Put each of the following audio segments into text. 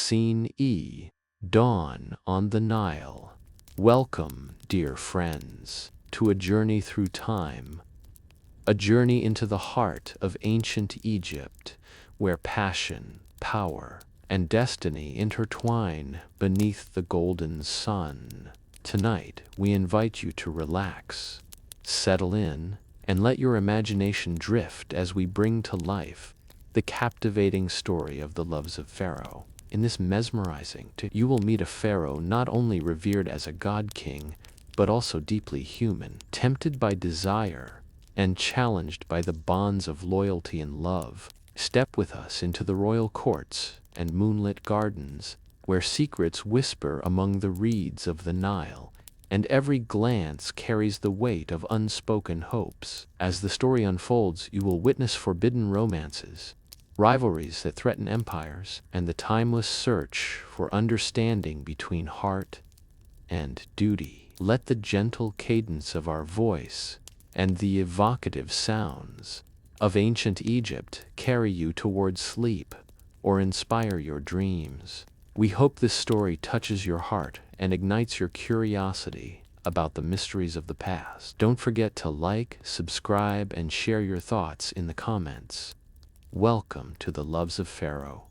Scene E. Dawn on the Nile. Welcome, dear friends, to a journey through time, a journey into the heart of ancient Egypt, where passion, power, and destiny intertwine beneath the golden sun. Tonight, we invite you to relax, settle in, and let your imagination drift as we bring to life the captivating story of the Loves of Pharaoh. In this mesmerizing tale, you will meet a pharaoh not only revered as a god-king, but also deeply human, tempted by desire and challenged by the bonds of loyalty and love. Step with us into the royal courts and moonlit gardens, where secrets whisper among the reeds of the Nile, and every glance carries the weight of unspoken hopes. As the story unfolds, you will witness forbidden romances, rivalries that threaten empires, and the timeless search for understanding between heart and duty. Let the gentle cadence of our voice and the evocative sounds of ancient Egypt carry you towards sleep or inspire your dreams. We hope this story touches your heart and ignites your curiosity about the mysteries of the past. Don't forget to like, subscribe, and share your thoughts in the comments. Welcome to the Loves of Pharaoh.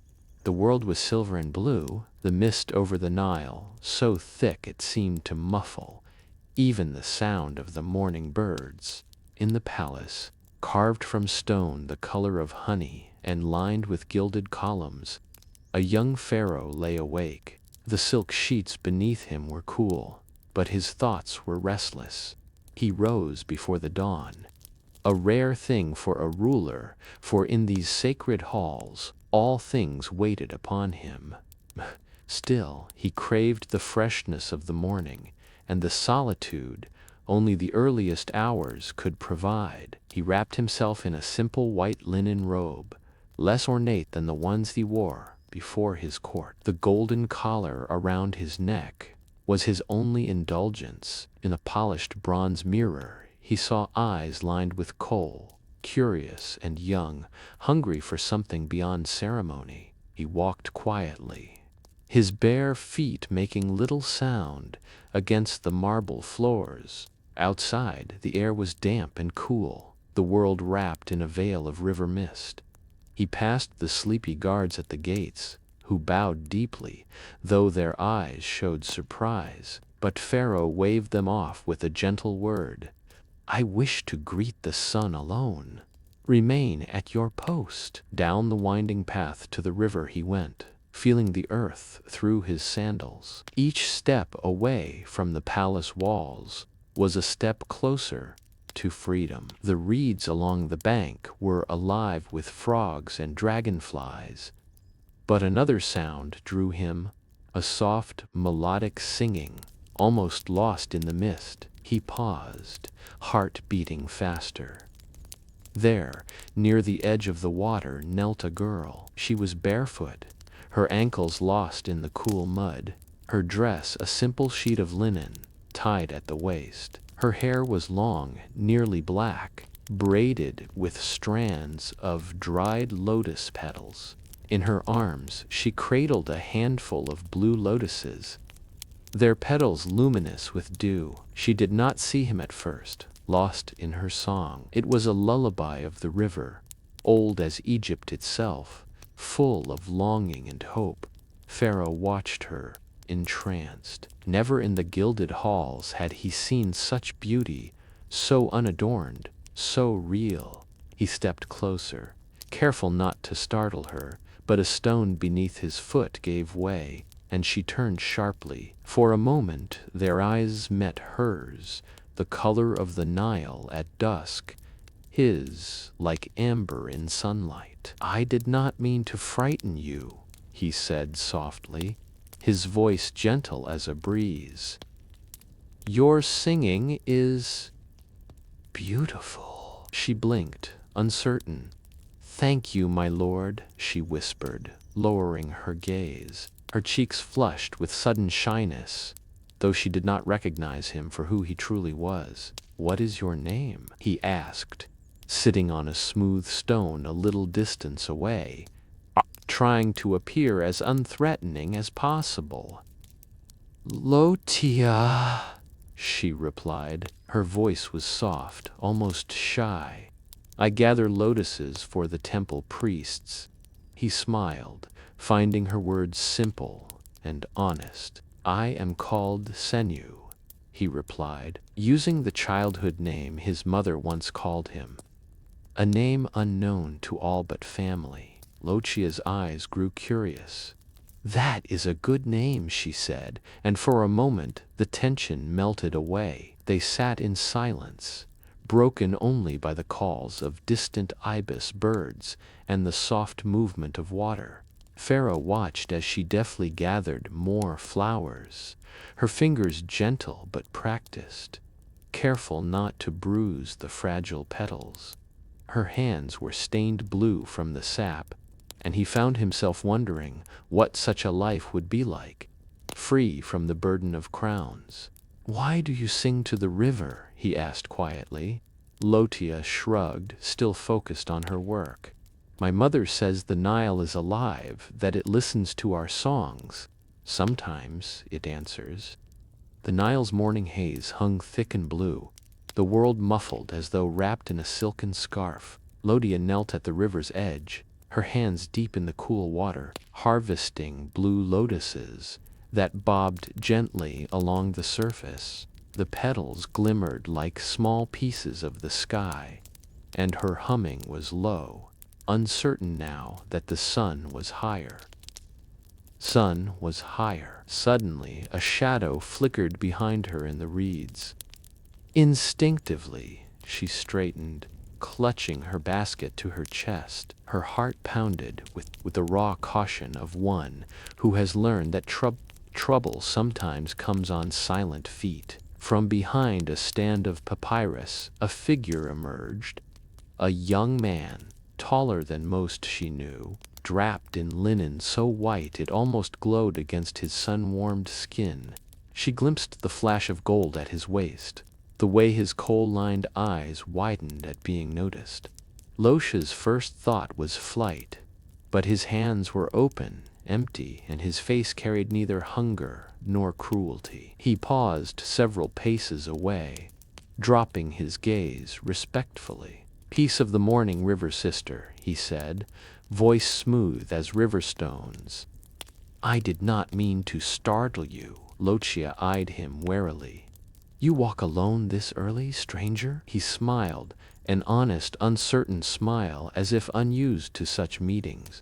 The world was silver and blue, the mist over the Nile so thick it seemed to muffle even the sound of the morning birds. In the palace, carved from stone the color of honey and lined with gilded columns, a young pharaoh lay awake. The silk sheets beneath him were cool, but his thoughts were restless. He rose before the dawn, a rare thing for a ruler, for in these sacred halls all things waited upon him. Still, he craved the freshness of the morning and the solitude only the earliest hours could provide. He wrapped himself in a simple white linen robe, less ornate than the ones he wore before his court. The golden collar around his neck was his only indulgence. In a polished bronze mirror, he saw eyes lined with kohl, curious and young, hungry for something beyond ceremony. He walked quietly, his bare feet making little sound against the marble floors. Outside, the air was damp and cool, the world wrapped in a veil of river mist. He passed the sleepy guards at the gates, who bowed deeply, though their eyes showed surprise. But Pharaoh waved them off with a gentle word. "I wish to greet the sun alone. Remain at your post." Down the winding path to the river he went, feeling the earth through his sandals. Each step away from the palace walls was a step closer to freedom. The reeds along the bank were alive with frogs and dragonflies, but another sound drew him, a soft, melodic singing, almost lost in the mist. He paused, heart beating faster. There, near the edge of the water, knelt a girl. She was barefoot, her ankles lost in the cool mud, her dress a simple sheet of linen, tied at the waist. Her hair was long, nearly black, braided with strands of dried lotus petals. In her arms, she cradled a handful of blue lotuses, their petals luminous with dew. She did not see him at first, lost in her song. It was a lullaby of the river, old as Egypt itself, full of longing and hope. Pharaoh watched her, entranced. Never in the gilded halls had he seen such beauty, so unadorned, so real. He stepped closer, careful not to startle her, but a stone beneath his foot gave way, and she turned sharply. For a moment their eyes met hers, the color of the Nile at dusk, his like amber in sunlight. "I did not mean to frighten you," he said softly, his voice gentle as a breeze. "Your singing is beautiful." She blinked, uncertain. "Thank you, my lord," she whispered, lowering her gaze. Her cheeks flushed with sudden shyness, though she did not recognize him for who he truly was. "What is your name?" he asked, sitting on a smooth stone a little distance away. trying to appear as unthreatening as possible. "Lotia," she replied. Her voice was soft, almost shy. "I gather lotuses for the temple priests." He smiled, finding her words simple and honest. "I am called Senu," he replied, using the childhood name his mother once called him, a name unknown to all but family. Lotia's eyes grew curious. "That is a good name," she said, and for a moment the tension melted away. They sat in silence, broken only by the calls of distant ibis birds and the soft movement of water. Pharaoh watched as she deftly gathered more flowers, her fingers gentle but practiced, careful not to bruise the fragile petals. Her hands were stained blue from the sap, and he found himself wondering what such a life would be like, free from the burden of crowns. "Why do you sing to the river?" he asked quietly. Lotia shrugged, still focused on her work. "My mother says the Nile is alive, that it listens to our songs. Sometimes it answers." The Nile's morning haze hung thick and blue, the world muffled as though wrapped in a silken scarf. Lotia knelt at the river's edge, her hands deep in the cool water, harvesting blue lotuses that bobbed gently along the surface. The petals glimmered like small pieces of the sky, and her humming was low, uncertain now that the sun was higher. Suddenly, a shadow flickered behind her in the reeds. Instinctively, she straightened, clutching her basket to her chest. Her heart pounded with the raw caution of one who has learned that trouble sometimes comes on silent feet. From behind a stand of papyrus, a figure emerged, a young man, taller than most she knew, draped in linen so white it almost glowed against his sun-warmed skin. She glimpsed the flash of gold at his waist, the way his coal-lined eyes widened at being noticed. Lotia's first thought was flight, but his hands were open, empty, and his face carried neither hunger nor cruelty. He paused several paces away, dropping his gaze respectfully. "Peace of the morning, river sister," he said, voice smooth as river stones. "I did not mean to startle you." Lotia eyed him warily. "You walk alone this early, stranger?" He smiled, an honest, uncertain smile as if unused to such meetings.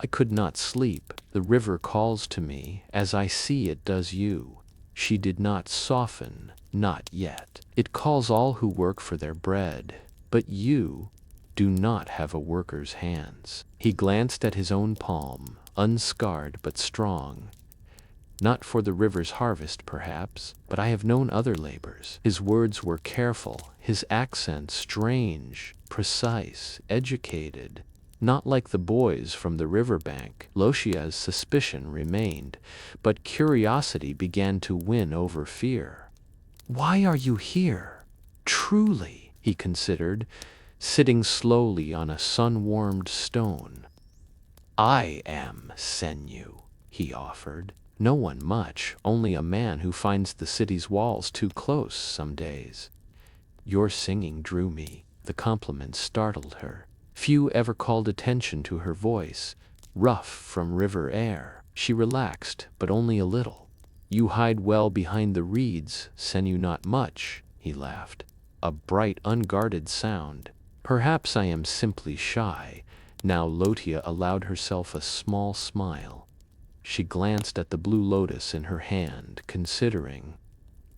"I could not sleep. The river calls to me, as I see it does you." She did not soften, not yet. "It calls all who work for their bread, but you do not have a worker's hands." He glanced at his own palm, unscarred but strong. "Not for the river's harvest, perhaps, but I have known other labors." His words were careful, his accent strange, precise, educated, not like the boys from the riverbank. Lotia's suspicion remained, but curiosity began to win over fear. "Why are you here? Truly," he considered, sitting slowly on a sun-warmed stone. "I am Senu," he offered. "No one much, only a man who finds the city's walls too close some days." "Your singing drew me." The compliment startled her. Few ever called attention to her voice, rough from river air. She relaxed, but only a little. "You hide well behind the reeds, Senu." "Not much," he laughed. A bright, unguarded sound. "Perhaps I am simply shy." Now Lotia allowed herself a small smile. She glanced at the blue lotus in her hand, considering.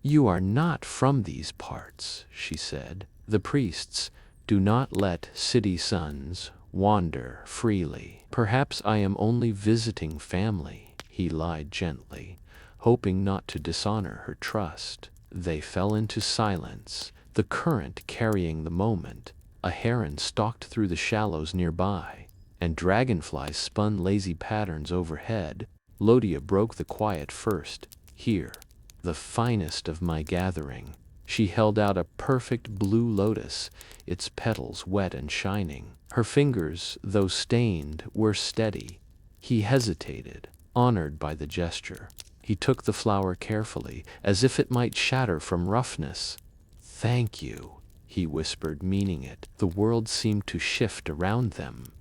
"You are not from these parts," she said. "The priests do not let city sons wander freely." "Perhaps I am only visiting family," he lied gently, hoping not to dishonor her trust. They fell into silence, the current carrying the moment. A heron stalked through the shallows nearby, and dragonflies spun lazy patterns overhead. Lotia broke the quiet first. "Here, the finest of my gathering, She held out a perfect blue lotus, its petals wet and shining. Her fingers, though stained, were steady. He hesitated, honored by the gesture. He took the flower carefully, as if it might shatter from roughness. "Thank you," he whispered, meaning it. The world seemed to shift around them.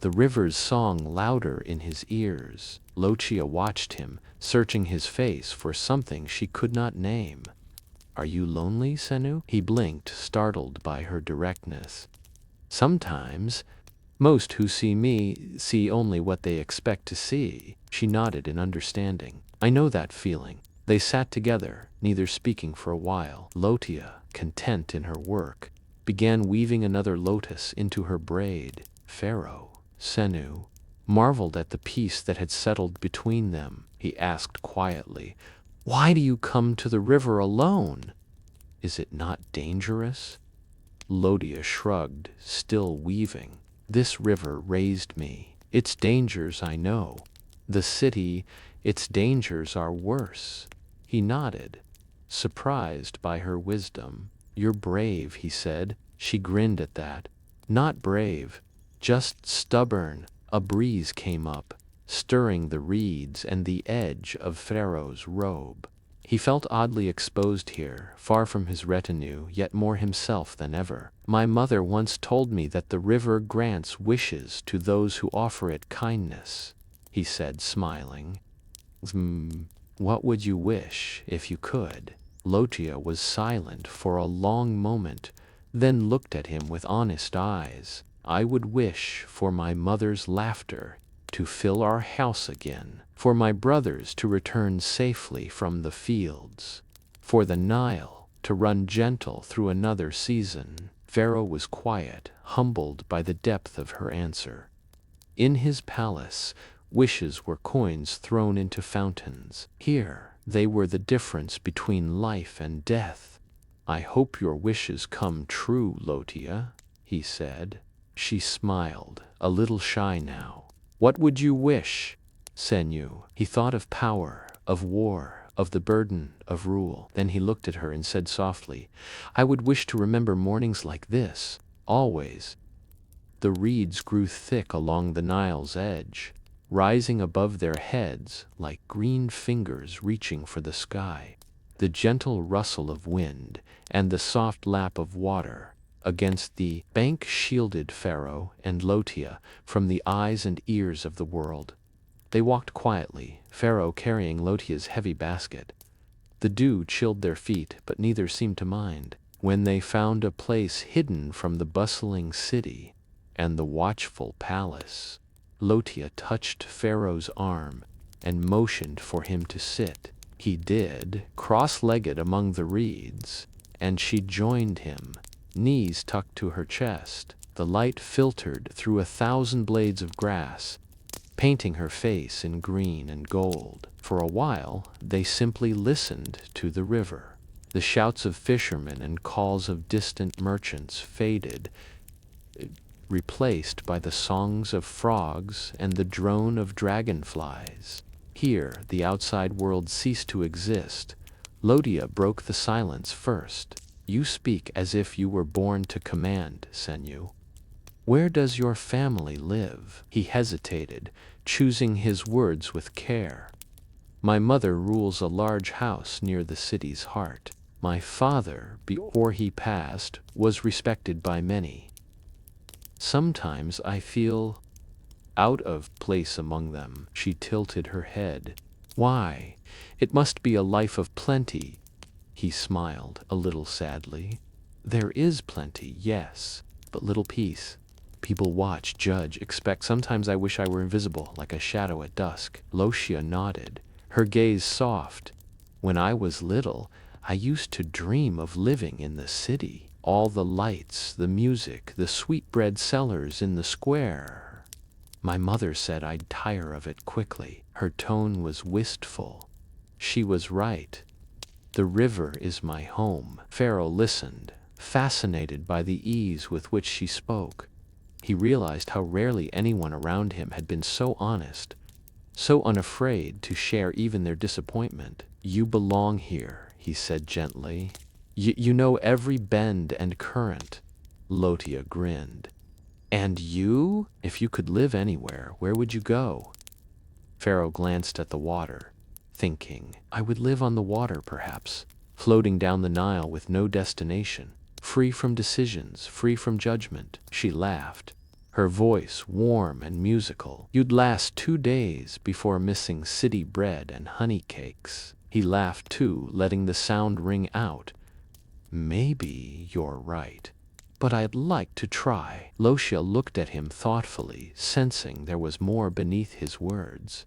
The river's song louder in his ears. Lotia watched him, searching his face for something she could not name. "Are you lonely, Senu?" He blinked, startled by her directness. "Sometimes. Most who see me see only what they expect to see." She nodded in understanding. "I know that feeling." They sat together, neither speaking for a while. Lotia, content in her work, began weaving another lotus into her braid. Pharaoh, Senu, marveled at the peace that had settled between them. He asked quietly, "Why do you come to the river alone? Is it not dangerous?" Lotia shrugged, still weaving. "This river raised me. Its dangers I know. The city, its dangers are worse." He nodded, surprised by her wisdom. "You're brave," he said. She grinned at that. "Not brave, just stubborn." A breeze came up, stirring the reeds and the edge of Pharaoh's robe. He felt oddly exposed here, far from his retinue, yet more himself than ever. "My mother once told me that the river grants wishes to those who offer it kindness," he said, smiling. What would you wish, if you could?" Lotia was silent for a long moment, then looked at him with honest eyes. "I would wish for my mother's laughter to fill our house again, for my brothers to return safely from the fields, for the Nile to run gentle through another season." Pharaoh was quiet, humbled by the depth of her answer. In his palace, wishes were coins thrown into fountains. Here, they were the difference between life and death. "I hope your wishes come true, Lotia," he said. She smiled, a little shy now. "What would you wish, Senu?" He thought of power, of war, of the burden of rule. Then he looked at her and said softly, "I would wish to remember mornings like this, always." The reeds grew thick along the Nile's edge, rising above their heads like green fingers reaching for the sky. The gentle rustle of wind and the soft lap of water against the bank shielded Pharaoh and Lotia from the eyes and ears of the world. They walked quietly, Pharaoh carrying Lotia's heavy basket. The dew chilled their feet, but neither seemed to mind. When they found a place hidden from the bustling city and the watchful palace, Lotia touched Pharaoh's arm and motioned for him to sit. He did, cross-legged among the reeds, and she joined him, knees tucked to her chest. The light filtered through 1,000 blades of grass, painting her face in green and gold. For a while, they simply listened to the river. The shouts of fishermen and calls of distant merchants faded, replaced by the songs of frogs and the drone of dragonflies. Here, the outside world ceased to exist. Lotia broke the silence first. "You speak as if you were born to command, Senu. Where does your family live?" He hesitated, choosing his words with care. "My mother rules a large house near the city's heart. My father, before he passed, was respected by many. Sometimes I feel out of place among them." She tilted her head. "Why? It must be a life of plenty." He smiled, a little sadly. "There is plenty, yes, but little peace. People watch, judge, expect. Sometimes I wish I were invisible, like a shadow at dusk." Lotia nodded, her gaze soft. "When I was little, I used to dream of living in the city. All the lights, the music, the sweetbread sellers in the square. My mother said I'd tire of it quickly." Her tone was wistful. She was right. "The river is my home." Pharaoh listened, fascinated by the ease with which she spoke. He realized how rarely anyone around him had been so honest, so unafraid to share even their disappointment. "You belong here," he said gently. You know every bend and current." Lotia grinned. "And you? If you could live anywhere, where would you go?" Pharaoh glanced at the water, thinking, "I would live on the water, perhaps, floating down the Nile with no destination, free from decisions, free from judgment." She laughed, her voice warm and musical. "You'd last 2 days before missing city bread and honey cakes." He laughed too, letting the sound ring out. "Maybe you're right, but I'd like to try." Lotia looked at him thoughtfully, sensing there was more beneath his words.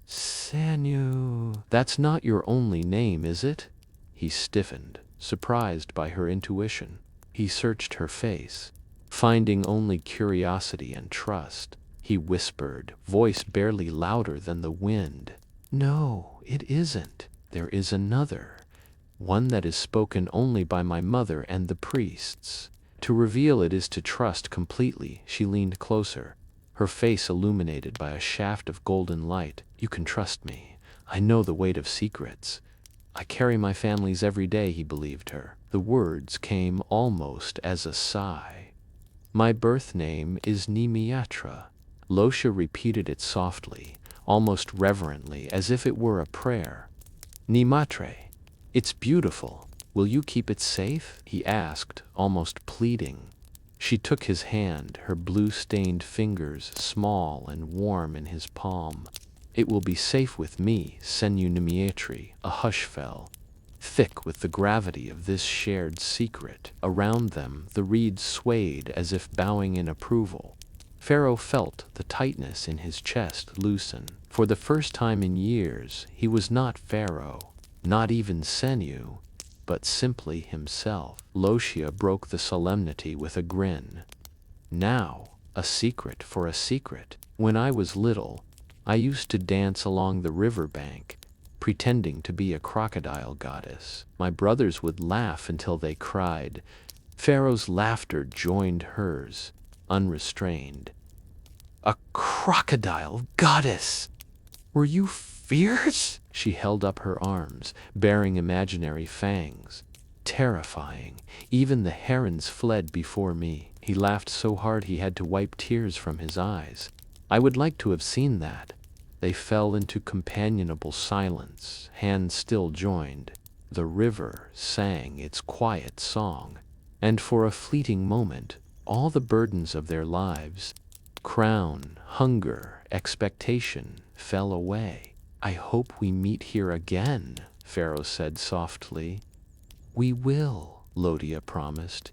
"Senu, that's not your only name, is it?" He stiffened, surprised by her intuition. He searched her face, finding only curiosity and trust. He whispered, voice barely louder than the wind. "No, it isn't. There is another, one that is spoken only by my mother and the priests. To reveal it is to trust completely." She leaned closer, her face illuminated by a shaft of golden light. "You can trust me. I know the weight of secrets. I carry my family's every day," he believed her. The words came almost as a sigh. "My birth name is Nimaatre." Lotia repeated it softly, almost reverently, as if it were a prayer. "Nimaatre. It's beautiful. Will you keep it safe?" he asked, almost pleading. She took his hand, her blue-stained fingers small and warm in his palm. "It will be safe with me, Senu Nimaatre." A hush fell, thick with the gravity of this shared secret. Around them, the reeds swayed as if bowing in approval. Pharaoh felt the tightness in his chest loosen. For the first time in years, he was not Pharaoh, not even Senu, but simply himself. Lotia broke the solemnity with a grin. "Now, a secret for a secret. When I was little, I used to dance along the river bank, pretending to be a crocodile goddess. My brothers would laugh until they cried." Pharaoh's laughter joined hers, unrestrained. "A crocodile goddess! Were you fierce?" She held up her arms, bearing imaginary fangs. "Terrifying. Even the herons fled before me." He laughed so hard he had to wipe tears from his eyes. "I would like to have seen that." They fell into companionable silence, hands still joined. The river sang its quiet song, and for a fleeting moment, all the burdens of their lives, crown, hunger, expectation, fell away. "I hope we meet here again," Pharaoh said softly. "We will," Lotia promised.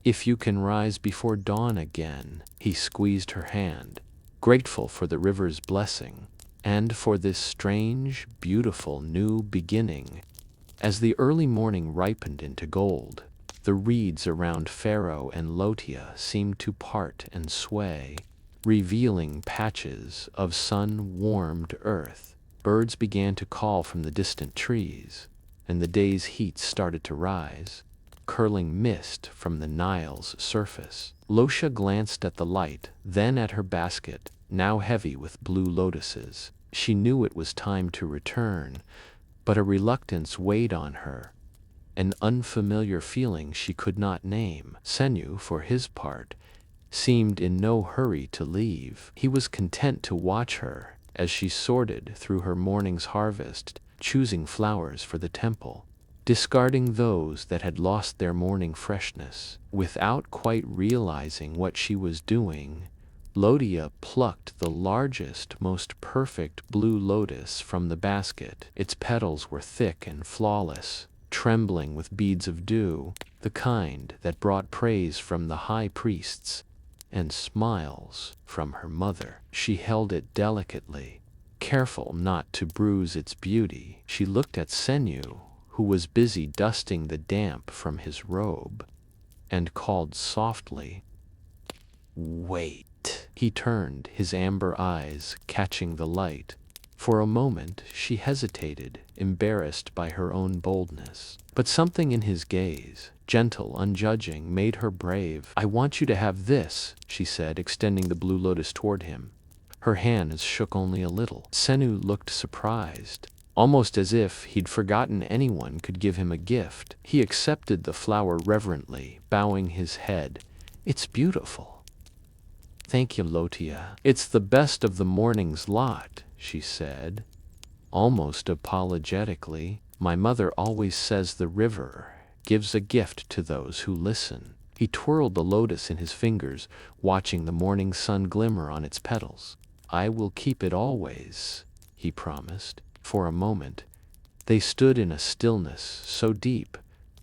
"If you can rise before dawn again." He squeezed her hand, grateful for the river's blessing, and for this strange, beautiful new beginning. As the early morning ripened into gold, the reeds around Pharaoh and Lotia seemed to part and sway, revealing patches of sun-warmed earth. Birds began to call from the distant trees, and the day's heat started to rise, curling mist from the Nile's surface. Lotia glanced at the light, then at her basket, now heavy with blue lotuses. She knew it was time to return, but a reluctance weighed on her, an unfamiliar feeling she could not name. Senu, for his part, seemed in no hurry to leave. He was content to watch her as she sorted through her morning's harvest, choosing flowers for the temple, discarding those that had lost their morning freshness. Without quite realizing what she was doing, Lotia plucked the largest, most perfect blue lotus from the basket. Its petals were thick and flawless, trembling with beads of dew, the kind that brought praise from the high priests and smiles from her mother. She held it delicately, careful not to bruise its beauty. She looked at Senu, who was busy dusting the damp from his robe, and called softly, "Wait." He turned, his amber eyes catching the light. For a moment she hesitated, embarrassed by her own boldness. But something in his gaze, gentle, unjudging, made her brave. "I want you to have this," she said, extending the blue lotus toward him. Her hands shook only a little. Senu looked surprised, almost as if he'd forgotten anyone could give him a gift. He accepted the flower reverently, bowing his head. "It's beautiful." "Thank you, Lotia. It's the best of the morning's lot," she said, almost apologetically. "My mother always says the river gives a gift to those who listen." He twirled the lotus in his fingers, watching the morning sun glimmer on its petals. "I will keep it always," he promised. For a moment, they stood in a stillness so deep,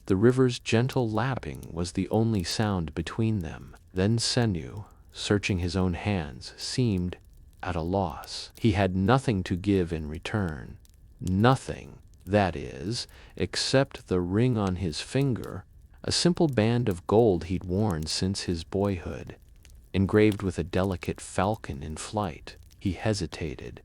the river's gentle lapping was the only sound between them. Then Senu, searching his own hands, seemed at a loss. He had nothing to give in return. Nothing, that is, except the ring on his finger, a simple band of gold he'd worn since his boyhood, engraved with a delicate falcon in flight. He hesitated.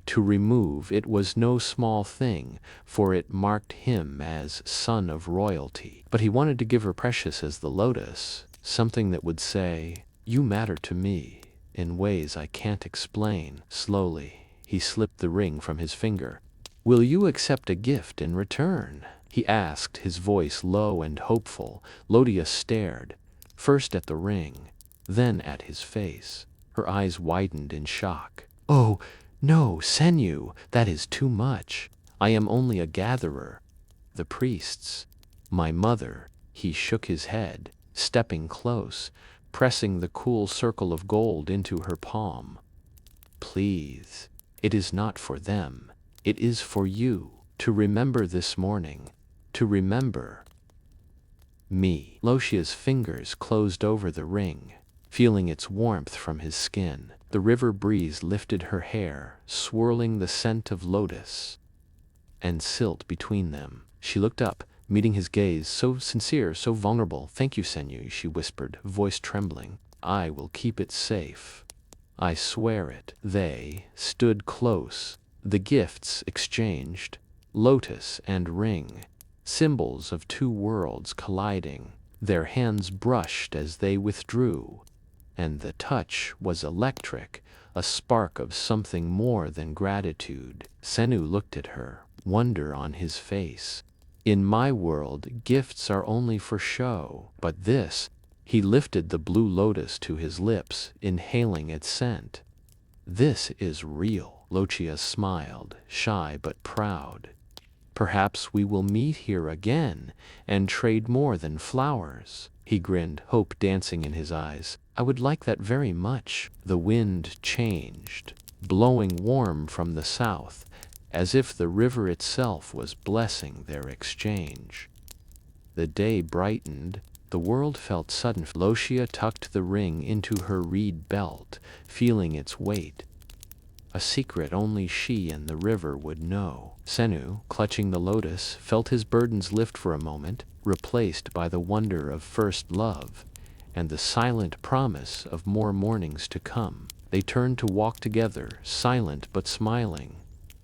To remove it was no small thing, for it marked him as son of royalty. But he wanted to give her precious as the lotus, something that would say, "You matter to me in ways I can't explain." Slowly, he slipped the ring from his finger. "Will you accept a gift in return?" he asked, his voice low and hopeful. Lotia stared, first at the ring, then at his face. Her eyes widened in shock. "Oh, no, Senu, that is too much. I am only a gatherer. The priests, my mother." He shook his head, stepping close, pressing the cool circle of gold into her palm. "Please, it is not for them. It is for you, to remember this morning, to remember me." Lotia's fingers closed over the ring, feeling its warmth from his skin. The river breeze lifted her hair, swirling the scent of lotus and silt between them. She looked up, meeting his gaze, so sincere, so vulnerable. "Thank you, Senu," she whispered, voice trembling. "I will keep it safe. I swear it." They stood close, the gifts exchanged, lotus and ring, symbols of two worlds colliding. Their hands brushed as they withdrew, and the touch was electric, a spark of something more than gratitude. Senu looked at her, wonder on his face. "In my world, gifts are only for show, but this—" He lifted the blue lotus to his lips, inhaling its scent. "This is real." Lotia smiled, shy but proud. "Perhaps we will meet here again and trade more than flowers." He grinned, hope dancing in his eyes. "I would like that very much." The wind changed, blowing warm from the south, as if the river itself was blessing their exchange. The day brightened, the world felt sudden. Lotia tucked the ring into her reed belt, feeling its weight. A secret only she and the river would know. Senu, clutching the lotus, felt his burdens lift for a moment, replaced by the wonder of first love and the silent promise of more mornings to come. They turned to walk together, silent but smiling,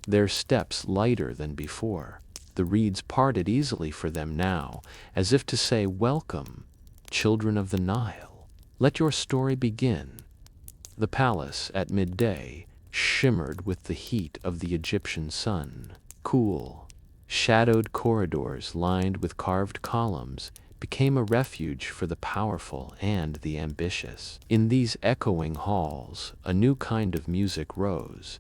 their steps lighter than before. The reeds parted easily for them now, as if to say, "Welcome, children of the Nile. Let your story begin." The palace at midday shimmered with the heat of the Egyptian sun. Cool, shadowed corridors lined with carved columns became a refuge for the powerful and the ambitious. In these echoing halls, a new kind of music rose.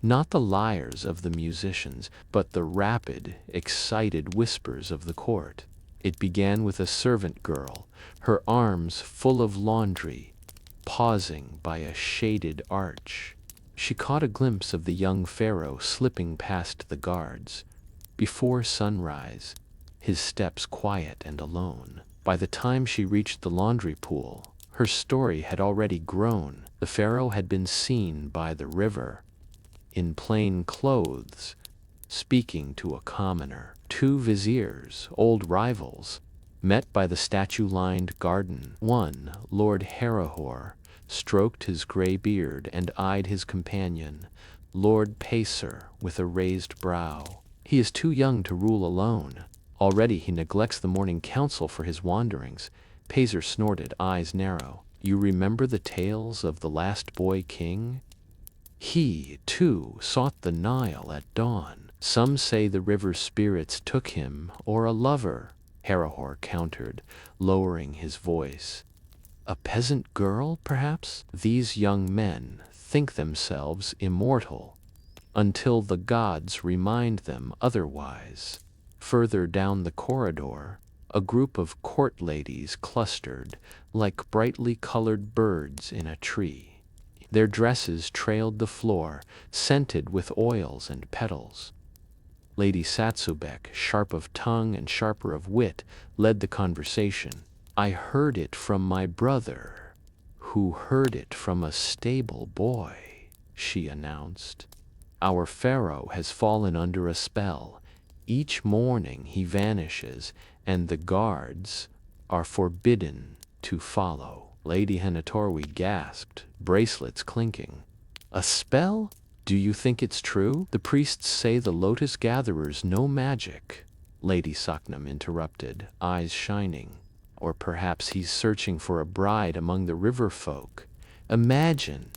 Not the lyres of the musicians, but the rapid, excited whispers of the court. It began with a servant girl, her arms full of laundry, pausing by a shaded arch. She caught a glimpse of the young pharaoh slipping past the guards. Before sunrise, his steps quiet and alone. By the time she reached the laundry pool, her story had already grown. The pharaoh had been seen by the river, in plain clothes, speaking to a commoner. Two viziers, old rivals, met by the statue-lined garden. One, Lord Herihor, stroked his gray beard and eyed his companion, Lord Pacer, with a raised brow. "He is too young to rule alone. Already he neglects the morning council for his wanderings." Pacer snorted, eyes narrow. "You remember the tales of the last boy king? He, too, sought the Nile at dawn, Some say the river spirits took him, or a lover, Herihor countered, lowering his voice. A peasant girl, perhaps? These young men think themselves immortal, until the gods remind them otherwise. Further down the corridor, a group of court ladies clustered like brightly colored birds in a tree. Their dresses trailed the floor, scented with oils and petals. Lady Satsubek, sharp of tongue and sharper of wit, led the conversation. I heard it from my brother, who heard it from a stable boy, she announced. Our pharaoh has fallen under a spell. Each morning he vanishes, and the guards are forbidden to follow. Lady Henatorwi gasped, bracelets clinking. A spell? Do you think it's true? The priests say the lotus gatherers know magic, Lady Saknam interrupted, eyes shining. Or perhaps he's searching for a bride among the river folk. Imagine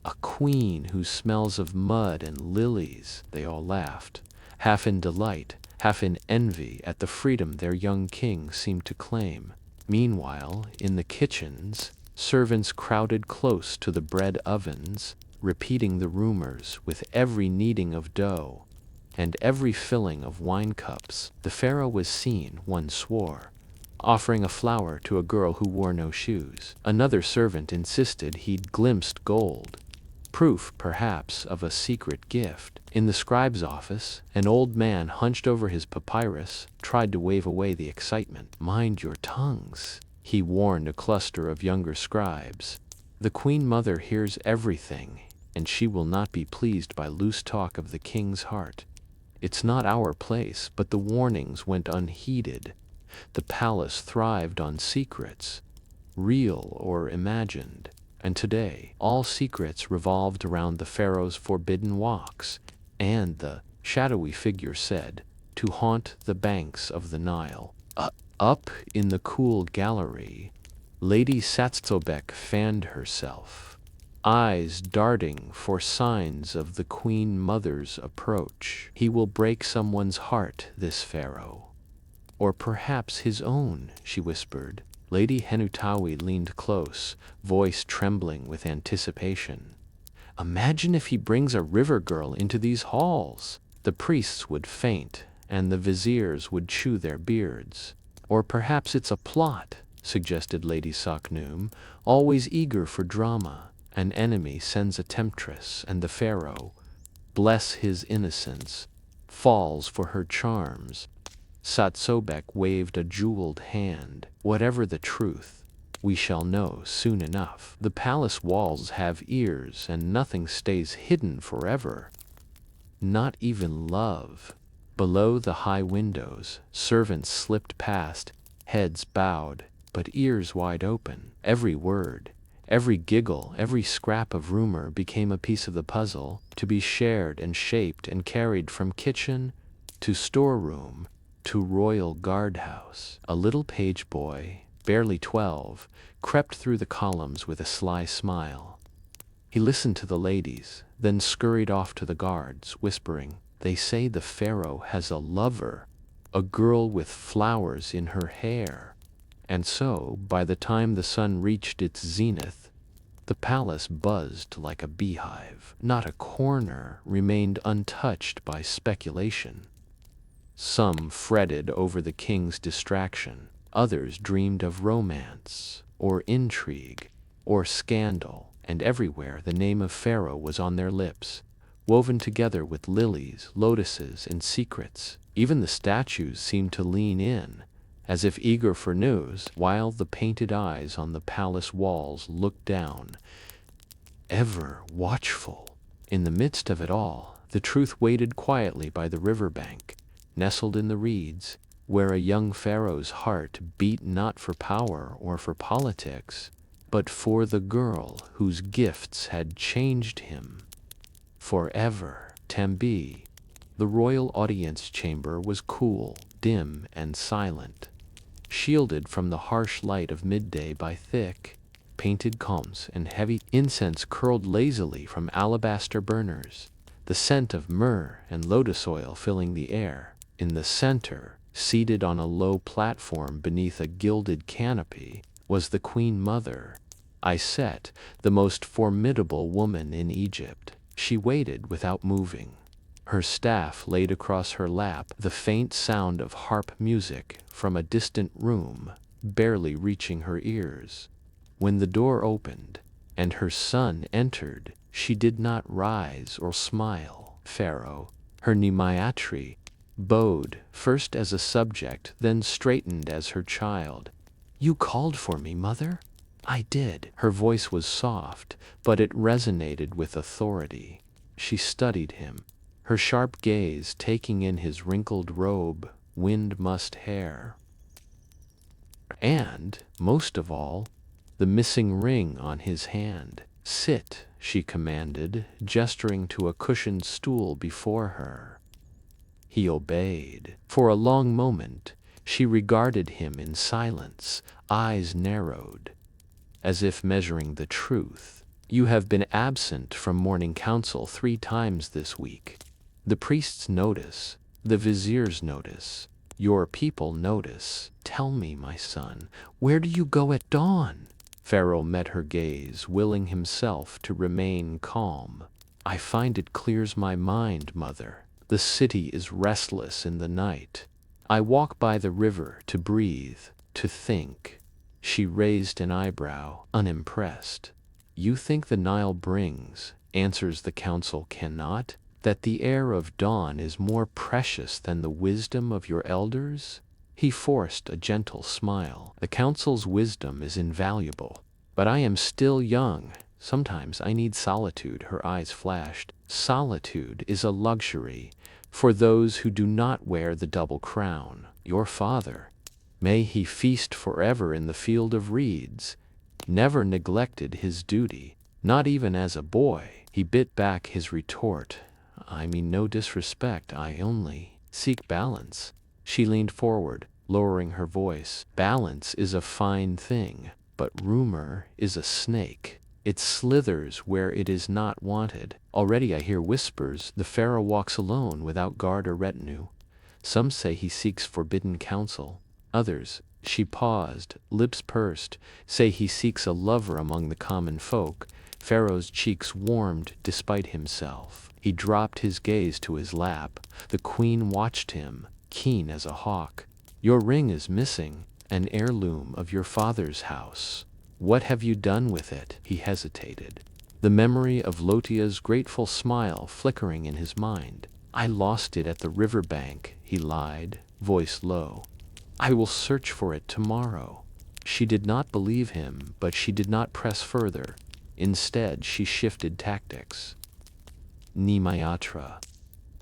a queen who smells of mud and lilies. They all laughed, half in delight, half in envy at the freedom their young king seemed to claim. Meanwhile, in the kitchens, servants crowded close to the bread ovens, repeating the rumors with every kneading of dough and every filling of wine cups. The pharaoh was seen, one swore, offering a flower to a girl who wore no shoes. Another servant insisted he'd glimpsed gold, proof, perhaps, of a secret gift. In the scribe's office, an old man hunched over his papyrus tried to wave away the excitement. Mind your tongues, he warned a cluster of younger scribes. The Queen Mother hears everything, and she will not be pleased by loose talk of the king's heart. It's not our place, but the warnings went unheeded. The palace thrived on secrets, real or imagined. And today, all secrets revolved around the pharaoh's forbidden walks, and the shadowy figure said, to haunt the banks of the Nile. Up in the cool gallery, Lady Satsubek fanned herself, eyes darting for signs of the Queen Mother's approach. He will break someone's heart, this pharaoh. Or perhaps his own, she whispered. Lady Henutawi leaned close, voice trembling with anticipation. Imagine if he brings a river girl into these halls. The priests would faint, and the viziers would chew their beards. Or perhaps it's a plot, suggested Lady Saknum, always eager for drama. An enemy sends a temptress, and the pharaoh, bless his innocence, falls for her charms. Satsubek waved a jeweled hand. Whatever the truth, we shall know soon enough. The palace walls have ears, and nothing stays hidden forever. Not even love. Below the high windows, servants slipped past, heads bowed, but ears wide open. Every word, every giggle, every scrap of rumor became a piece of the puzzle, to be shared and shaped and carried from kitchen to storeroom to royal guardhouse. A little page boy, barely 12, crept through the columns with a sly smile. He listened to the ladies, then scurried off to the guards, whispering, They say the pharaoh has a lover, a girl with flowers in her hair. And so, by the time the sun reached its zenith, the palace buzzed like a beehive. Not a corner remained untouched by speculation. Some fretted over the king's distraction. Others dreamed of romance, or intrigue, or scandal, and everywhere the name of Pharaoh was on their lips, woven together with lilies, lotuses, and secrets. Even the statues seemed to lean in, as if eager for news, while the painted eyes on the palace walls looked down, ever watchful. In the midst of it all, the truth waited quietly by the riverbank, nestled in the reeds, where a young pharaoh's heart beat not for power or for politics, but for the girl whose gifts had changed him forever. Tembe. The royal audience chamber was cool, dim, and silent, shielded from the harsh light of midday by thick, painted columns, and heavy incense curled lazily from alabaster burners. the scent of myrrh and lotus oil filling the air. In the center, seated on a low platform beneath a gilded canopy, was the Queen Mother, Iset, the most formidable woman in Egypt. She waited without moving, her staff laid across her lap, the faint sound of harp music from a distant room barely reaching her ears. When the door opened and her son entered, she did not rise or smile. Pharaoh, her Nimaatre, bowed, first as a subject, then straightened as her child. "You called for me, mother?" "I did." Her voice was soft, but it resonated with authority. She studied him, her sharp gaze taking in his wrinkled robe, wind-mussed hair, and, most of all, the missing ring on his hand. "Sit," she commanded, gesturing to a cushioned stool before her. He obeyed. For a long moment, she regarded him in silence, eyes narrowed, as if measuring the truth. "You have been absent from morning council 3 times this week. The priests notice, the viziers notice, your people notice. Tell me, my son, where do you go at dawn?" Pharaoh met her gaze, willing himself to remain calm. "I find it clears my mind, mother. The city is restless in the night. I walk by the river to breathe, to think." She raised an eyebrow, unimpressed. "You think the Nile brings answers the council cannot? That the air of dawn is more precious than the wisdom of your elders?" He forced a gentle smile. "The council's wisdom is invaluable, but I am still young. Sometimes I need solitude." Her eyes flashed. "Solitude is a luxury for those who do not wear the double crown. Your father, may he feast forever in the field of reeds, never neglected his duty, not even as a boy." He bit back his retort. "I mean no disrespect, I only seek balance." She leaned forward, lowering her voice. "Balance is a fine thing, but rumor is a snake. It slithers where it is not wanted. Already I hear whispers the pharaoh walks alone without guard or retinue. Some say he seeks forbidden counsel. Others," she paused, lips pursed, "say he seeks a lover among the common folk." Pharaoh's cheeks warmed despite himself. He dropped his gaze to his lap. The queen watched him, keen as a hawk. "Your ring is missing, an heirloom of your father's house. What have you done with it?" He hesitated, the memory of Lotia's grateful smile flickering in his mind. "I lost it at the river bank," he lied, voice low. "I will search for it tomorrow." She did not believe him, but she did not press further. Instead, she shifted tactics. "Nimaatre,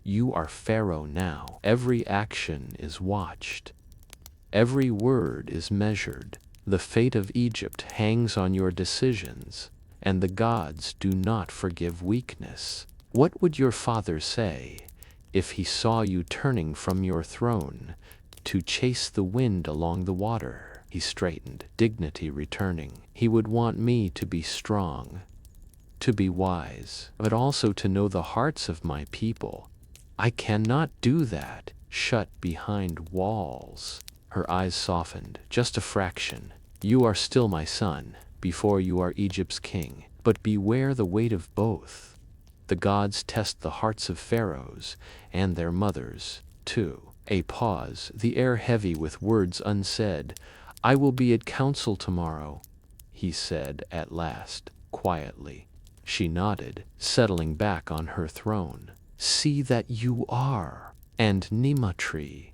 you are pharaoh now. Every action is watched. Every word is measured. The fate of Egypt hangs on your decisions, and the gods do not forgive weakness. What would your father say if he saw you turning from your throne to chase the wind along the water?" He straightened, dignity returning. "He would want me to be strong, to be wise, but also to know the hearts of my people. I cannot do that, shut behind walls." Her eyes softened, just a fraction. "You are still my son, before you are Egypt's king. But beware the weight of both. The gods test the hearts of pharaohs, and their mothers, too." A pause, the air heavy with words unsaid. "I will be at council tomorrow," he said at last, quietly. She nodded, settling back on her throne. "See that you are. And Nimaatre,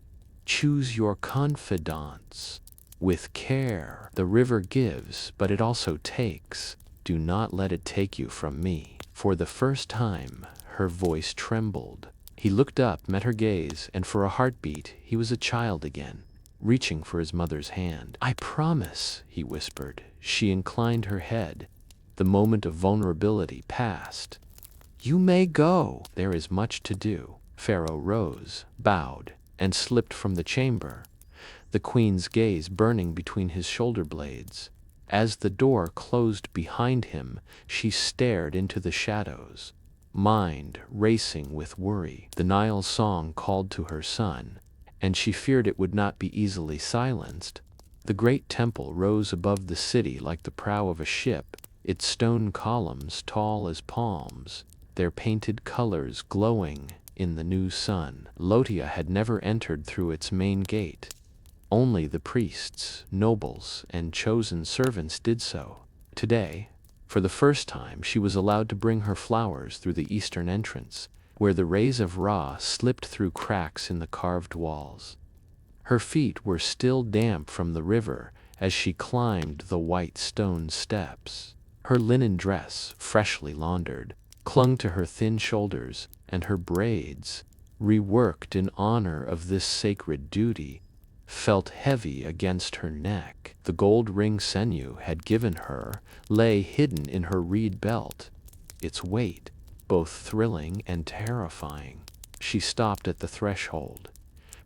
choose your confidants with care. The river gives, but it also takes. Do not let it take you from me." For the first time, her voice trembled. He looked up, met her gaze, and for a heartbeat, he was a child again, reaching for his mother's hand. "I promise," he whispered. She inclined her head. The moment of vulnerability passed. "You may go. There is much to do." Pharaoh rose, bowed, and slipped from the chamber, the queen's gaze burning between his shoulder blades. As the door closed behind him, she stared into the shadows. mind racing with worry. The Nile's song called to her son, and she feared it would not be easily silenced. The great temple rose above the city like the prow of a ship, its stone columns tall as palms, their painted colors glowing in the new sun. Lotia had never entered through its main gate. Only the priests, nobles, and chosen servants did so. Today, for the first time, she was allowed to bring her flowers through the eastern entrance, where the rays of Ra slipped through cracks in the carved walls. Her feet were still damp from the river as she climbed the white stone steps. Her linen dress, freshly laundered, clung to her thin shoulders, and her braids, reworked in honor of this sacred duty, felt heavy against her neck. The gold ring Senu had given her lay hidden in her reed belt, its weight both thrilling and terrifying. She stopped at the threshold,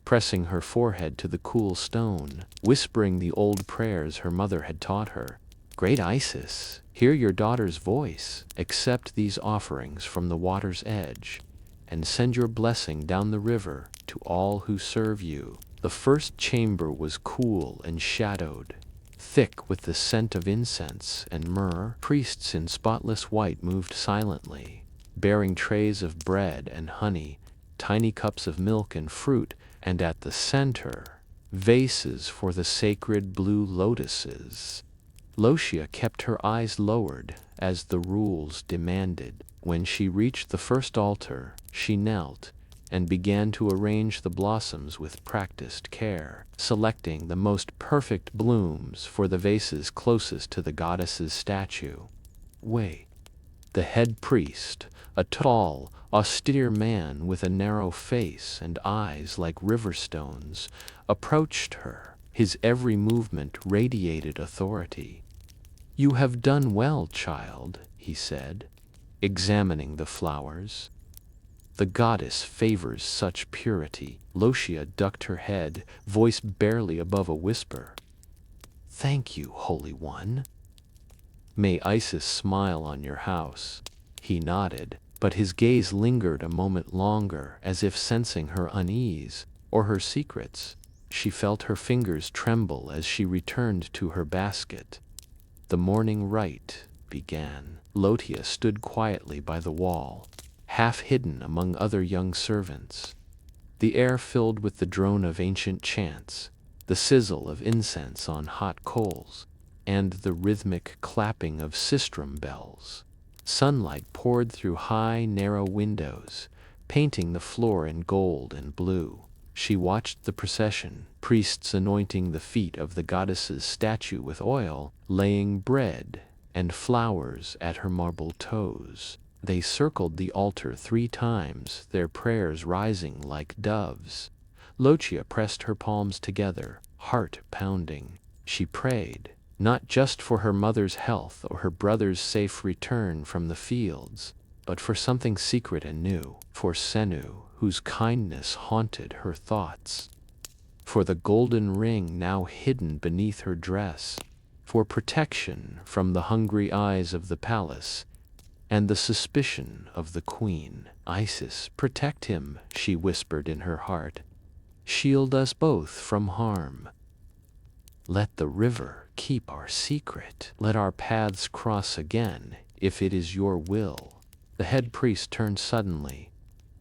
pressing her forehead to the cool stone, whispering the old prayers her mother had taught her. "Great Isis, hear your daughter's voice. Accept these offerings from the water's edge, and send your blessing down the river to all who serve you." The first chamber was cool and shadowed, thick with the scent of incense and myrrh. Priests in spotless white moved silently, bearing trays of bread and honey, tiny cups of milk and fruit, and at the center, vases for the sacred blue lotuses. Lotia kept her eyes lowered, as the rules demanded. When she reached the first altar, she knelt and began to arrange the blossoms with practiced care, selecting the most perfect blooms for the vases closest to the goddess's statue. Wei, the head priest, a tall, austere man with a narrow face and eyes like river stones, approached her. His every movement radiated authority. "You have done well, child," he said, examining the flowers. "The goddess favors such purity." Lotia ducked her head, voice barely above a whisper. "Thank you, Holy One. May Isis smile on your house." He nodded, but his gaze lingered a moment longer, as if sensing her unease or her secrets. She felt her fingers tremble as she returned to her basket. The morning rite began. Lotia stood quietly by the wall, half hidden among other young servants. The air filled with the drone of ancient chants, the sizzle of incense on hot coals, and the rhythmic clapping of sistrum bells. Sunlight poured through high, narrow windows, painting the floor in gold and blue. She watched the procession, priests anointing the feet of the goddess's statue with oil, laying bread and flowers at her marble toes. They circled the altar 3 times, their prayers rising like doves. Lotia pressed her palms together, heart pounding. She prayed, not just for her mother's health or her brother's safe return from the fields, but for something secret and new, for Senu, whose kindness haunted her thoughts, for the golden ring now hidden beneath her dress, for protection from the hungry eyes of the palace and the suspicion of the queen. "Isis, protect him," she whispered in her heart. "Shield us both from harm. Let the river keep our secret. Let our paths cross again, if it is your will." The head priest turned suddenly,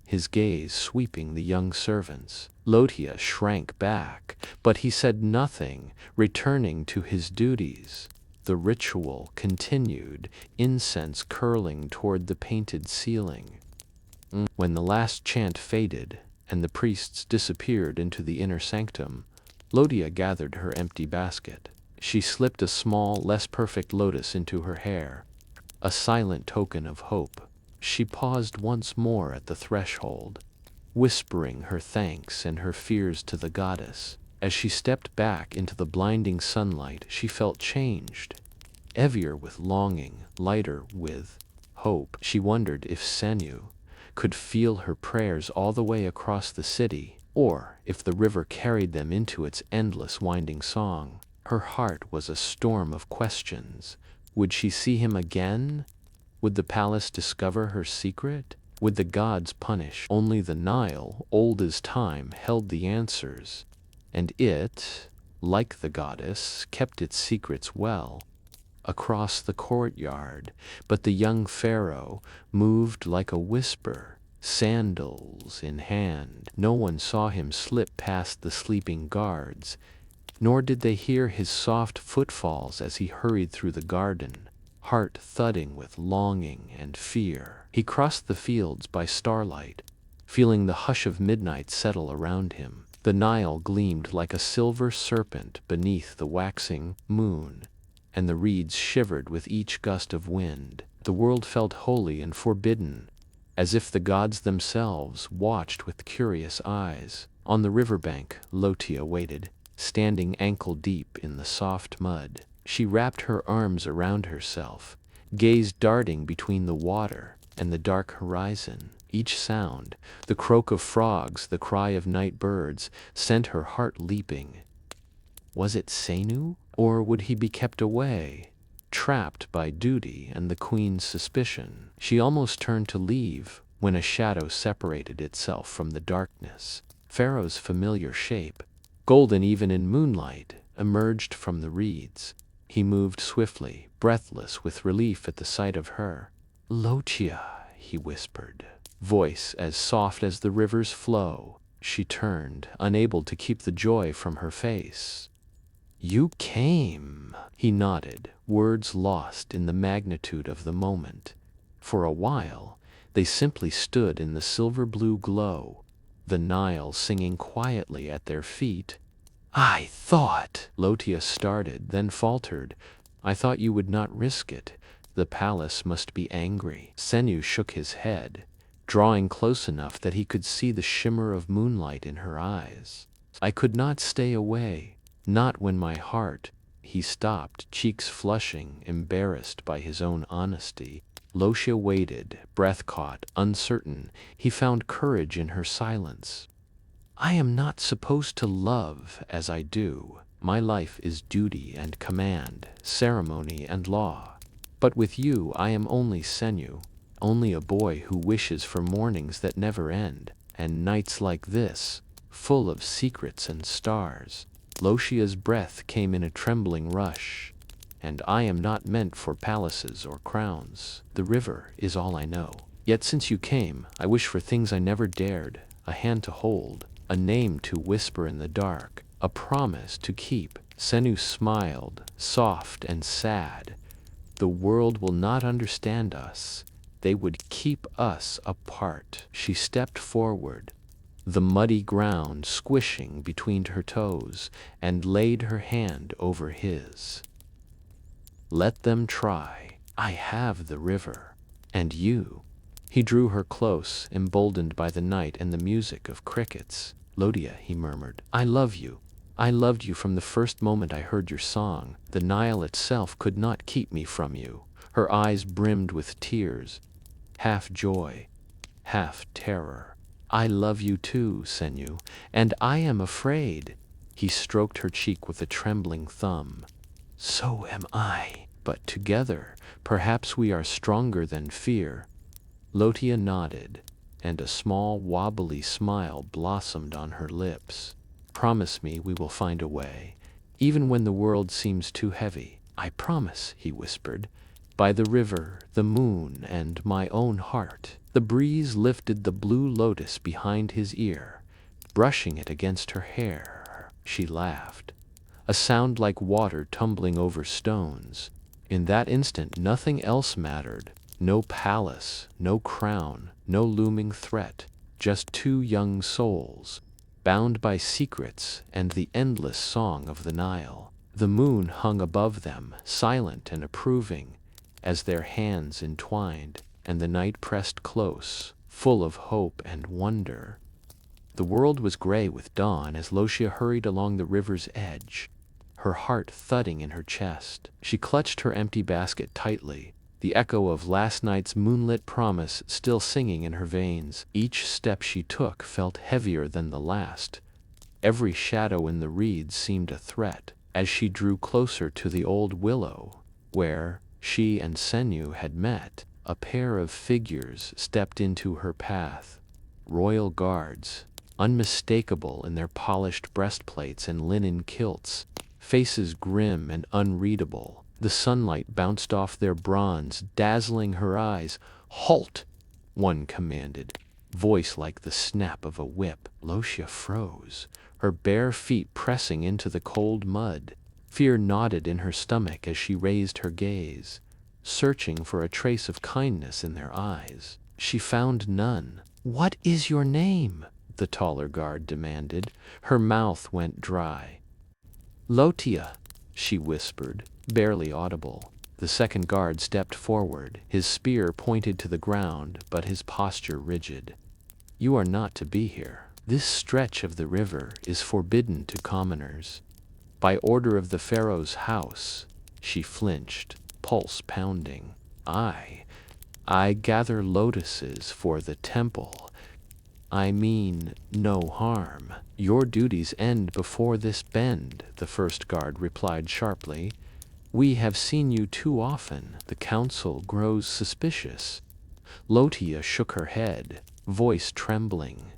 his gaze sweeping the young servants. Lotia shrank back, but he said nothing, returning to his duties. The ritual continued, incense curling toward the painted ceiling. When the last chant faded and the priests disappeared into the inner sanctum, Lotia gathered her empty basket. She slipped a small, less perfect lotus into her hair, a silent token of hope. She paused once more at the threshold, whispering her thanks and her fears to the goddess. As she stepped back into the blinding sunlight, she felt changed, heavier with longing, lighter with hope. She wondered if Senu could feel her prayers all the way across the city, or if the river carried them into its endless winding song. Her heart was a storm of questions. Would she see him again? Would the palace discover her secret? Would the gods punish? Only the Nile, old as time, held the answers, and it, like the goddess, kept its secrets well. Across the courtyard, but the young pharaoh moved like a whisper, sandals in hand. No one saw him slip past the sleeping guards, nor did they hear his soft footfalls as he hurried through the garden, heart thudding with longing and fear. He crossed the fields by starlight, feeling the hush of midnight settle around him. The Nile gleamed like a silver serpent beneath the waxing moon, and the reeds shivered with each gust of wind. The world felt holy and forbidden, as if the gods themselves watched with curious eyes. On the riverbank, Lotia waited, standing ankle-deep in the soft mud. She wrapped her arms around herself, gaze darting between the water and the dark horizon. Each sound, the croak of frogs, the cry of night birds, sent her heart leaping. Was it Senu? Or would he be kept away, trapped by duty and the queen's suspicion? She almost turned to leave when a shadow separated itself from the darkness. Pharaoh's familiar shape, golden even in moonlight, emerged from the reeds. He moved swiftly, breathless with relief at the sight of her. "Lotia," he whispered, voice as soft as the river's flow. She turned, unable to keep the joy from her face. "You came," he nodded, words lost in the magnitude of the moment. For a while, they simply stood in the silver-blue glow, the Nile singing quietly at their feet. "I thought," Lotia started, then faltered, "I thought you would not risk it. The palace must be angry." Senu shook his head, drawing close enough that he could see the shimmer of moonlight in her eyes. "I could not stay away. Not when my heart—" He stopped, cheeks flushing, embarrassed by his own honesty. Lotia waited, breath caught, uncertain. He found courage in her silence. "I am not supposed to love as I do. My life is duty and command, ceremony and law. But with you I am only Senu, only a boy who wishes for mornings that never end, and nights like this, full of secrets and stars." Lotia's breath came in a trembling rush. "And I am not meant for palaces or crowns. The river is all I know. Yet since you came, I wish for things I never dared, a hand to hold, a name to whisper in the dark, a promise to keep." Senu smiled, soft and sad. "The world will not understand us. They would keep us apart." She stepped forward, the muddy ground squishing between her toes, and laid her hand over his. "Let them try. I have the river. And you." He drew her close, emboldened by the night and the music of crickets. "Lotia," he murmured, "I love you. I loved you from the first moment I heard your song. The Nile itself could not keep me from you." Her eyes brimmed with tears, half joy, half terror. "I love you too, Senu, and I am afraid." He stroked her cheek with a trembling thumb. "So am I. But together, perhaps we are stronger than fear." Lotia nodded, and a small wobbly smile blossomed on her lips. "Promise me we will find a way, even when the world seems too heavy." "I promise," he whispered, "by the river, the moon, and my own heart." The breeze lifted the blue lotus behind his ear, brushing it against her hair. She laughed, a sound like water tumbling over stones. In that instant nothing else mattered. No palace, no crown, no looming threat, just two young souls, bound by secrets and the endless song of the Nile. The moon hung above them, silent and approving, as their hands entwined, and the night pressed close, full of hope and wonder. The world was gray with dawn as Lotia hurried along the river's edge, her heart thudding in her chest. She clutched her empty basket tightly, the echo of last night's moonlit promise still singing in her veins. Each step she took felt heavier than the last. Every shadow in the reeds seemed a threat. As she drew closer to the old willow, where she and Senu had met, a pair of figures stepped into her path. Royal guards, unmistakable in their polished breastplates and linen kilts, faces grim and unreadable. The sunlight bounced off their bronze, dazzling her eyes. "Halt!" one commanded, voice like the snap of a whip. Lotia froze, her bare feet pressing into the cold mud. Fear knotted in her stomach as she raised her gaze, searching for a trace of kindness in their eyes. She found none. "What is your name?" the taller guard demanded. Her mouth went dry. "Lotia," she whispered, barely audible. The second guard stepped forward, his spear pointed to the ground, but his posture rigid. "You are not to be here. This stretch of the river is forbidden to commoners. By order of the Pharaoh's house." She flinched, pulse pounding. I gather lotuses for the temple. I mean no harm." "Your duties end before this bend," the first guard replied sharply. "We have seen you too often." The council grows suspicious. Lotia shook her head, voice trembling.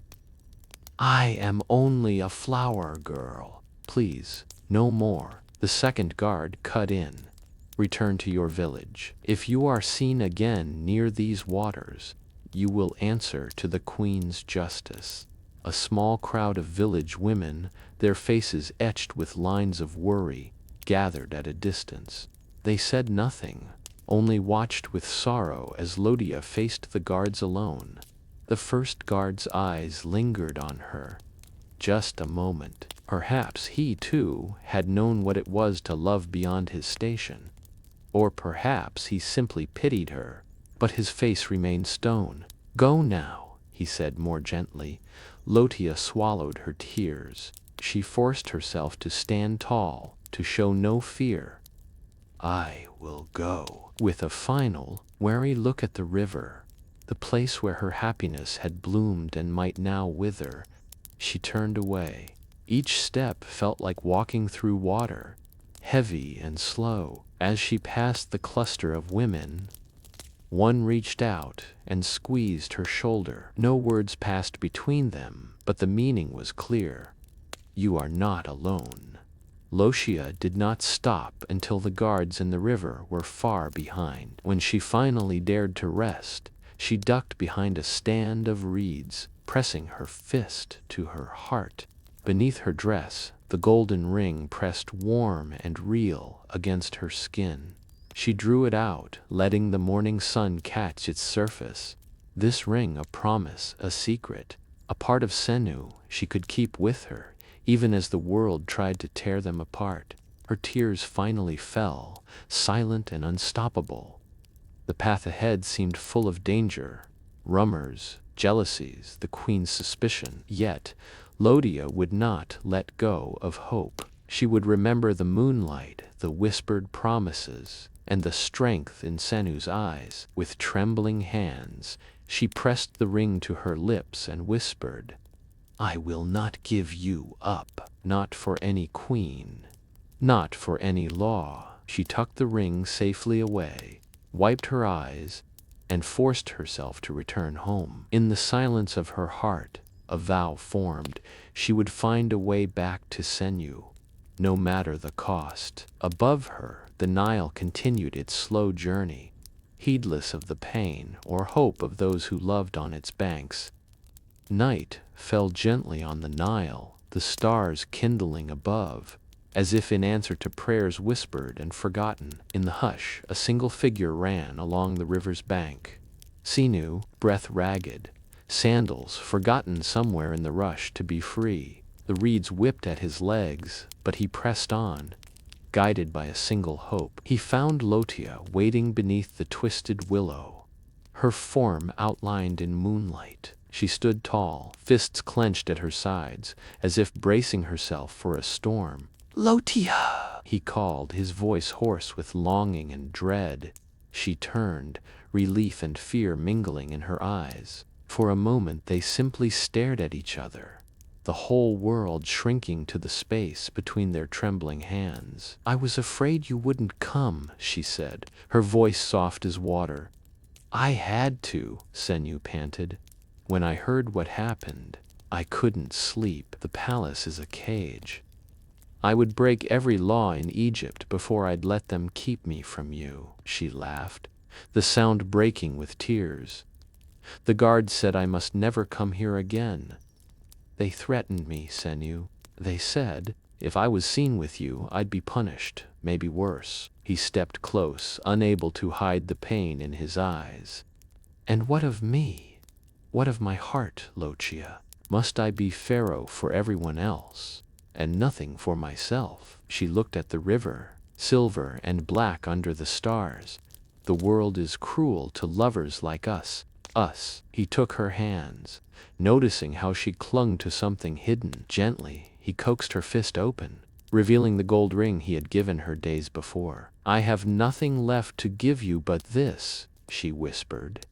"I am only a flower girl. Please, no more." The second guard cut in. "Return to your village. If you are seen again near these waters, you will answer to the Queen's justice." A small crowd of village women, their faces etched with lines of worry, gathered at a distance. They said nothing, only watched with sorrow as Lotia faced the guards alone. The first guard's eyes lingered on her. Just a moment. Perhaps he, too, had known what it was to love beyond his station. Or perhaps he simply pitied her, but his face remained stone. "Go now," he said more gently. Lotia swallowed her tears. She forced herself to stand tall, to show no fear. "I will go." With a final, wary look at the river, the place where her happiness had bloomed and might now wither, she turned away. Each step felt like walking through water, heavy and slow. As she passed the cluster of women, one reached out and squeezed her shoulder. No words passed between them, but the meaning was clear. "You are not alone." Lotia did not stop until the guards in the river were far behind. When she finally dared to rest, she ducked behind a stand of reeds, pressing her fist to her heart. Beneath her dress, the golden ring pressed warm and real against her skin. She drew it out, letting the morning sun catch its surface. This ring, a promise, a secret, a part of Senu she could keep with her, even as the world tried to tear them apart. Her tears finally fell, silent and unstoppable. The path ahead seemed full of danger, rumors, jealousies, the Queen's suspicion. Yet, Lotia would not let go of hope. She would remember the moonlight, the whispered promises, and the strength in Senu's eyes. With trembling hands, she pressed the ring to her lips and whispered, "I will not give you up, not for any queen, not for any law." She tucked the ring safely away, wiped her eyes, and forced herself to return home. In the silence of her heart, a vow formed: she would find a way back to Senu, no matter the cost. Above her, the Nile continued its slow journey, heedless of the pain or hope of those who loved on its banks. Night fell gently on the Nile, the stars kindling above, as if in answer to prayers whispered and forgotten. In the hush, a single figure ran along the river's bank. Senu, breath ragged, sandals forgotten somewhere in the rush to be free. The reeds whipped at his legs, but he pressed on, guided by a single hope. He found Lotia waiting beneath the twisted willow, her form outlined in moonlight. She stood tall, fists clenched at her sides, as if bracing herself for a storm. "Lotia!" he called, his voice hoarse with longing and dread. She turned, relief and fear mingling in her eyes. For a moment they simply stared at each other, the whole world shrinking to the space between their trembling hands. "I was afraid you wouldn't come," she said, her voice soft as water. I had to, Senu panted. When I heard what happened, I couldn't sleep. The palace is a cage. I would break every law in Egypt before I'd let them keep me from you, she laughed, the sound breaking with tears. The guards said I must never come here again. They threatened me, Senu. They said, if I was seen with you, I'd be punished, maybe worse. He stepped close, unable to hide the pain in his eyes. And what of me? What of my heart, Lochia? Must I be Pharaoh for everyone else, and nothing for myself? She looked at the river, silver and black under the stars. The world is cruel to lovers like us. He took her hands. Noticing how she clung to something hidden, gently, he coaxed her fist open, revealing the gold ring he had given her days before. I have nothing left to give you but this, she whispered.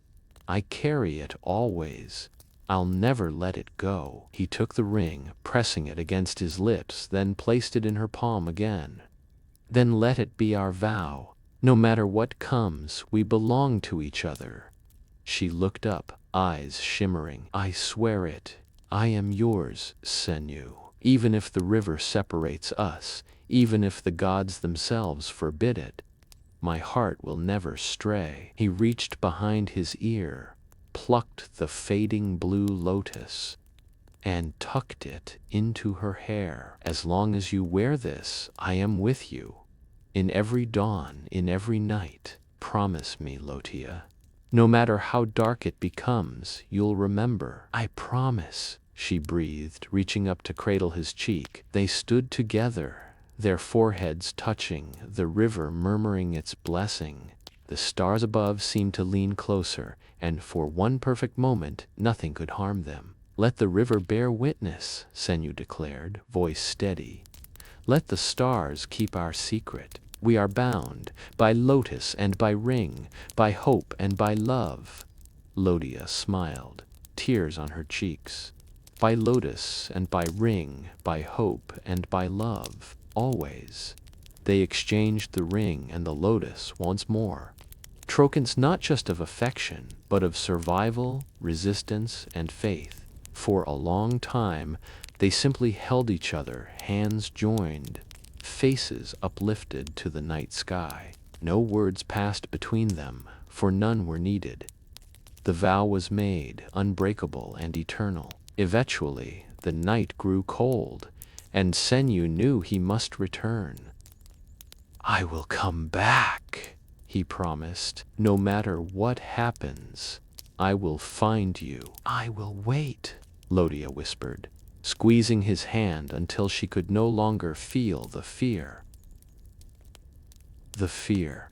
I carry it always. I'll never let it go. He took the ring, pressing it against his lips, then placed it in her palm again. Then let it be our vow. No matter what comes, we belong to each other. She looked up, eyes shimmering. I swear it. I am yours, Senu. Even if the river separates us, even if the gods themselves forbid it, my heart will never stray. He reached behind his ear, plucked the fading blue lotus, and tucked it into her hair. As long as you wear this, I am with you. In every dawn, in every night. Promise me, Lotia. No matter how dark it becomes, you'll remember. I promise, she breathed, reaching up to cradle his cheek. They stood together, their foreheads touching, the river murmuring its blessing. The stars above seemed to lean closer, and for one perfect moment, nothing could harm them. Let the river bear witness, Senu declared, voice steady. Let the stars keep our secret. We are bound by lotus and by ring, by hope and by love. Lotia smiled, tears on her cheeks. By lotus and by ring, by hope and by love, always. They exchanged the ring and the lotus once more. Tokens not just of affection, but of survival, resistance, and faith. For a long time, they simply held each other, hands joined, faces uplifted to the night sky. No words passed between them, for none were needed. The vow was made, unbreakable and eternal. Eventually, the night grew cold, and Senu knew he must return. I will come back, he promised. No matter what happens, I will find you. I will wait, Lotia whispered, squeezing his hand until she could no longer feel the fear.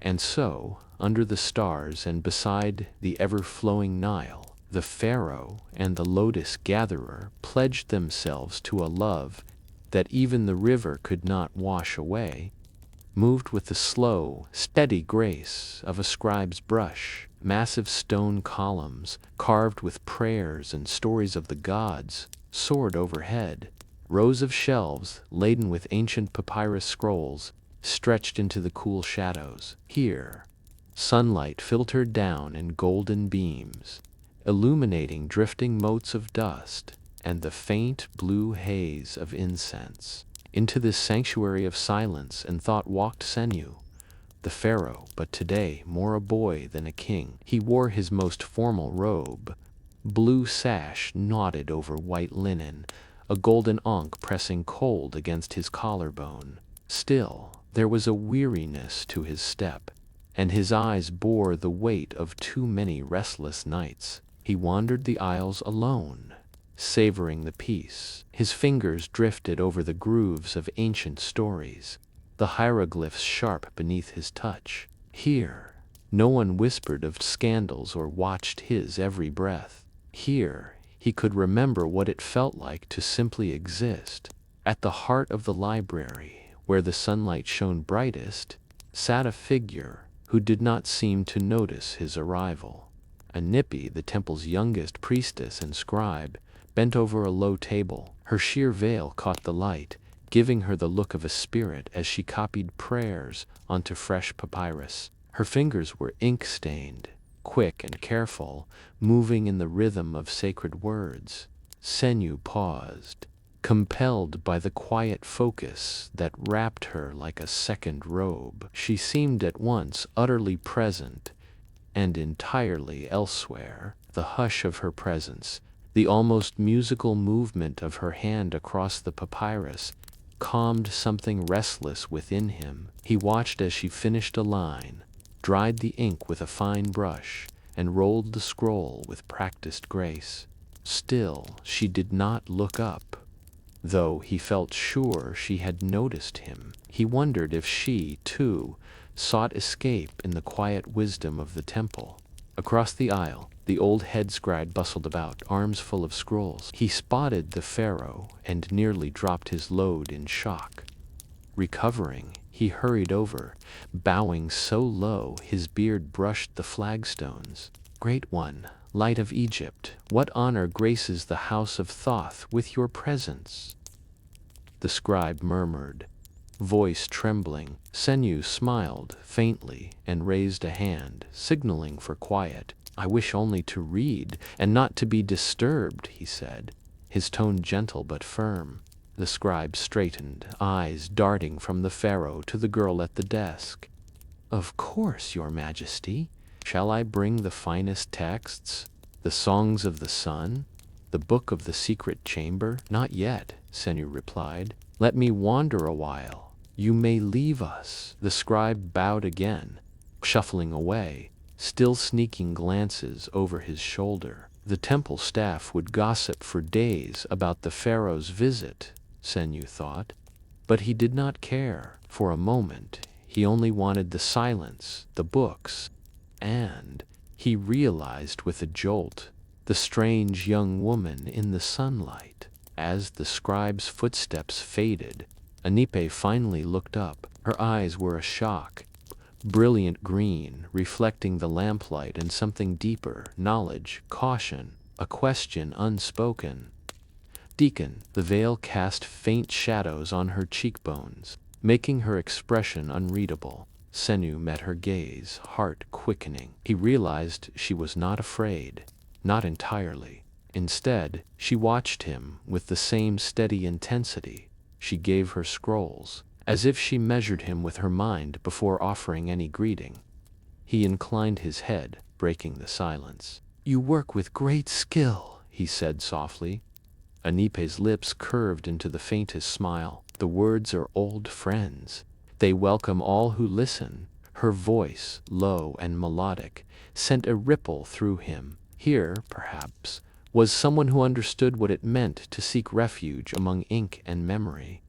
And so, under the stars and beside the ever-flowing Nile, the pharaoh and the lotus gatherer pledged themselves to a love that even the river could not wash away, moved with the slow, steady grace of a scribe's brush. Massive stone columns, carved with prayers and stories of the gods, soared overhead. Rows of shelves, laden with ancient papyrus scrolls, stretched into the cool shadows. Here, sunlight filtered down in golden beams, illuminating drifting motes of dust and the faint blue haze of incense. Into this sanctuary of silence and thought walked Senu, the pharaoh, but today more a boy than a king. He wore his most formal robe, blue sash knotted over white linen, a golden ankh pressing cold against his collarbone. Still, there was a weariness to his step, and his eyes bore the weight of too many restless nights. He wandered the aisles alone, savoring the peace. His fingers drifted over the grooves of ancient stories, the hieroglyphs sharp beneath his touch. Here, no one whispered of scandals or watched his every breath. Here, he could remember what it felt like to simply exist. At the heart of the library, where the sunlight shone brightest, sat a figure who did not seem to notice his arrival. Nimaatre, the temple's youngest priestess and scribe, bent over a low table. Her sheer veil caught the light, giving her the look of a spirit as she copied prayers onto fresh papyrus. Her fingers were ink-stained, quick and careful, moving in the rhythm of sacred words. Senu paused, compelled by the quiet focus that wrapped her like a second robe. She seemed at once utterly present and entirely elsewhere. The hush of her presence, the almost musical movement of her hand across the papyrus, calmed something restless within him. He watched as she finished a line, dried the ink with a fine brush, and rolled the scroll with practiced grace. Still, she did not look up, though he felt sure she had noticed him. He wondered if she, too, sought escape in the quiet wisdom of the temple. Across the aisle, the old head scribe bustled about, arms full of scrolls. He spotted the pharaoh and nearly dropped his load in shock. Recovering, he hurried over, bowing so low his beard brushed the flagstones. "Great one, Light of Egypt, what honor graces the house of Thoth with your presence?" The scribe murmured, voice trembling. Senu smiled faintly and raised a hand, signaling for quiet. "I wish only to read, and not to be disturbed," he said, his tone gentle but firm. The scribe straightened, eyes darting from the pharaoh to the girl at the desk. "Of course, your majesty. Shall I bring the finest texts? The songs of the sun? The book of the secret chamber?" "Not yet," Senu replied. "Let me wander a while. You may leave us." The scribe bowed again, shuffling away, still sneaking glances over his shoulder. The temple staff would gossip for days about the pharaoh's visit, Senu thought, but he did not care. For a moment, he only wanted the silence, the books, and, he realized with a jolt, the strange young woman in the sunlight. As the scribe's footsteps faded, Anipe finally looked up. Her eyes were a shock, brilliant green, reflecting the lamplight and something deeper, knowledge, caution, a question unspoken. "Deacon." The veil cast faint shadows on her cheekbones, making her expression unreadable. Senu met her gaze, heart quickening. He realized she was not afraid, not entirely. Instead, she watched him with the same steady intensity. She gave her scrolls, as if she measured him with her mind before offering any greeting. He inclined his head, breaking the silence. "You work with great skill," he said softly. Anipe's lips curved into the faintest smile. "The words are old friends. They welcome all who listen." Her voice, low and melodic, sent a ripple through him. Here, perhaps, was someone who understood what it meant to seek refuge among ink and memory.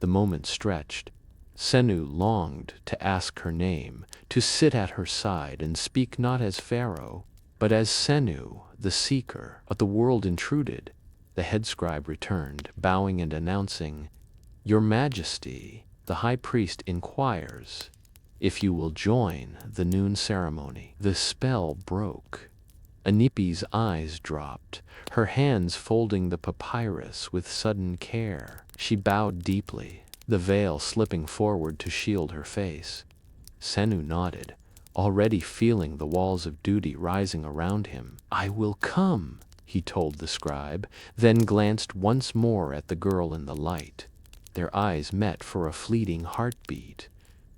The moment stretched. Senu longed to ask her name, to sit at her side and speak not as Pharaoh, but as Senu, the seeker. But the world intruded. The head scribe returned, bowing and announcing, "Your Majesty, the high priest inquires if you will join the noon ceremony." The spell broke. Anipe's eyes dropped, her hands folding the papyrus with sudden care. She bowed deeply, the veil slipping forward to shield her face. Senu nodded, already feeling the walls of duty rising around him. "I will come," he told the scribe, then glanced once more at the girl in the light. Their eyes met for a fleeting heartbeat,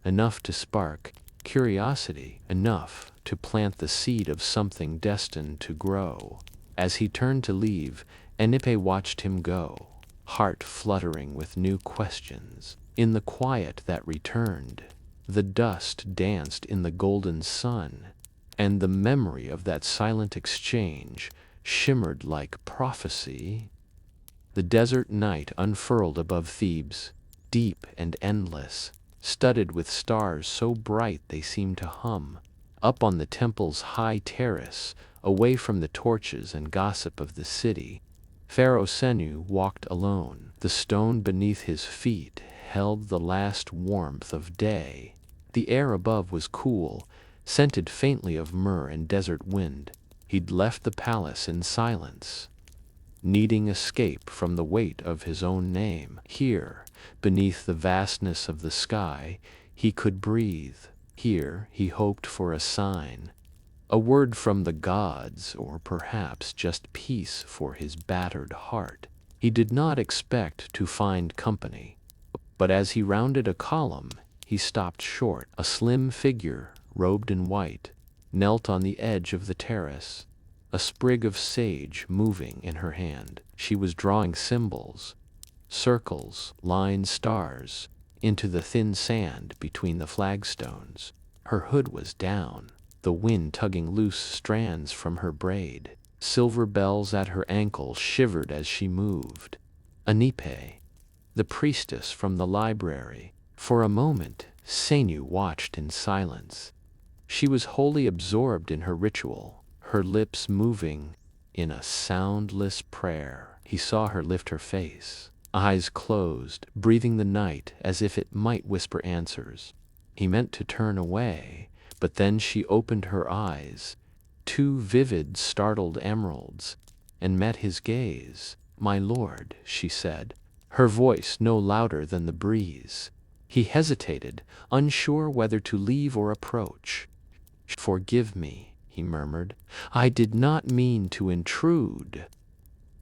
enough to spark curiosity, enough to plant the seed of something destined to grow. As he turned to leave, Anipe watched him go, heart fluttering with new questions. In the quiet that returned, the dust danced in the golden sun, and the memory of that silent exchange shimmered like prophecy. The desert night unfurled above Thebes, deep and endless, studded with stars so bright they seemed to hum. Up on the temple's high terrace, away from the torches and gossip of the city, Pharaoh Senu walked alone. The stone beneath his feet held the last warmth of day. The air above was cool, scented faintly of myrrh and desert wind. He'd left the palace in silence, needing escape from the weight of his own name. Here, beneath the vastness of the sky, he could breathe. Here he hoped for a sign, A word from the gods, or perhaps just peace for his battered heart. He did not expect to find company, but as he rounded a column, he stopped short. A slim figure, robed in white, knelt on the edge of the terrace, a sprig of sage moving in her hand. She was drawing symbols, circles, lines, stars, into the thin sand between the flagstones. Her hood was down, the wind tugging loose strands from her braid. Silver bells at her ankles shivered as she moved. Nimaatre, the priestess from the library. For a moment, Senu watched in silence. She was wholly absorbed in her ritual, her lips moving in a soundless prayer. He saw her lift her face, eyes closed, breathing the night as if it might whisper answers. He meant to turn away, but then she opened her eyes, two vivid, startled emeralds, and met his gaze. "My lord," she said, her voice no louder than the breeze. He hesitated, unsure whether to leave or approach. "Forgive me," he murmured. "I did not mean to intrude."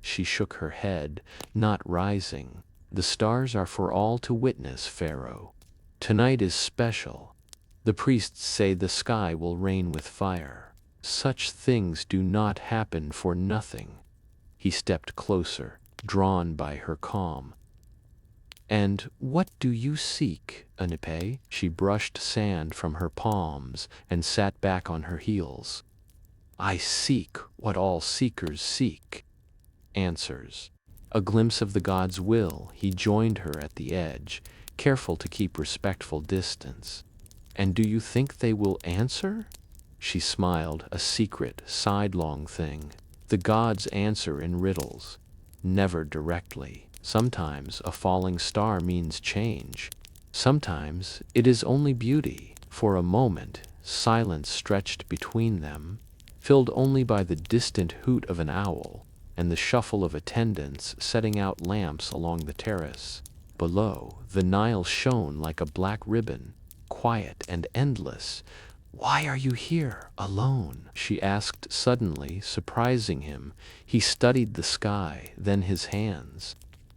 She shook her head, not rising. "The stars are for all to witness, Pharaoh. Tonight is special. The priests say the sky will rain with fire. Such things do not happen for nothing." He stepped closer, drawn by her calm. "And what do you seek, Nimaatre?" She brushed sand from her palms and sat back on her heels. "I seek what all seekers seek. Answers. A glimpse of the god's will." He joined her at the edge, careful to keep respectful distance. "And do you think they will answer?" She smiled, a secret, sidelong thing. "The gods answer in riddles, never directly. Sometimes a falling star means change. Sometimes it is only beauty." For a moment, silence stretched between them, filled only by the distant hoot of an owl and the shuffle of attendants setting out lamps along the terrace. Below, the Nile shone like a black ribbon, quiet and endless. "Why are you here, alone?" she asked suddenly, surprising him. He studied the sky, then his hands.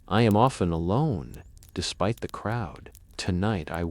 "I am often alone, despite the crowd. Tonight I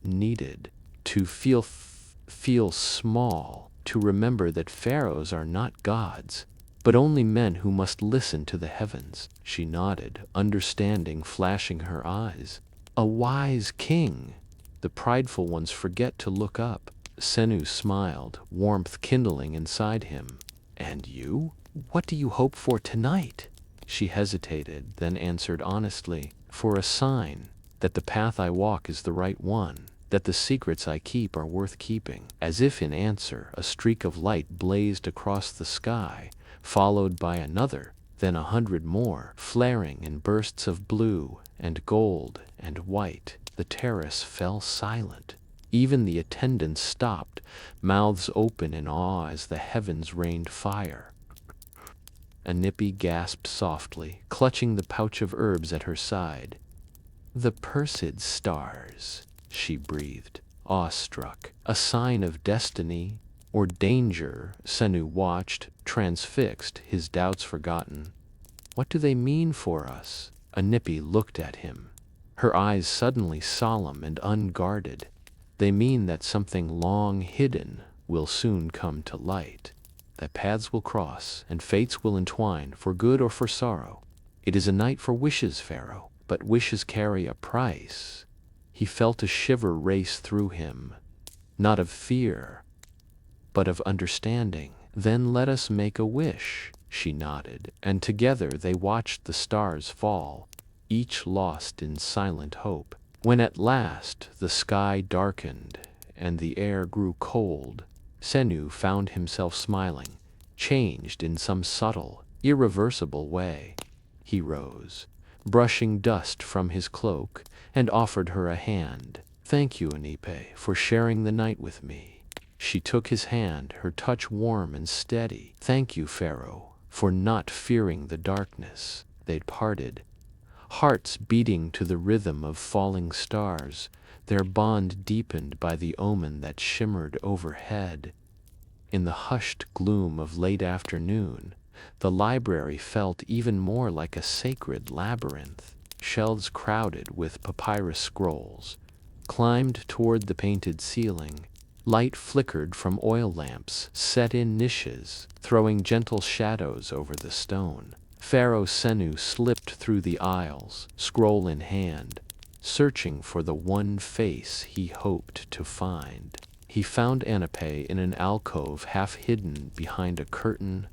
needed, to feel small, to remember that pharaohs are not gods, but only men who must listen to the heavens." She nodded, understanding, flashing her eyes. "A wise king. The prideful ones forget to look up." Senu smiled, warmth kindling inside him. "And you? What do you hope for tonight?" She hesitated, then answered honestly, "For a sign that the path I walk is the right one, that the secrets I keep are worth keeping." As if in answer, a streak of light blazed across the sky, followed by another, then 100 more, flaring in bursts of blue and gold and white. The terrace fell silent. Even the attendants stopped, mouths open in awe as the heavens rained fire. Nimaatre gasped softly, clutching the pouch of herbs at her side. "The Perseid stars," she breathed, awestruck. "A sign of destiny or danger?" Senu watched, transfixed, his doubts forgotten. "What do they mean for us?" Nimaatre looked at him, her eyes suddenly solemn and unguarded. "They mean that something long hidden will soon come to light, that paths will cross and fates will entwine, for good or for sorrow. It is a night for wishes, Pharaoh, but wishes carry a price." He felt a shiver race through him, not of fear, but of understanding. "Then let us make a wish," she nodded, and together they watched the stars fall, each lost in silent hope. When at last the sky darkened and the air grew cold, Senu found himself smiling, changed in some subtle, irreversible way. He rose, brushing dust from his cloak, and offered her a hand. "Thank you, Nimaatre, for sharing the night with me." She took his hand, her touch warm and steady. "Thank you, Pharaoh, for not fearing the darkness." They'd parted, hearts beating to the rhythm of falling stars, their bond deepened by the omen that shimmered overhead. In the hushed gloom of late afternoon, the library felt even more like a sacred labyrinth. Shelves crowded with papyrus scrolls climbed toward the painted ceiling. Light flickered from oil lamps set in niches, throwing gentle shadows over the stone. Pharaoh Senu slipped through the aisles, scroll in hand, searching for the one face he hoped to find. He found Nimaatre in an alcove half hidden behind a curtain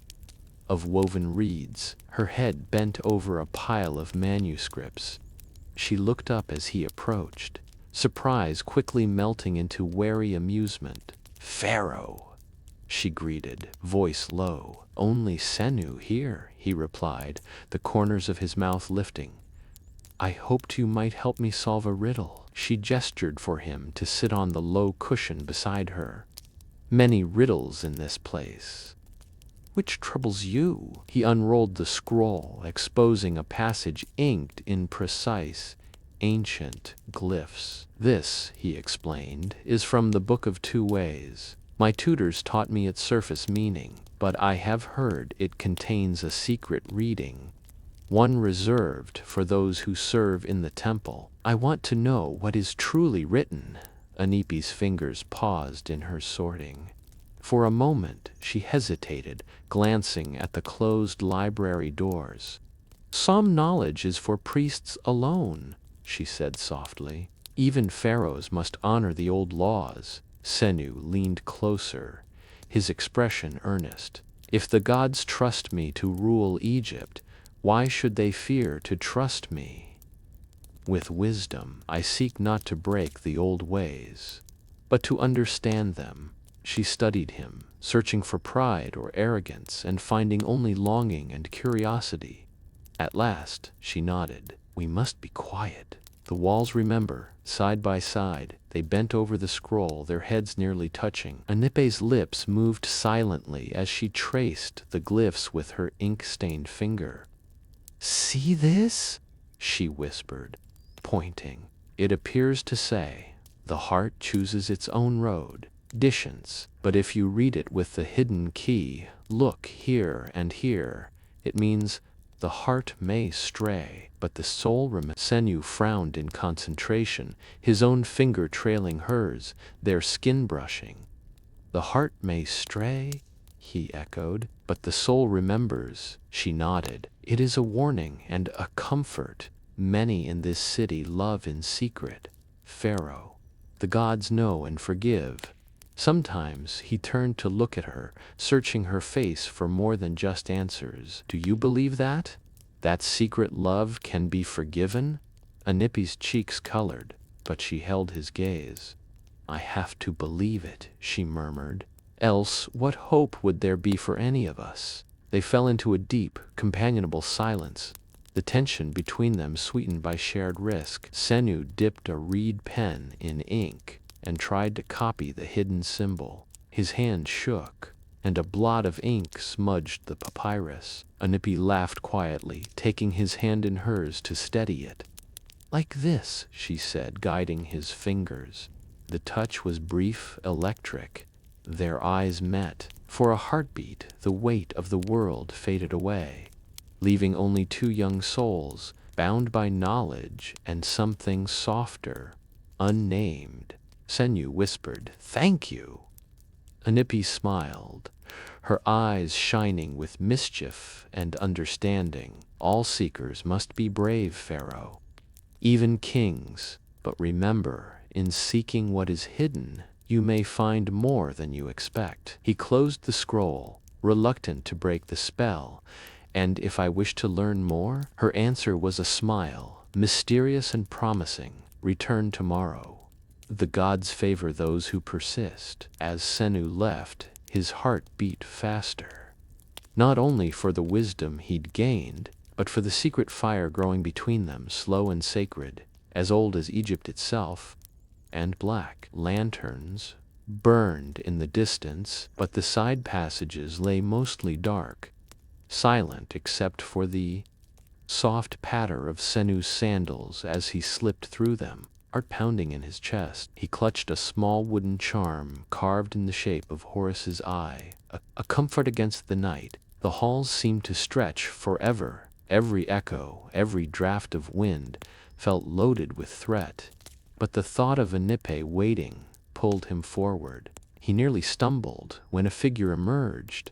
of woven reeds, her head bent over a pile of manuscripts. She looked up as he approached, surprise quickly melting into wary amusement. "Pharaoh," she greeted, voice low. "Only Senu here," he replied, the corners of his mouth lifting. "I hoped you might help me solve a riddle." She gestured for him to sit on the low cushion beside her. "Many riddles in this place. Which troubles you?" He unrolled the scroll, exposing a passage inked in precise, ancient glyphs. "This," he explained, "is from the Book of Two Ways. My tutors taught me its surface meaning, but I have heard it contains a secret reading, one reserved for those who serve in the temple. I want to know what is truly written." Anipi's fingers paused in her sorting. For a moment she hesitated, glancing at the closed library doors. "Some knowledge is for priests alone," she said softly. "Even pharaohs must honor the old laws." Senu leaned closer, his expression earnest. "If the gods trust me to rule Egypt, why should they fear to trust me? With wisdom, I seek not to break the old ways, but to understand them." She studied him, searching for pride or arrogance and finding only longing and curiosity. At last, she nodded. "We must be quiet." The walls remember. Side by side, they bent over the scroll, their heads nearly touching. Anipe's lips moved silently as she traced the glyphs with her ink-stained finger. "See this?" she whispered, pointing. "It appears to say, the heart chooses its own road, distance, but if you read it with the hidden key, look here and here, it means the heart may stray, but the soul remains." Senu frowned in concentration, his own finger trailing hers, their skin brushing. "The heart may stray?" he echoed. "But the soul remembers." She nodded. "It is a warning and a comfort. Many in this city love in secret. Pharaoh. The gods know and forgive." Sometimes he turned to look at her, searching her face for more than just answers. "Do you believe that? That secret love can be forgiven?" Anipi's cheeks colored, but she held his gaze. "I have to believe it," she murmured. "Else what hope would there be for any of us?" They fell into a deep, companionable silence, the tension between them sweetened by shared risk. Senu dipped a reed pen in ink and tried to copy the hidden symbol. His hand shook, and a blot of ink smudged the papyrus. Anipi laughed quietly, taking his hand in hers to steady it. "Like this," she said, guiding his fingers. The touch was brief, electric. Their eyes met. For a heartbeat, the weight of the world faded away, leaving only two young souls, bound by knowledge and something softer, unnamed. Senu whispered, "Thank you." Anipi smiled, her eyes shining with mischief and understanding. "All seekers must be brave, Pharaoh. Even kings. But remember, in seeking what is hidden, you may find more than you expect." He closed the scroll, reluctant to break the spell. "And if I wish to learn more?" Her answer was a smile, mysterious and promising. "Return tomorrow. The gods favor those who persist." As Senu left, his heart beat faster. Not only for the wisdom he'd gained, but for the secret fire growing between them, slow and sacred, as old as Egypt itself. And black lanterns burned in the distance, but the side passages lay mostly dark, silent except for the soft patter of Senu's sandals as he slipped through them. heart pounding in his chest. He clutched a small wooden charm carved in the shape of Horus's eye, a comfort against the night. The halls seemed to stretch forever. Every echo, every draft of wind felt loaded with threat. But the thought of Anipe waiting pulled him forward. He nearly stumbled when a figure emerged.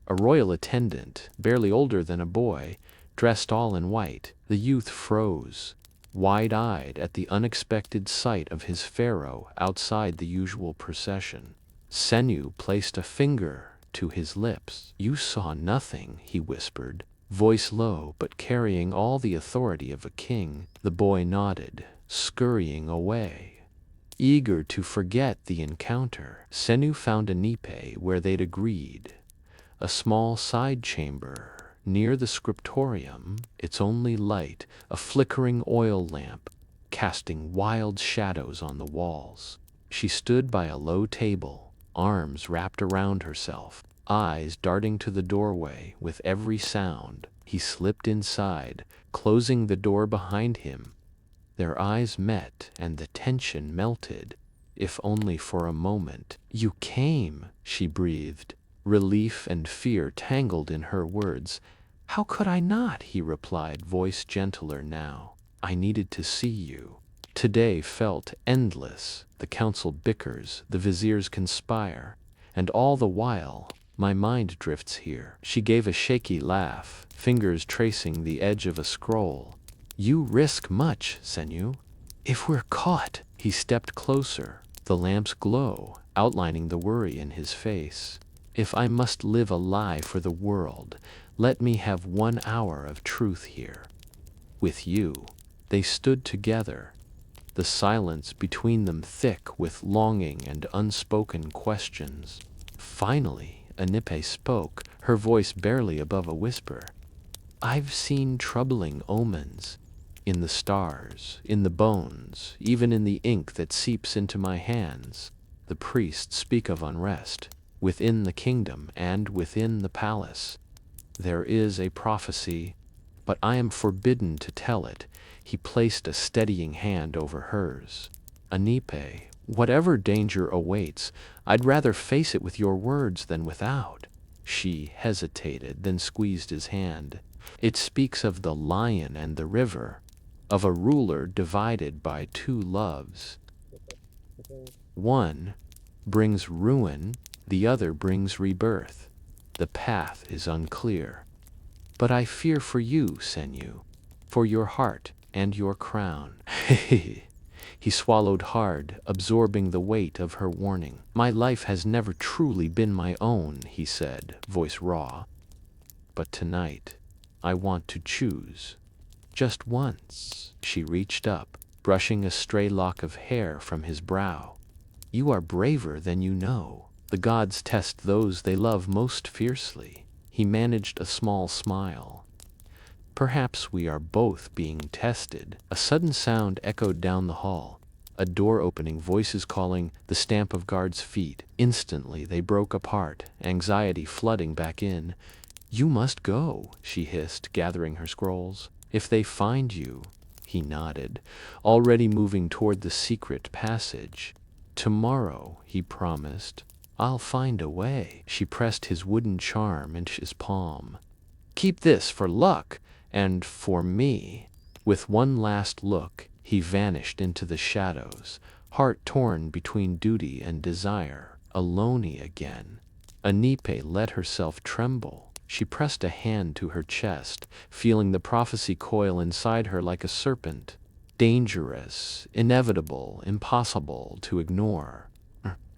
A royal attendant, barely older than a boy, dressed all in white. The youth froze, wide-eyed at the unexpected sight of his pharaoh outside the usual procession. Senu placed a finger to his lips. "You saw nothing," he whispered, voice low but carrying all the authority of a king. The boy nodded, scurrying away, eager to forget the encounter. Senu found Anipe where they'd agreed, a small side chamber near the scriptorium, its only light a flickering oil lamp casting wild shadows on the walls. She stood by a low table, arms wrapped around herself, eyes darting to the doorway with every sound. He slipped inside, closing the door behind him. Their eyes met and the tension melted, if only for a moment. "You came," she breathed, relief and fear tangled in her words. "How could I not?" he replied, voice gentler now. "I needed to see you." Today felt endless. The council bickers, the viziers conspire, and all the while, my mind drifts here. She gave a shaky laugh, fingers tracing the edge of a scroll. "You risk much, Senu. If we're caught." He stepped closer, the lamp's glow outlining the worry in his face. "If I must live a lie for the world, let me have 1 hour of truth here. With you." They stood together, the silence between them thick with longing and unspoken questions. Finally, Anipe spoke, her voice barely above a whisper. "I've seen troubling omens. In the stars, in the bones, even in the ink that seeps into my hands. The priests speak of unrest, within the kingdom and within the palace. There is a prophecy, but I am forbidden to tell it." He placed a steadying hand over hers. "Anipe, whatever danger awaits, I'd rather face it with your words than without." She hesitated, then squeezed his hand. "It speaks of the lion and the river, of a ruler divided by 2 loves. One brings ruin, the other brings rebirth. The path is unclear. But I fear for you, Senu, for your heart and your crown." He swallowed hard, absorbing the weight of her warning. "My life has never truly been my own," he said, voice raw. "But tonight, I want to choose. Just once." She reached up, brushing a stray lock of hair from his brow. "You are braver than you know. The gods test those they love most fiercely." He managed a small smile. "Perhaps we are both being tested." A sudden sound echoed down the hall. A door opening, voices calling, the stamp of guards' feet. Instantly they broke apart, anxiety flooding back in. "You must go," she hissed, gathering her scrolls. "If they find you." He nodded, already moving toward the secret passage. "Tomorrow," he promised, "I'll find a way." She pressed his wooden charm into his palm. "Keep this for luck, and for me." With one last look, he vanished into the shadows, heart torn between duty and desire. Alone again. Anipe let herself tremble. She pressed a hand to her chest, feeling the prophecy coil inside her like a serpent. Dangerous, inevitable, impossible to ignore.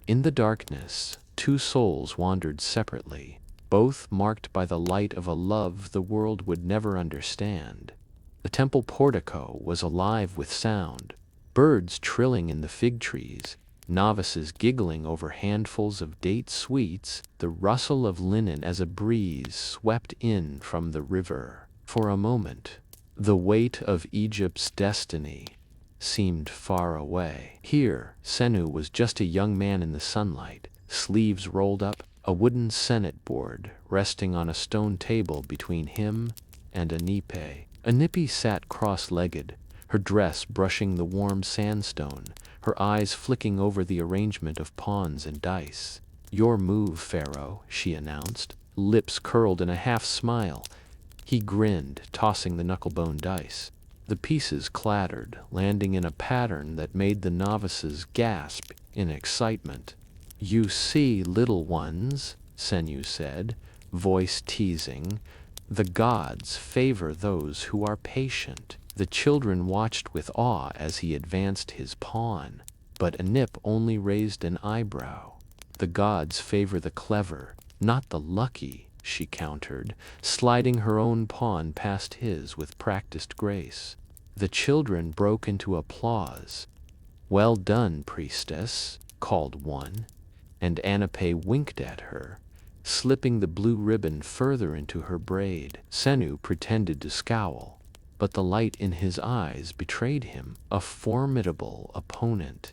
In the darkness, 2 souls wandered separately, both marked by the light of a love the world would never understand. The temple portico was alive with sound, birds trilling in the fig trees, novices giggling over handfuls of date sweets, the rustle of linen as a breeze swept in from the river. For a moment, the weight of Egypt's destiny seemed far away. Here, Senu was just a young man in the sunlight, sleeves rolled up, a wooden senate board resting on a stone table between him and Anipe. Anipe sat cross-legged, her dress brushing the warm sandstone, her eyes flicking over the arrangement of pawns and dice. "Your move, Pharaoh," she announced, lips curled in a half-smile. He grinned, tossing the knucklebone dice. The pieces clattered, landing in a pattern that made the novices gasp in excitement. "You see, little ones," Senu said, voice teasing, "the gods favor those who are patient." The children watched with awe as he advanced his pawn, but Anip only raised an eyebrow. "The gods favor the clever, not the lucky," she countered, sliding her own pawn past his with practiced grace. The children broke into applause. "Well done, priestess," called one, and Anipe winked at her, slipping the blue ribbon further into her braid. Senu pretended to scowl, but the light in his eyes betrayed him, a formidable opponent.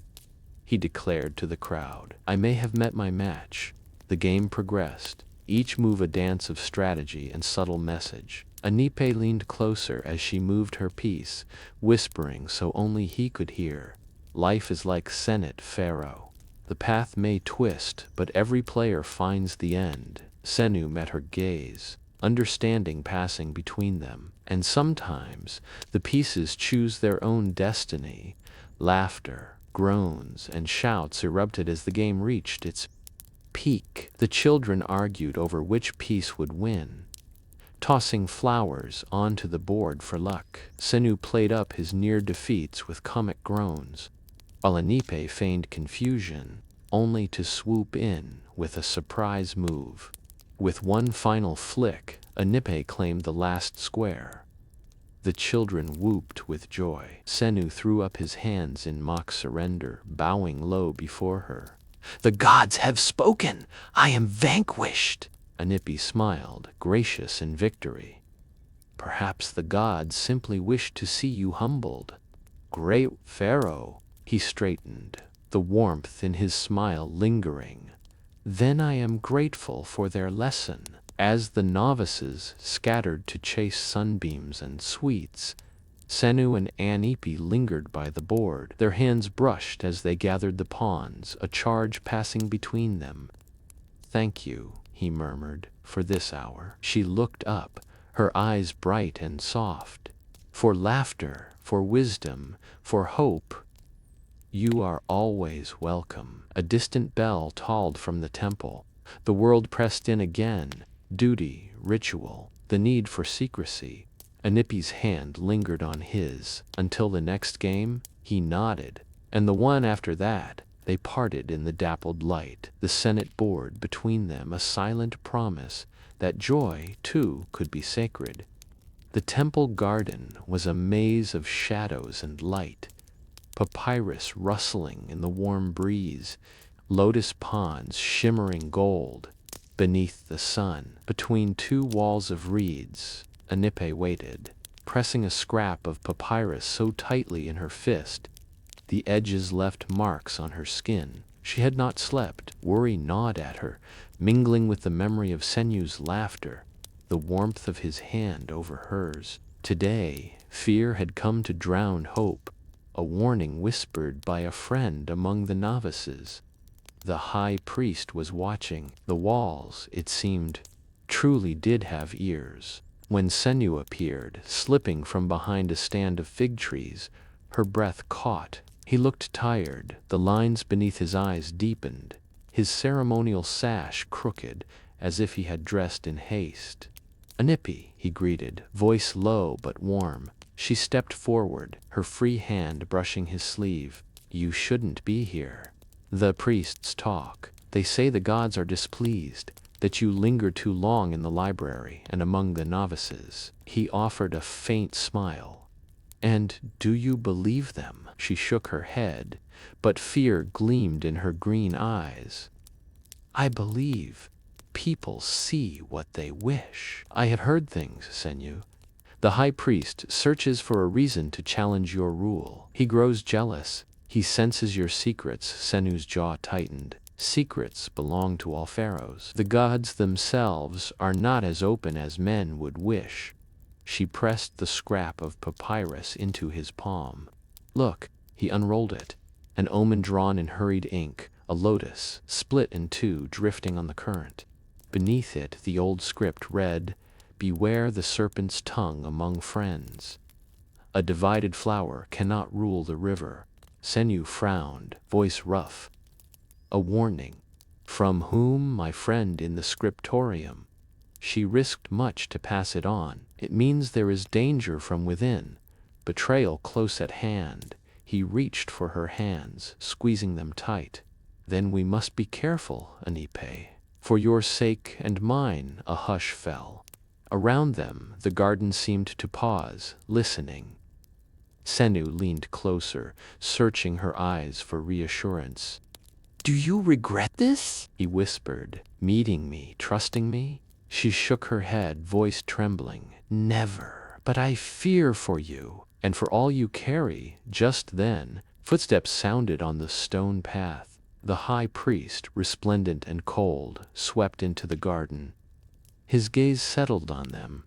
He declared to the crowd, "I may have met my match." The game progressed, each move a dance of strategy and subtle message. Anipe leaned closer as she moved her piece, whispering so only he could hear, "Life is like Senate, Pharaoh. The path may twist, but every player finds the end." Senu met her gaze, understanding passing between them, and sometimes the pieces choose their own destiny. Laughter, groans, and shouts erupted as the game reached its peak. The children argued over which piece would win, tossing flowers onto the board for luck. Senu played up his near defeats with comic groans, while Anipe feigned confusion, only to swoop in with a surprise move. With one final flick, Anipe claimed the last square. The children whooped with joy. Senu threw up his hands in mock surrender, bowing low before her. "The gods have spoken! I am vanquished!" Anipe smiled, gracious in victory. "Perhaps the gods simply wished to see you humbled." "Great Pharaoh," he straightened, the warmth in his smile lingering. "Then I am grateful for their lesson." As the novices scattered to chase sunbeams and sweets, Senu and Anipe lingered by the board, their hands brushed as they gathered the pawns, a charge passing between them. "Thank you," he murmured, "for this hour." She looked up, her eyes bright and soft. "For laughter, for wisdom, for hope, you are always welcome." A distant bell tolled from the temple. The world pressed in again. Duty, ritual, the need for secrecy. Anipe's hand lingered on his. "Until the next game," he nodded, and the one after that. They parted in the dappled light, the Senate board between them, a silent promise that joy, too, could be sacred. The temple garden was a maze of shadows and light, papyrus rustling in the warm breeze, lotus ponds shimmering gold beneath the sun. Between two walls of reeds, Anipe waited, pressing a scrap of papyrus so tightly in her fist, the edges left marks on her skin. She had not slept. Worry gnawed at her, mingling with the memory of Senu's laughter, the warmth of his hand over hers. Today, fear had come to drown hope, a warning whispered by a friend among the novices. The high priest was watching. The walls, it seemed, truly did have ears. When Senu appeared, slipping from behind a stand of fig trees, her breath caught. He looked tired, the lines beneath his eyes deepened, his ceremonial sash crooked, as if he had dressed in haste. "Anipe," he greeted, voice low but warm. She stepped forward, her free hand brushing his sleeve. "You shouldn't be here. The priests talk. They say the gods are displeased, that you linger too long in the library and among the novices." He offered a faint smile. "And do you believe them?" She shook her head, but fear gleamed in her green eyes. "I believe. People see what they wish." "I have heard things, Senu. The high priest searches for a reason to challenge your rule. He grows jealous. He senses your secrets." Senu's jaw tightened. "Secrets belong to all pharaohs. The gods themselves are not as open as men would wish." She pressed the scrap of papyrus into his palm. Look, he unrolled it. An omen drawn in hurried ink, a lotus, split in two, drifting on the current. Beneath it, the old script read, "Beware the serpent's tongue among friends. A divided flower cannot rule the river." Senu frowned, voice rough. "A warning. From whom, my friend in the scriptorium?" She risked much to pass it on. "It means there is danger from within, betrayal close at hand." He reached for her hands, squeezing them tight. "Then we must be careful, Anipe. For your sake and mine." A hush fell. Around them, the garden seemed to pause, listening. Senu leaned closer, searching her eyes for reassurance. "Do you regret this?" he whispered. "Meeting me, trusting me?" She shook her head, voice trembling. "Never. But I fear for you, and for all you carry." Just then, footsteps sounded on the stone path. The high priest, resplendent and cold, swept into the garden. His gaze settled on them,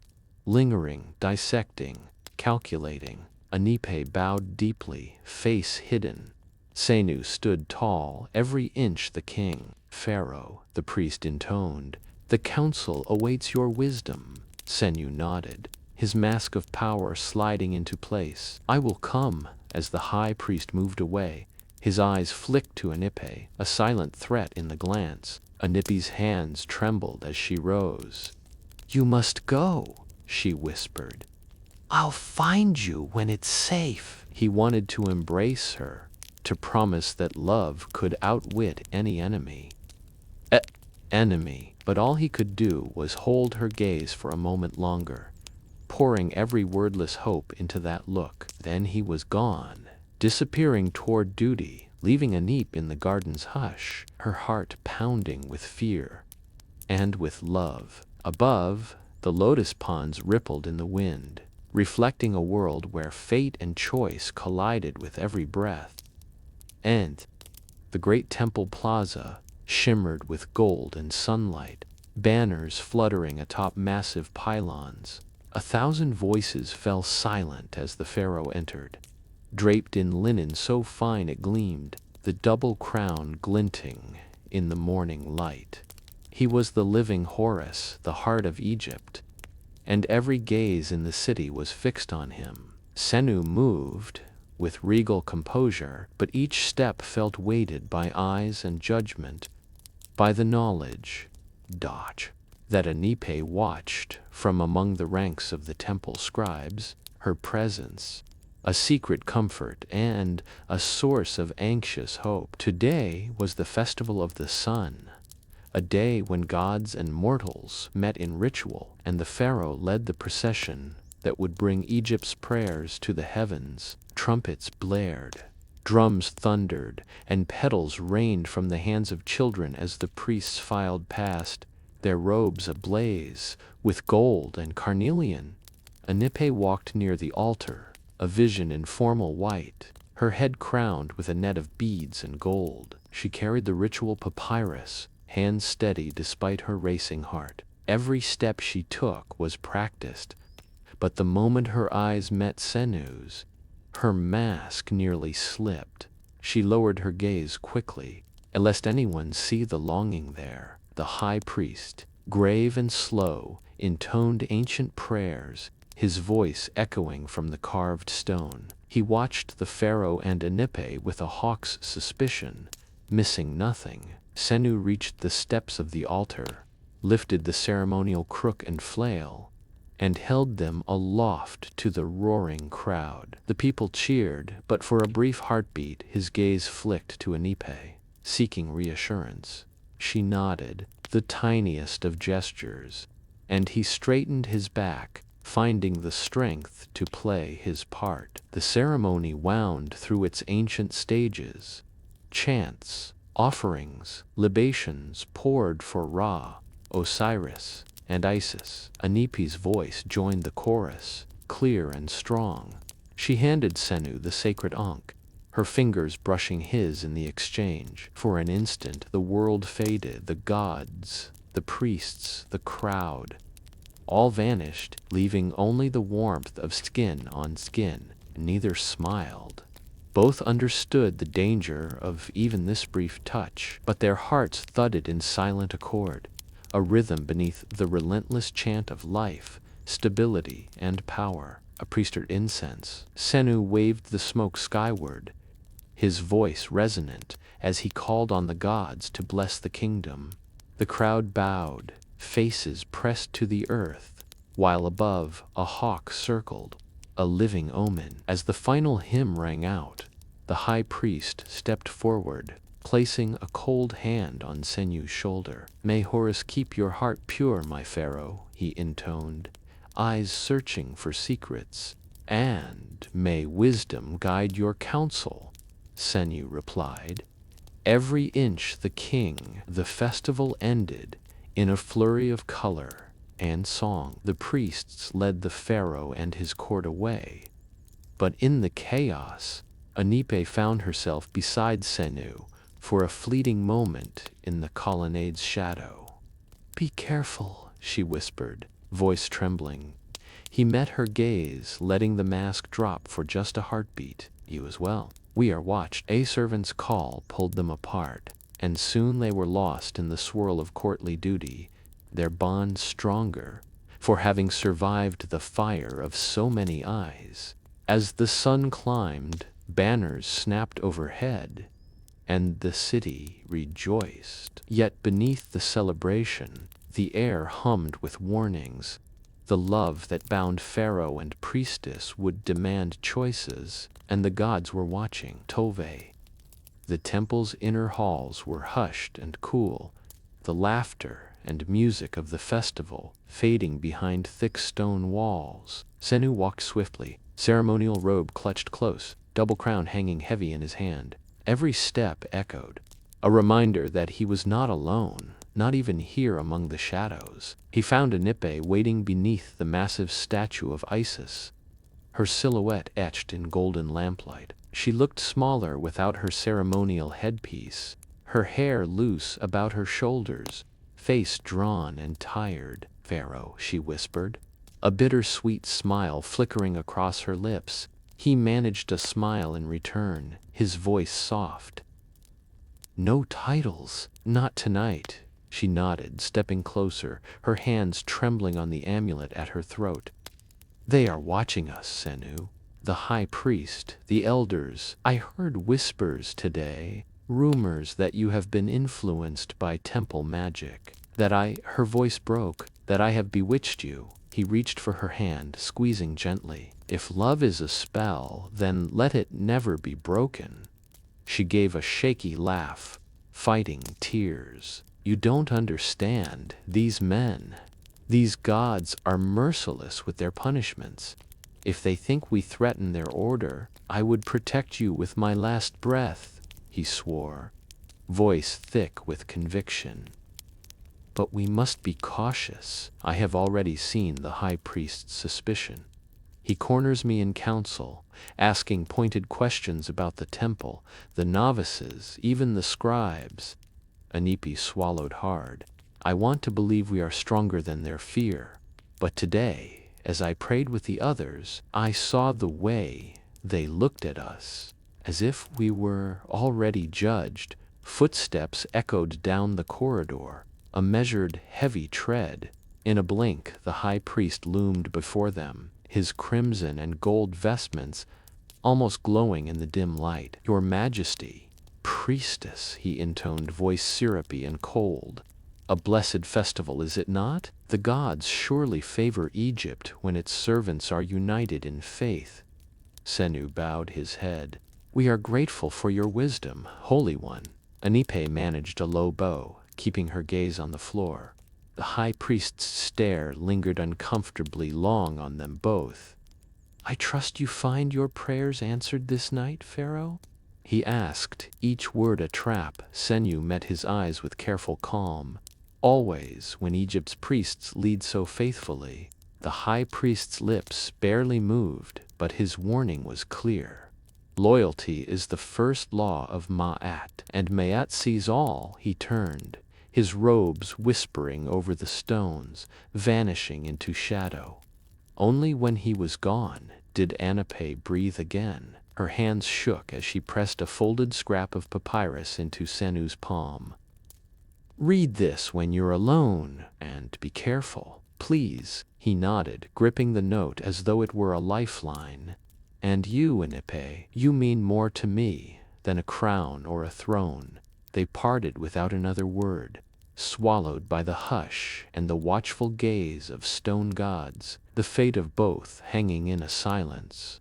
lingering, dissecting, calculating. Anipe bowed deeply, face hidden. Senu stood tall, every inch the king. "Pharaoh," the priest intoned, "the council awaits your wisdom." Senu nodded, his mask of power sliding into place. "I will come." As the high priest moved away, his eyes flicked to Anipe, a silent threat in the glance. Anipe's hands trembled as she rose. "You must go," she whispered. "I'll find you when it's safe." He wanted to embrace her, to promise that love could outwit any enemy. But all he could do was hold her gaze for a moment longer, pouring every wordless hope into that look. Then he was gone, disappearing toward duty, leaving Anipe in the garden's hush, her heart pounding with fear and with love. Above, the lotus ponds rippled in the wind, reflecting a world where fate and choice collided with every breath. And the great temple plaza shimmered with gold and sunlight, banners fluttering atop massive pylons. 1,000 voices fell silent as the pharaoh entered, draped in linen so fine it gleamed, the double crown glinting in the morning light. He was the living Horus, the heart of Egypt, and every gaze in the city was fixed on him. Senu moved with regal composure, but each step felt weighted by eyes and judgment, by the knowledge that Anipe watched from among the ranks of the temple scribes, her presence, a secret comfort and a source of anxious hope. Today was the festival of the sun, a day when gods and mortals met in ritual, and the pharaoh led the procession that would bring Egypt's prayers to the heavens. Trumpets blared, drums thundered, and petals rained from the hands of children as the priests filed past, their robes ablaze with gold and carnelian. Anipe walked near the altar, a vision in formal white, her head crowned with a net of beads and gold. She carried the ritual papyrus, hands steady despite her racing heart. Every step she took was practiced, but the moment her eyes met Senu's, her mask nearly slipped. She lowered her gaze quickly, lest anyone see the longing there. The high priest, grave and slow, intoned ancient prayers, his voice echoing from the carved stone. He watched the pharaoh and Anipe with a hawk's suspicion, missing nothing. Senu reached the steps of the altar, lifted the ceremonial crook and flail, and held them aloft to the roaring crowd. The people cheered, but for a brief heartbeat his gaze flicked to Anipe, seeking reassurance. She nodded, the tiniest of gestures, and he straightened his back, finding the strength to play his part. The ceremony wound through its ancient stages. Chants, offerings, libations poured for Ra, Osiris, and Isis. Anipe's voice joined the chorus, clear and strong. She handed Senu the sacred ankh, her fingers brushing his in the exchange. For an instant the world faded, the gods, the priests, the crowd. all vanished, leaving only the warmth of skin on skin. Neither smiled. Both understood the danger of even this brief touch, but their hearts thudded in silent accord, a rhythm beneath the relentless chant of life, stability, and power. A priest of incense. Senu waved the smoke skyward, his voice resonant as he called on the gods to bless the kingdom. The crowd bowed, faces pressed to the earth, while above a hawk circled, a living omen. As the final hymn rang out, the high priest stepped forward, placing a cold hand on Senu's shoulder. "May Horus keep your heart pure, my pharaoh," he intoned, eyes searching for secrets. "And may wisdom guide your counsel," Senu replied. Every inch the king. The festival ended in a flurry of color and song. The priests led the pharaoh and his court away. But in the chaos, Anipe found herself beside Senu for a fleeting moment in the colonnade's shadow. "Be careful," she whispered, voice trembling. He met her gaze, letting the mask drop for just a heartbeat. "You as well. We are watched." A servant's call pulled them apart, and soon they were lost in the swirl of courtly duty, their bond stronger for having survived the fire of so many eyes. As the sun climbed, banners snapped overhead, and the city rejoiced. Yet beneath the celebration, the air hummed with warnings. The love that bound pharaoh and priestess would demand choices, and the gods were watching. Tove. The temple's inner halls were hushed and cool, the laughter and music of the festival fading behind thick stone walls. Senu walked swiftly, ceremonial robe clutched close, double crown hanging heavy in his hand. Every step echoed, a reminder that he was not alone, not even here among the shadows. He found Anipe waiting beneath the massive statue of Isis, her silhouette etched in golden lamplight. She looked smaller without her ceremonial headpiece, her hair loose about her shoulders, face drawn and tired. "Pharaoh," she whispered, a bittersweet smile flickering across her lips. He managed a smile in return, his voice soft. "No titles, not tonight," she nodded, stepping closer, her hands trembling on the amulet at her throat. "They are watching us, Senu. The high priest, the elders. I heard whispers today, rumors that you have been influenced by temple magic. Her voice broke, that I have bewitched you." He reached for her hand, squeezing gently. "If love is a spell, then let it never be broken." She gave a shaky laugh, fighting tears. "You don't understand. These men, these gods are merciless with their punishments. If they think we threaten their order, I would protect you with my last breath," he swore, voice thick with conviction. "But we must be cautious. I have already seen the high priest's suspicion. He corners me in council, asking pointed questions about the temple, the novices, even the scribes." Anipe swallowed hard. "I want to believe we are stronger than their fear. But today, as I prayed with the others, I saw the way they looked at us, as if we were already judged." Footsteps echoed down the corridor, a measured, heavy tread. In a blink, the high priest loomed before them, his crimson and gold vestments almost glowing in the dim light. "Your Majesty." "Priestess," he intoned, voice syrupy and cold. "A blessed festival, is it not? The gods surely favor Egypt when its servants are united in faith." Senu bowed his head. "We are grateful for your wisdom, Holy One." Anipe managed a low bow, keeping her gaze on the floor. The high priest's stare lingered uncomfortably long on them both. "I trust you find your prayers answered this night, Pharaoh?" he asked, each word a trap. Senu met his eyes with careful calm. Always, when Egypt's priests lead so faithfully. The high priest's lips barely moved, but his warning was clear. Loyalty is the first law of Ma'at, and Ma'at sees all. He turned, his robes whispering over the stones, vanishing into shadow. Only when he was gone did Nimaatre breathe again. Her hands shook as she pressed a folded scrap of papyrus into Senu's palm. "Read this when you're alone, and be careful, please," he nodded, gripping the note as though it were a lifeline. "And you, Nimaatre, you mean more to me than a crown or a throne." They parted without another word, swallowed by the hush and the watchful gaze of stone gods, the fate of both hanging in a silence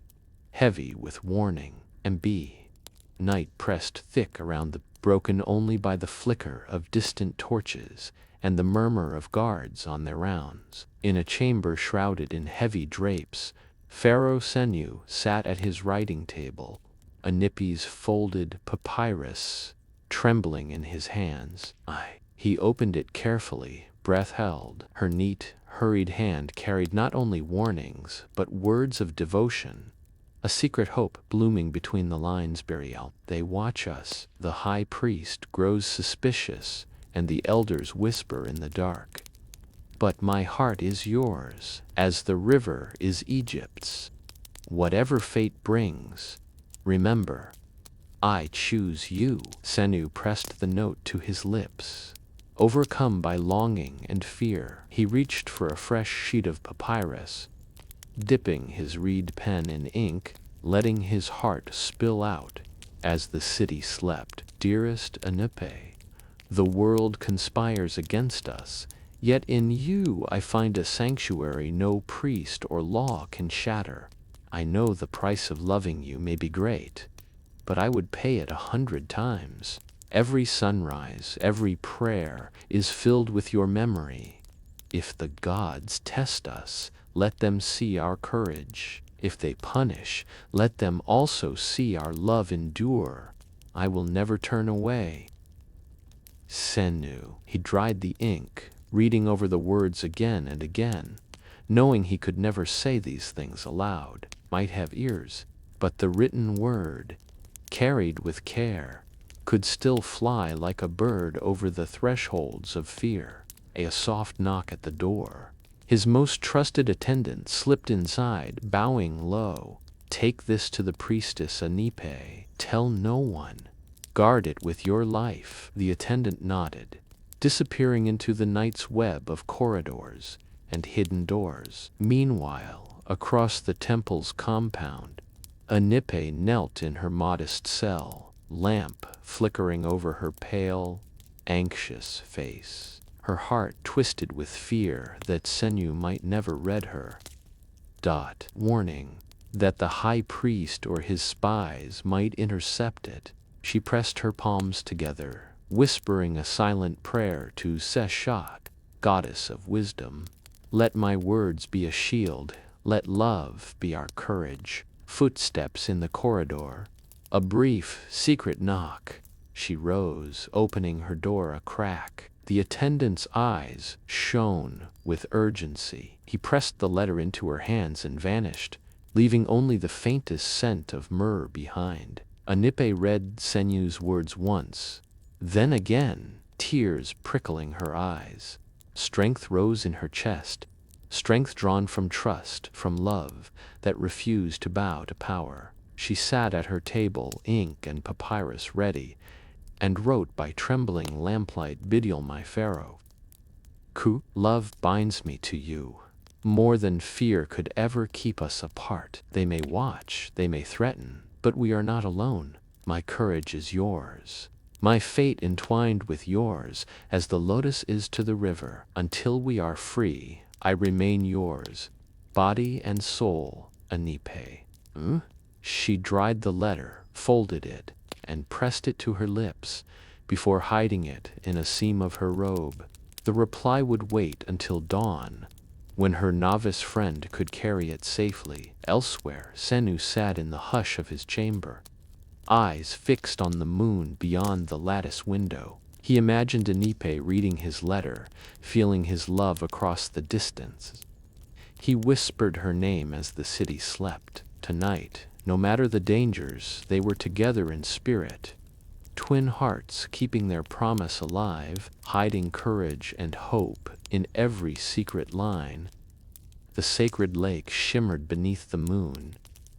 heavy with warning. Night pressed thick around the broken only by the flicker of distant torches and the murmur of guards on their rounds. In a chamber shrouded in heavy drapes, Pharaoh Senu sat at his writing table, Nippy's folded papyrus trembling in his hands. He opened it carefully, breath held. Her neat, hurried hand carried not only warnings, but words of devotion, a secret hope blooming between the lines. "Burial. They watch us." The high priest grows suspicious, and the elders whisper in the dark. "But my heart is yours, as the river is Egypt's. Whatever fate brings, remember, I choose you." Senu pressed the note to his lips. Overcome by longing and fear, he reached for a fresh sheet of papyrus, dipping his reed pen in ink, letting his heart spill out as the city slept. "Dearest Nimaatre, the world conspires against us, yet in you I find a sanctuary no priest or law can shatter. I know the price of loving you may be great, but I would pay it 100 times. Every sunrise, every prayer is filled with your memory. If the gods test us, let them see our courage. If they punish, let them also see our love endure. I will never turn away." Senu. He dried the ink, reading over the words again and again, knowing he could never say these things aloud, might have ears, but the written word, carried with care, could still fly like a bird over the thresholds of fear. A soft knock at the door. His most trusted attendant slipped inside, bowing low. "Take this to the priestess Nimaatre. Tell no one. Guard it with your life." The attendant nodded, disappearing into the night's web of corridors and hidden doors. Meanwhile, across the temple's compound, Nimaatre knelt in her modest cell, lamp flickering over her pale, anxious face, her heart twisted with fear that Senu might never read her. Warning that the high priest or his spies might intercept it. She pressed her palms together, whispering a silent prayer to Seshat, goddess of wisdom. "Let my words be a shield, let love be our courage." Footsteps in the corridor. A brief, secret knock. She rose, opening her door a crack. The attendant's eyes shone with urgency. He pressed the letter into her hands and vanished, leaving only the faintest scent of myrrh behind. Nimaatre read Senu's words once, then again, tears prickling her eyes. Strength rose in her chest, strength drawn from trust, from love that refused to bow to power. She sat at her table, ink and papyrus ready, and wrote by trembling lamplight. "Bidil my Pharaoh. Love binds me to you. More than fear could ever keep us apart. They may watch, they may threaten, but we are not alone. My courage is yours. My fate entwined with yours, as the lotus is to the river. Until we are free, I remain yours, body and soul, Nimaatre." She dried the letter, folded it, and pressed it to her lips, before hiding it in a seam of her robe. The reply would wait until dawn, when her novice friend could carry it safely. Elsewhere, Senu sat in the hush of his chamber, eyes fixed on the moon beyond the lattice window. He imagined Nimaatre reading his letter, feeling his love across the distance. He whispered her name as the city slept. Tonight, no matter the dangers, they were together in spirit, twin hearts keeping their promise alive, hiding courage and hope in every secret line. The sacred lake shimmered beneath the moon,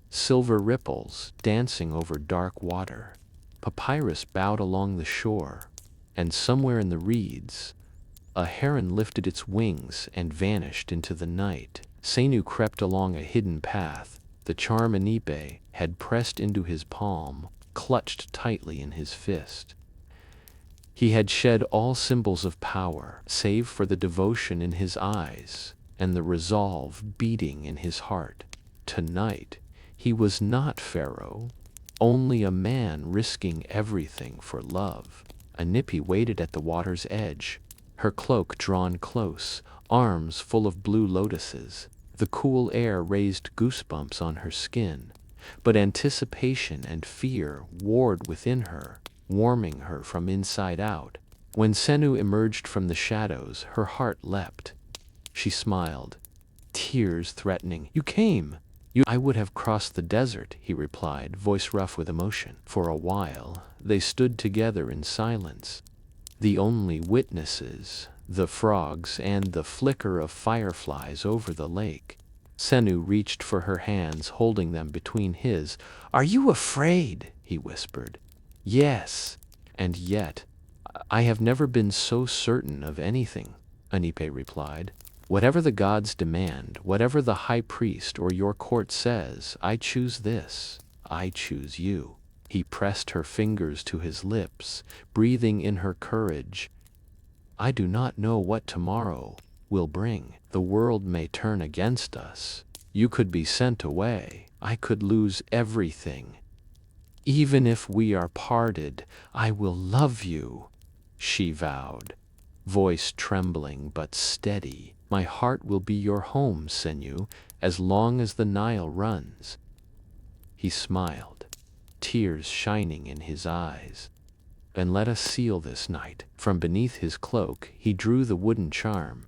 silver ripples dancing over dark water. Papyrus bowed along the shore, and somewhere in the reeds, a heron lifted its wings and vanished into the night. Senu crept along a hidden path. The charm Nimaatre had pressed into his palm, clutched tightly in his fist. He had shed all symbols of power, save for the devotion in his eyes and the resolve beating in his heart. Tonight, he was not Pharaoh, only a man risking everything for love. Nimaatre waited at the water's edge, her cloak drawn close, arms full of blue lotuses. The cool air raised goosebumps on her skin, but anticipation and fear warred within her, warming her from inside out. When Senu emerged from the shadows, her heart leapt. She smiled, tears threatening. "You came! I would have crossed the desert," he replied, voice rough with emotion. For a while, they stood together in silence, the only witnesses, the frogs and the flicker of fireflies over the lake. Senu reached for her hands, holding them between his. "Are you afraid?" he whispered. "Yes, and yet, I have never been so certain of anything," Nimaatre replied. "Whatever the gods demand, whatever the high priest or your court says, I choose this. I choose you." He pressed her fingers to his lips, breathing in her courage. "I do not know what tomorrow will bring. The world may turn against us. You could be sent away. I could lose everything. Even if we are parted, I will love you," she vowed, voice trembling but steady. "My heart will be your home, Senu, as long as the Nile runs." He smiled, tears shining in his eyes. "And let us seal this night." From beneath his cloak, he drew the wooden charm,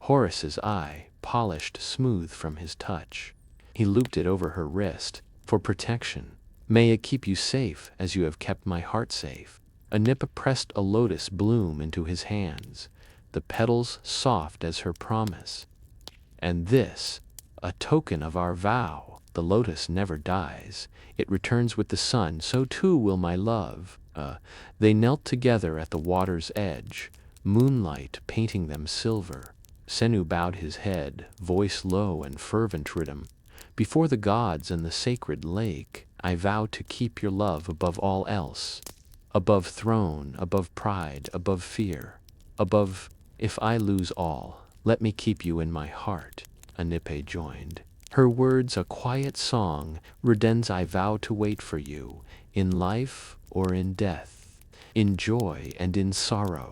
Horus's eye, polished smooth from his touch. He looped it over her wrist, for protection. "May it keep you safe as you have kept my heart safe." Nimaatre pressed a lotus bloom into his hands, the petals soft as her promise. "And this, a token of our vow. The lotus never dies. It returns with the sun, so too will my love." They knelt together at the water's edge, moonlight painting them silver. Senu bowed his head, voice low and fervent rhythm. "Before the gods and the sacred lake, I vow to keep your love above all else. Above throne, above pride, above fear, above, if I lose all, let me keep you in my heart." Nimaatre joined, her words a quiet song. "Redens, I vow to wait for you, in life or in death, in joy and in sorrow.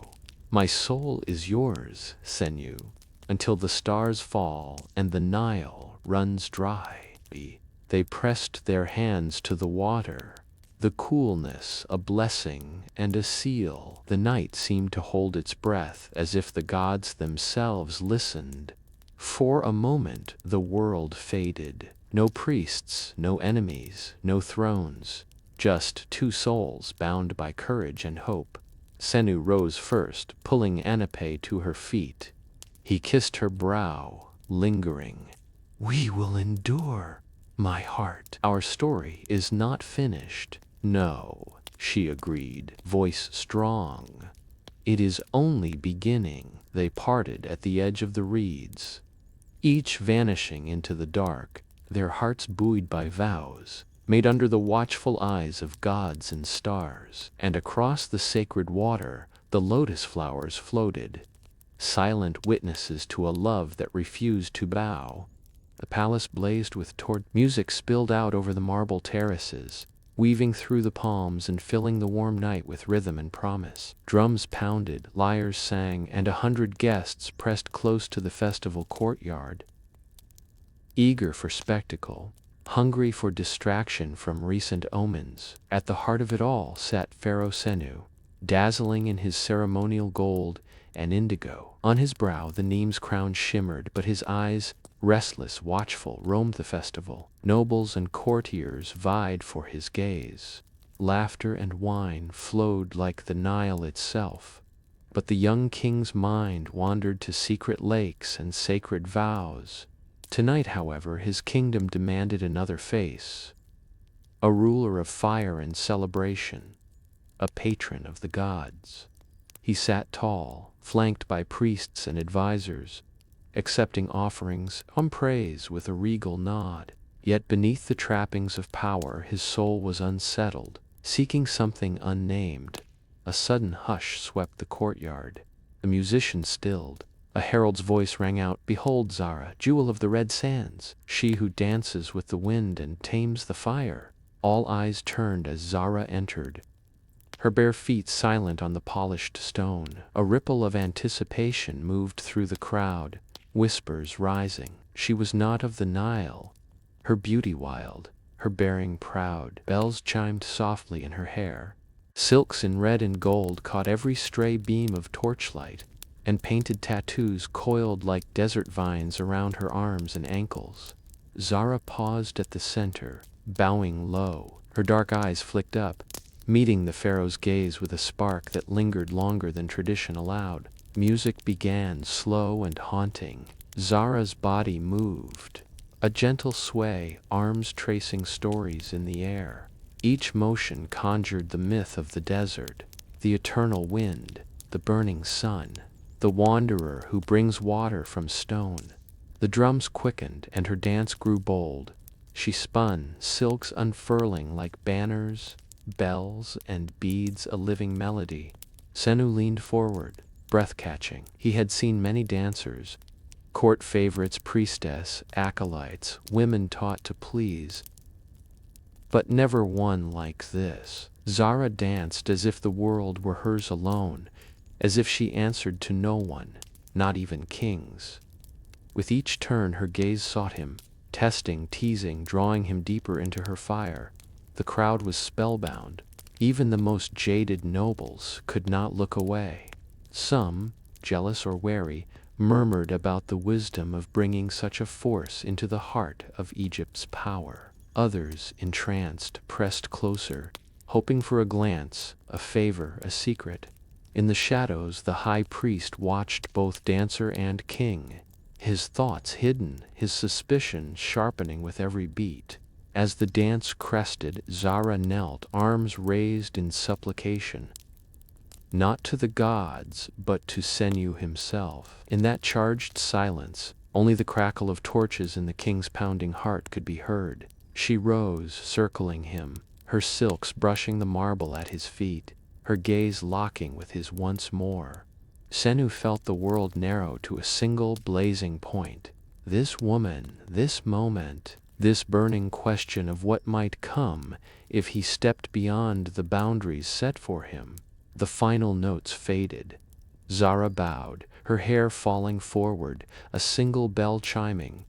My soul is yours, Senu, until the stars fall and the Nile runs dry." They pressed their hands to the water, the coolness a blessing and a seal. The night seemed to hold its breath, as if the gods themselves listened. For a moment the world faded. No priests, no enemies, no thrones, just two souls bound by courage and hope. Senu rose first, pulling Nimaatre to her feet. He kissed her brow, lingering. "We will endure, my heart. Our story is not finished." "No," she agreed, voice strong. "It is only beginning." They parted at the edge of the reeds, each vanishing into the dark, their hearts buoyed by vows made under the watchful eyes of gods and stars. And across the sacred water, the lotus flowers floated, silent witnesses to a love that refused to bow. The palace blazed with torch. Music spilled out over the marble terraces, weaving through the palms and filling the warm night with rhythm and promise. Drums pounded, lyres sang, and 100 guests pressed close to the festival courtyard, eager for spectacle, hungry for distraction from recent omens. At the heart of it all sat Pharaoh Senu, dazzling in his ceremonial gold and indigo. On his brow the Neme's crown shimmered, but his eyes, restless, watchful, roamed the festival. Nobles and courtiers vied for his gaze. laughter and wine flowed like the Nile itself. But the young king's mind wandered to secret lakes and sacred vows. Tonight, however, his kingdom demanded another face. A ruler of fire and celebration, a patron of the gods. He sat tall, flanked by priests and advisors, accepting offerings and praise with a regal nod. Yet beneath the trappings of power his soul was unsettled, seeking something unnamed. A sudden hush swept the courtyard. The musicians stilled. A herald's voice rang out, "Behold Zara, jewel of the red sands, she who dances with the wind and tames the fire." All eyes turned as Zara entered, her bare feet silent on the polished stone. A ripple of anticipation moved through the crowd, whispers rising. She was not of the Nile, her beauty wild, her bearing proud. Bells chimed softly in her hair. Silks in red and gold caught every stray beam of torchlight, and painted tattoos coiled like desert vines around her arms and ankles. Zara paused at the center, bowing low. Her dark eyes flicked up, meeting the pharaoh's gaze with a spark that lingered longer than tradition allowed. Music began, slow and haunting. Zara's body moved, a gentle sway, arms tracing stories in the air. Each motion conjured the myth of the desert, the eternal wind, the burning sun, the wanderer who brings water from stone. The drums quickened and her dance grew bold. She spun, silks unfurling like banners, bells and beads, a living melody. Senu leaned forward, breath-catching. He had seen many dancers, court favorites, priestess, acolytes, women taught to please, but never one like this. Zara danced as if the world were hers alone, as if she answered to no one, not even kings. With each turn her gaze sought him, testing, teasing, drawing him deeper into her fire. The crowd was spellbound. Even the most jaded nobles could not look away. Some, jealous or wary, murmured about the wisdom of bringing such a force into the heart of Egypt's power. Others, entranced, pressed closer, hoping for a glance, a favor, a secret. In the shadows, the high priest watched both dancer and king, his thoughts hidden, his suspicion sharpening with every beat. As the dance crested, Zara knelt, arms raised in supplication, not to the gods, but to Senu himself. In that charged silence, only the crackle of torches in the king's pounding heart could be heard. She rose, circling him, her silks brushing the marble at his feet, her gaze locking with his once more. Senu felt the world narrow to a single blazing point. This woman, this moment, this burning question of what might come if he stepped beyond the boundaries set for him. The final notes faded. Zara bowed, her hair falling forward, a single bell chiming.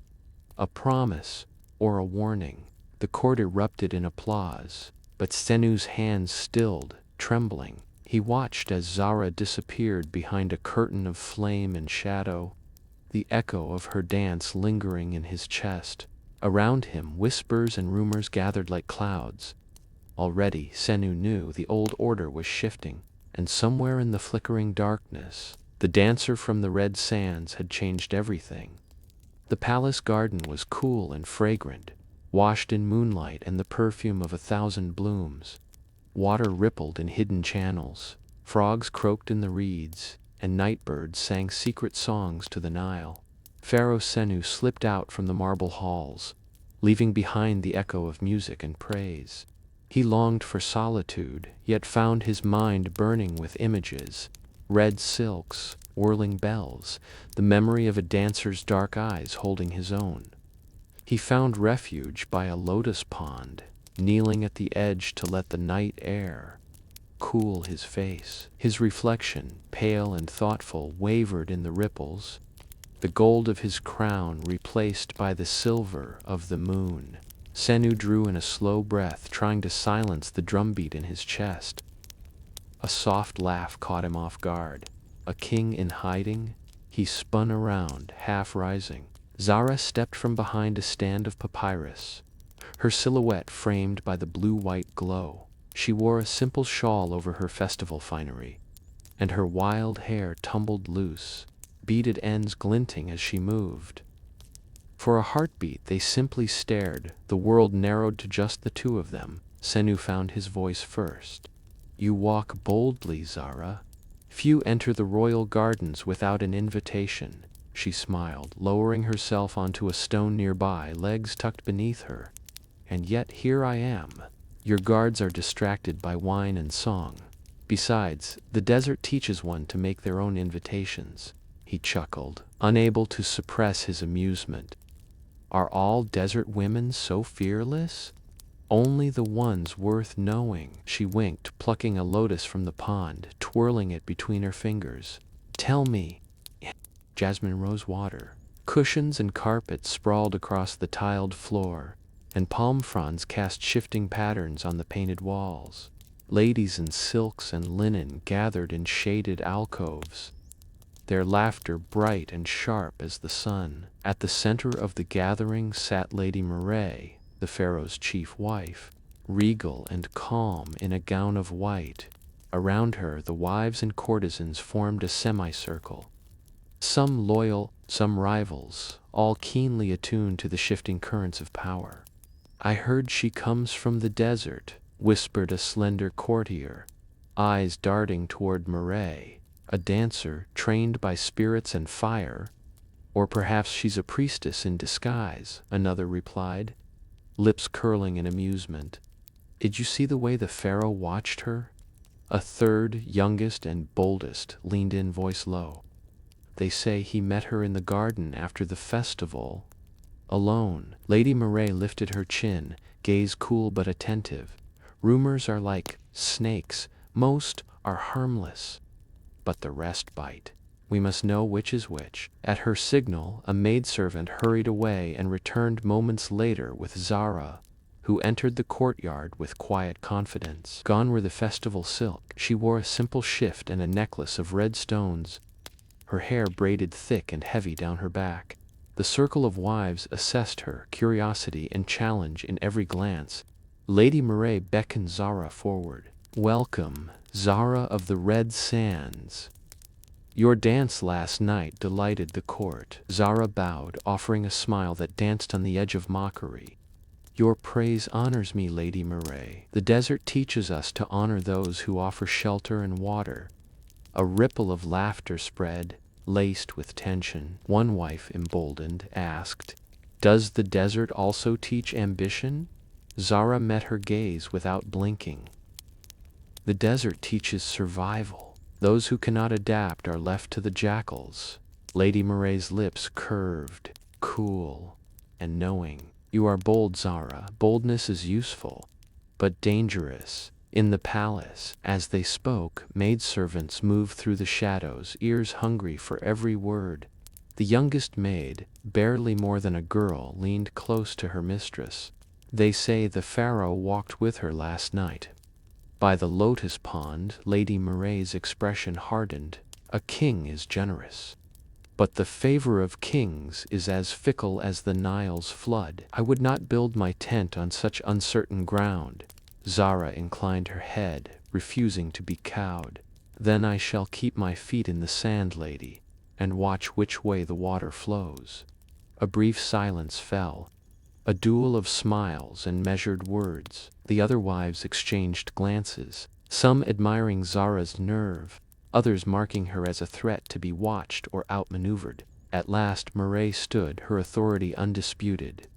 A promise or a warning. The court erupted in applause, but Senu's hands stilled, trembling. He watched as Zara disappeared behind a curtain of flame and shadow, the echo of her dance lingering in his chest. Around him, whispers and rumors gathered like clouds. Already, Senu knew the old order was shifting, and somewhere in the flickering darkness, the dancer from the red sands had changed everything. The palace garden was cool and fragrant, washed in moonlight and the perfume of 1,000 blooms. Water rippled in hidden channels, frogs croaked in the reeds, and nightbirds sang secret songs to the Nile. Pharaoh Senu slipped out from the marble halls, leaving behind the echo of music and praise. He longed for solitude, yet found his mind burning with images, red silks, whirling bells, the memory of a dancer's dark eyes holding his own. He found refuge by a lotus pond, kneeling at the edge to let the night air cool his face. His reflection, pale and thoughtful, wavered in the ripples, the gold of his crown replaced by the silver of the moon. Senu drew in a slow breath, trying to silence the drumbeat in his chest. A soft laugh caught him off guard. A king in hiding? He spun around, half rising. Zara stepped from behind a stand of papyrus, her silhouette framed by the blue-white glow. She wore a simple shawl over her festival finery, and her wild hair tumbled loose, beaded ends glinting as she moved. For a heartbeat they simply stared, the world narrowed to just the two of them. Senu found his voice first. "You walk boldly, Zara. Few enter the royal gardens without an invitation." She smiled, lowering herself onto a stone nearby, legs tucked beneath her. "And yet here I am. Your guards are distracted by wine and song. Besides, the desert teaches one to make their own invitations." He chuckled, unable to suppress his amusement. "Are all desert women so fearless?" "Only the ones worth knowing." She winked, plucking a lotus from the pond, twirling it between her fingers. "Tell me." Jasmine rose water. Cushions and carpets sprawled across the tiled floor, and palm fronds cast shifting patterns on the painted walls. Ladies in silks and linen gathered in shaded alcoves, their laughter bright and sharp as the sun. At the center of the gathering sat Lady Nimaatre, the pharaoh's chief wife, regal and calm in a gown of white. Around her, the wives and courtesans formed a semicircle. Some loyal, some rivals, all keenly attuned to the shifting currents of power. "I heard she comes from the desert," whispered a slender courtier, eyes darting toward Nimaatre. "A dancer trained by spirits and fire, or perhaps she's a priestess in disguise," another replied, lips curling in amusement. "Did you see the way the pharaoh watched her?" A third, youngest and boldest, leaned in, voice low. "They say he met her in the garden after the festival, alone." Lady Nimaatre lifted her chin, gaze cool but attentive. "Rumors are like snakes. Most are harmless, but the rest bite. We must know which is which." At her signal, a maidservant hurried away and returned moments later with Zara, who entered the courtyard with quiet confidence. Gone were the festival silk. She wore a simple shift and a necklace of red stones, her hair braided thick and heavy down her back. The circle of wives assessed her, curiosity and challenge in every glance. Lady Nimaatre beckoned Zara forward. "Welcome, Zara of the Red Sands. Your dance last night delighted the court." Zara bowed, offering a smile that danced on the edge of mockery. "Your praise honors me, Lady Nimaatre. The desert teaches us to honor those who offer shelter and water." A ripple of laughter spread, laced with tension. One wife, emboldened, asked, "Does the desert also teach ambition?" Zara met her gaze without blinking. "The desert teaches survival. Those who cannot adapt are left to the jackals." Lady Nimaatre's lips curved, cool and knowing. "You are bold, Zara. Boldness is useful, but dangerous." In the palace, as they spoke, maidservants moved through the shadows, ears hungry for every word. The youngest maid, barely more than a girl, leaned close to her mistress. "They say the pharaoh walked with her last night by the lotus pond." Lady Nimaatre's expression hardened. "A king is generous, but the favor of kings is as fickle as the Nile's flood. I would not build my tent on such uncertain ground." Zara inclined her head, refusing to be cowed. "Then I shall keep my feet in the sand, lady, and watch which way the water flows." A brief silence fell, a duel of smiles and measured words. The other wives exchanged glances, some admiring Zara's nerve, others marking her as a threat to be watched or outmaneuvered. At last Nimaatre stood, her authority undisputed.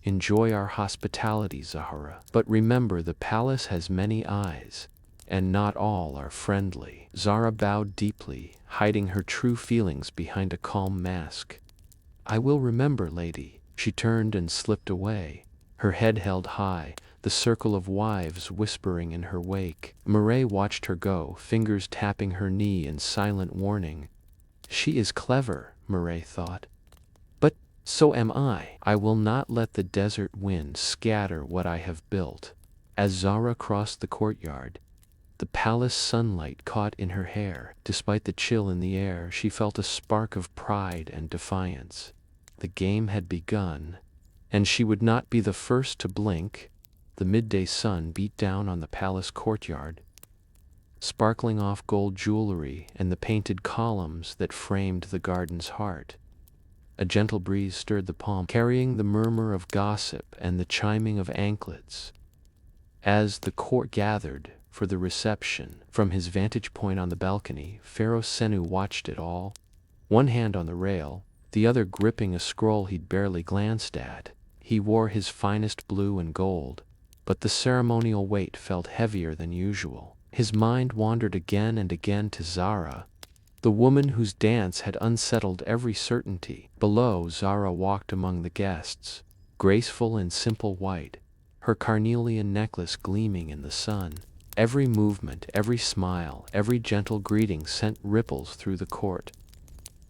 "Enjoy our hospitality, Zahra. But remember, the palace has many eyes, and not all are friendly." Zara bowed deeply, hiding her true feelings behind a calm mask. "I will remember, lady." She turned and slipped away, her head held high, the circle of wives whispering in her wake. Nimaatre watched her go, fingers tapping her knee in silent warning. "She is clever," Nimaatre thought. "But so am I. I will not let the desert wind scatter what I have built." As Zara crossed the courtyard, the palace sunlight caught in her hair. Despite the chill in the air, she felt a spark of pride and defiance. The game had begun, and she would not be the first to blink. the midday sun beat down on the palace courtyard, sparkling off gold jewelry and the painted columns that framed the garden's heart. A gentle breeze stirred the palm, carrying the murmur of gossip and the chiming of anklets. As the court gathered for the reception, from his vantage point on the balcony, Pharaoh Senu watched it all, one hand on the rail, the other gripping a scroll he'd barely glanced at. He wore his finest blue and gold, but the ceremonial weight felt heavier than usual. His mind wandered again and again to Zara, the woman whose dance had unsettled every certainty. Below, Zara walked among the guests, graceful in simple white, her carnelian necklace gleaming in the sun. Every movement, every smile, every gentle greeting sent ripples through the court.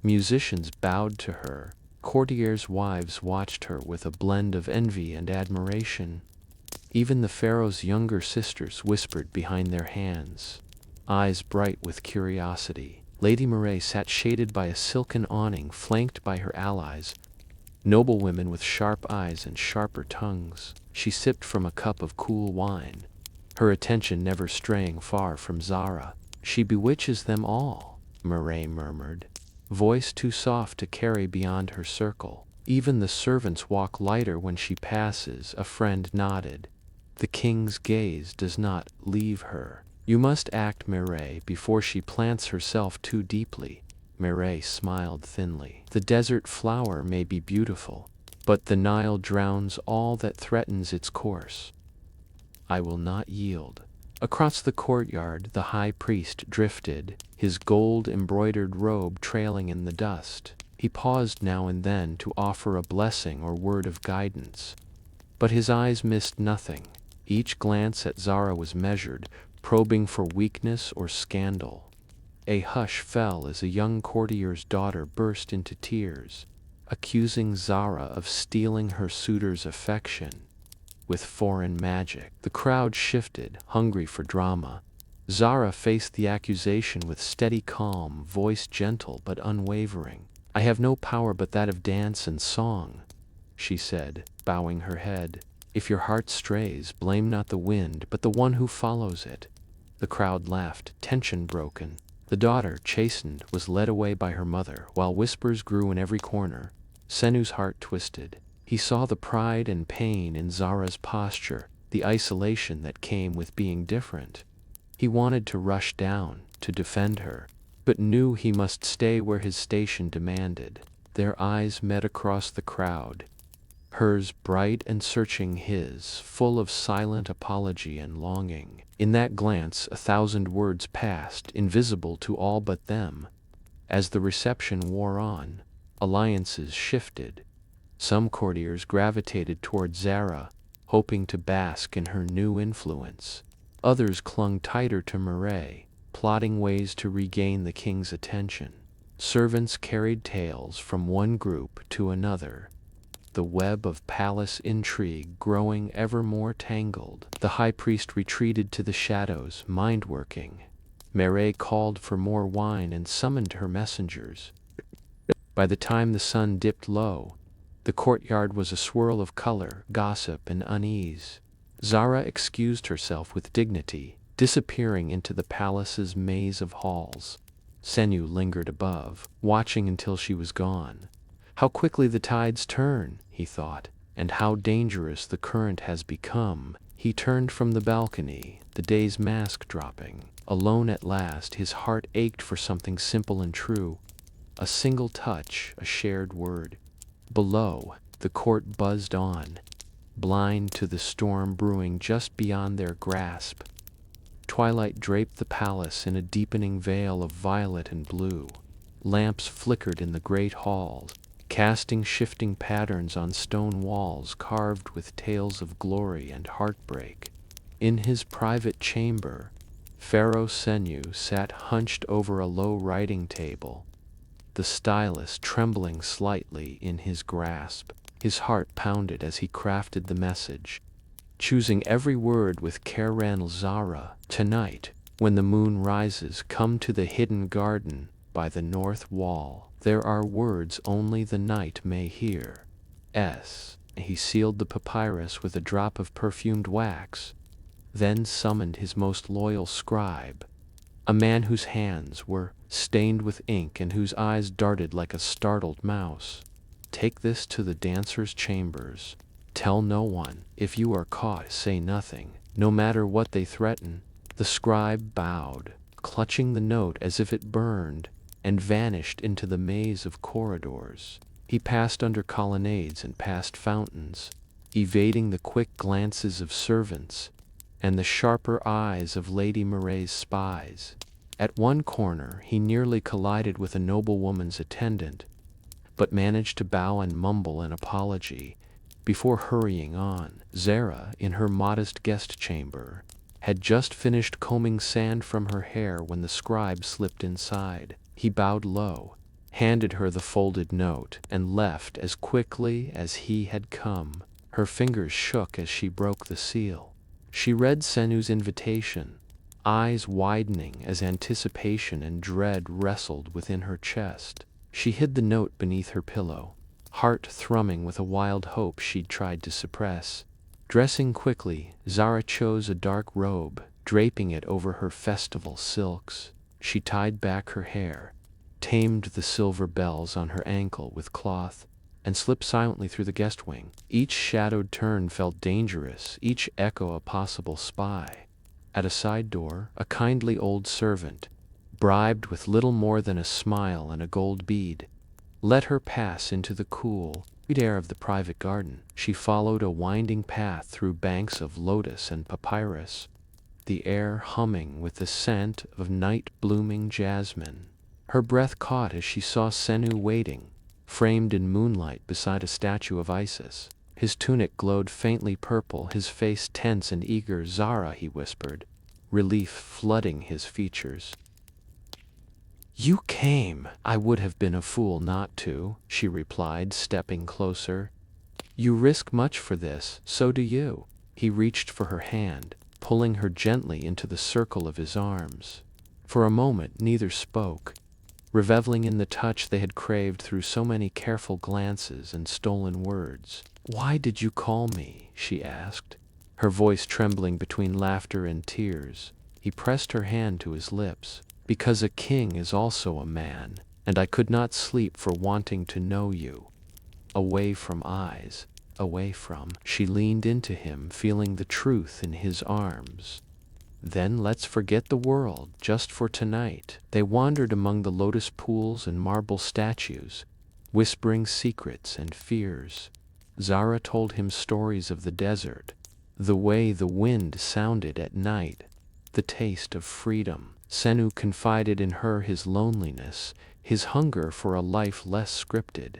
Musicians bowed to her, courtiers' wives watched her with a blend of envy and admiration. Even the pharaoh's younger sisters whispered behind their hands, eyes bright with curiosity. Lady Mitanni sat shaded by a silken awning flanked by her allies, noblewomen with sharp eyes and sharper tongues. She sipped from a cup of cool wine, her attention never straying far from Zara. "She bewitches them all," Mitanni murmured, voice too soft to carry beyond her circle. "Even the servants walk lighter when she passes," a friend nodded. "The king's gaze does not leave her." "You must act, Mitanni, before she plants herself too deeply." Mitanni smiled thinly. "The desert flower may be beautiful, but the Nile drowns all that threatens its course. I will not yield." Across the courtyard, the high priest drifted, his gold-embroidered robe trailing in the dust. He paused now and then to offer a blessing or word of guidance, but his eyes missed nothing. Each glance at Zara was measured, probing for weakness or scandal. A hush fell as a young courtier's daughter burst into tears, accusing Zara of stealing her suitor's affection with foreign magic. The crowd shifted, hungry for drama. Zara faced the accusation with steady calm, voice gentle but unwavering. "I have no power but that of dance and song," she said, bowing her head. "If your heart strays, blame not the wind, but the one who follows it." The crowd laughed, tension broken. The daughter, chastened, was led away by her mother, while whispers grew in every corner. Senu's heart twisted. He saw the pride and pain in Zara's posture, the isolation that came with being different. He wanted to rush down, to defend her, but knew he must stay where his station demanded. Their eyes met across the crowd, hers bright and searching, his full of silent apology and longing. In that glance 1,000 words passed, invisible to all but them. As the reception wore on, alliances shifted. Some courtiers gravitated toward Zara, hoping to bask in her new influence. Others clung tighter to Mitanni, plotting ways to regain the king's attention. Servants carried tales from one group to another, the web of palace intrigue growing ever more tangled. The high priest retreated to the shadows, mind-working. Mitanni called for more wine and summoned her messengers. By the time the sun dipped low, the courtyard was a swirl of color, gossip, and unease. Zara excused herself with dignity, disappearing into the palace's maze of halls. Senu lingered above, watching until she was gone. "How quickly the tides turn," he thought, "and how dangerous the current has become." He turned from the balcony, the day's mask dropping. Alone at last, his heart ached for something simple and true. A single touch, a shared word. Below, the court buzzed on, blind to the storm brewing just beyond their grasp. Twilight draped the palace in a deepening veil of violet and blue. Lamps flickered in the great halls, casting shifting patterns on stone walls carved with tales of glory and heartbreak. In his private chamber, Pharaoh Senu sat hunched over a low writing table, the stylus trembling slightly in his grasp. His heart pounded as he crafted the message, choosing every word with care. Zara, tonight, when the moon rises, come to the hidden garden by the north wall. There are words only the night may hear. He sealed the papyrus with a drop of perfumed wax, then summoned his most loyal scribe, a man whose hands were stained with ink and whose eyes darted like a startled mouse. "Take this to the dancers' chambers. Tell no one. If you are caught, say nothing, no matter what they threaten." The scribe bowed, clutching the note as if it burned, and vanished into the maze of corridors. He passed under colonnades and past fountains, evading the quick glances of servants and the sharper eyes of Lady Marais's spies. At one corner he nearly collided with a noblewoman's attendant, but managed to bow and mumble an apology before hurrying on. Zara, in her modest guest chamber, had just finished combing sand from her hair when the scribe slipped inside. He bowed low, handed her the folded note, and left as quickly as he had come. Her fingers shook as she broke the seal. She read Senu's invitation, eyes widening as anticipation and dread wrestled within her chest. She hid the note beneath her pillow, heart thrumming with a wild hope she'd tried to suppress. Dressing quickly, Zara chose a dark robe, draping it over her festival silks. She tied back her hair, tamed the silver bells on her ankle with cloth, and slipped silently through the guest wing. Each shadowed turn felt dangerous, each echo a possible spy. At a side door, a kindly old servant, bribed with little more than a smile and a gold bead, let her pass into the cool, sweet air of the private garden. She followed a winding path through banks of lotus and papyrus, the air humming with the scent of night-blooming jasmine. Her breath caught as she saw Senu waiting, framed in moonlight beside a statue of Isis. His tunic glowed faintly purple, his face tense and eager. "Zara," he whispered, relief flooding his features. "You came." "I would have been a fool not to," she replied, stepping closer. "You risk much for this, so do you." He reached for her hand, pulling her gently into the circle of his arms. For a moment neither spoke, reveling in the touch they had craved through so many careful glances and stolen words. "Why did you call me?" she asked, her voice trembling between laughter and tears. He pressed her hand to his lips. "Because a king is also a man, and I could not sleep for wanting to know you. Away from eyes, away from." She leaned into him, feeling the truth in his arms. "Then let's forget the world, just for tonight." They wandered among the lotus pools and marble statues, whispering secrets and fears. Zara told him stories of the desert, the way the wind sounded at night, the taste of freedom. Senu confided in her his loneliness, his hunger for a life less scripted.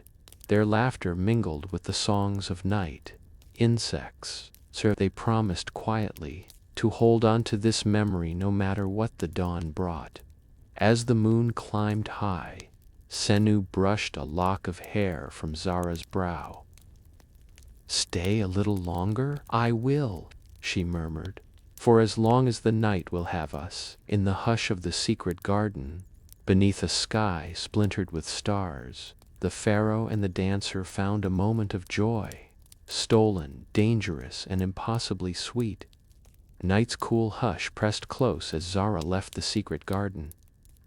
Their laughter mingled with the songs of night. "Insects," so they promised quietly, to hold on to this memory no matter what the dawn brought. As the moon climbed high, Senu brushed a lock of hair from Zara's brow. "Stay a little longer?" "I will," she murmured, "for as long as the night will have us." In the hush of the secret garden, beneath a sky splintered with stars, the pharaoh and the dancer found a moment of joy, stolen, dangerous, and impossibly sweet. Night's cool hush pressed close as Zara left the secret garden,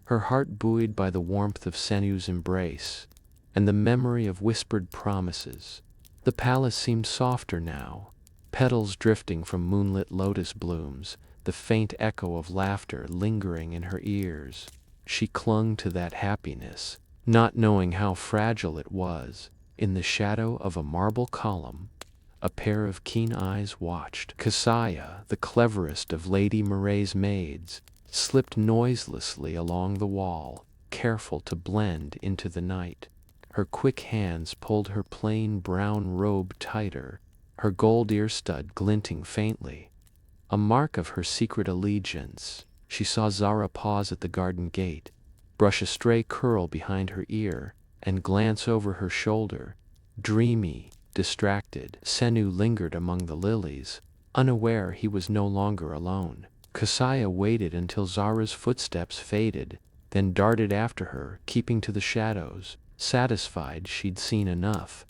her heart buoyed by the warmth of Senu's embrace and the memory of whispered promises. The palace seemed softer now, petals drifting from moonlit lotus blooms, the faint echo of laughter lingering in her ears. She clung to that happiness, not knowing how fragile it was. In the shadow of a marble column, a pair of keen eyes watched. Keziah, the cleverest of Lady Marais's maids, slipped noiselessly along the wall, careful to blend into the night. Her quick hands pulled her plain brown robe tighter, her gold ear stud glinting faintly, a mark of her secret allegiance. She saw Zara pause at the garden gate, brush a stray curl behind her ear, and glance over her shoulder, dreamy, distracted. Senu lingered among the lilies, unaware he was no longer alone. Keziah waited until Zara's footsteps faded, then darted after her, keeping to the shadows. Satisfied she'd seen enough,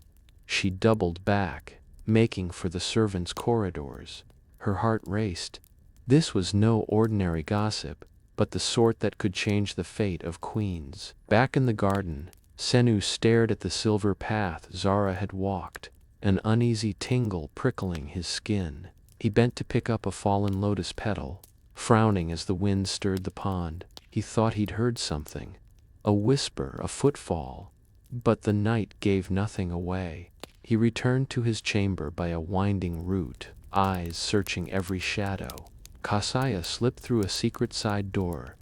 she doubled back, making for the servants' corridors. Her heart raced. This was no ordinary gossip, but the sort that could change the fate of queens. Back in the garden, Senu stared at the silver path Zara had walked, an uneasy tingle prickling his skin. He bent to pick up a fallen lotus petal, frowning as the wind stirred the pond. He thought he'd heard something, a whisper, a footfall, but the night gave nothing away. He returned to his chamber by a winding route, eyes searching every shadow. Kasaya slipped through a secret side door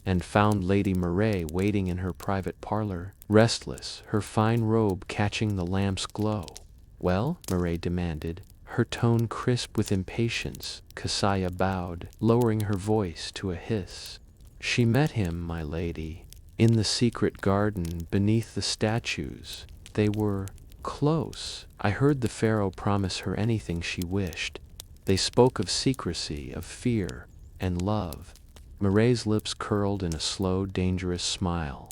and found Lady Nimaatre waiting in her private parlor, restless, her fine robe catching the lamp's glow. "Well?" Nimaatre demanded, her tone crisp with impatience. Kasaya bowed, lowering her voice to a hiss. "She met him, my lady, in the secret garden beneath the statues. They were close. I heard the pharaoh promise her anything she wished. They spoke of secrecy, of fear, and love." Nimaatre's lips curled in a slow, dangerous smile.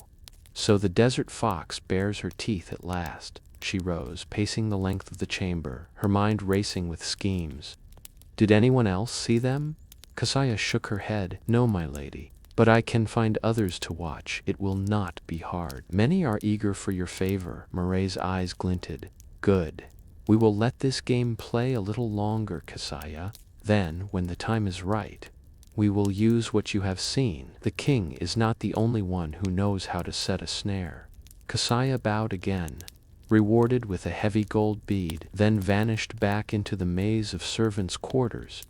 "So the desert fox bares her teeth at last." She rose, pacing the length of the chamber, her mind racing with schemes. "Did anyone else see them?" Kasaya shook her head. "No, my lady. But I can find others to watch. It will not be hard. Many are eager for your favor." Nimaatre's eyes glinted. "Good. We will let this game play a little longer, Kasaya. Then, when the time is right, we will use what you have seen. The king is not the only one who knows how to set a snare." Kasaya bowed again, rewarded with a heavy gold bead, then vanished back into the maze of servants' quarters,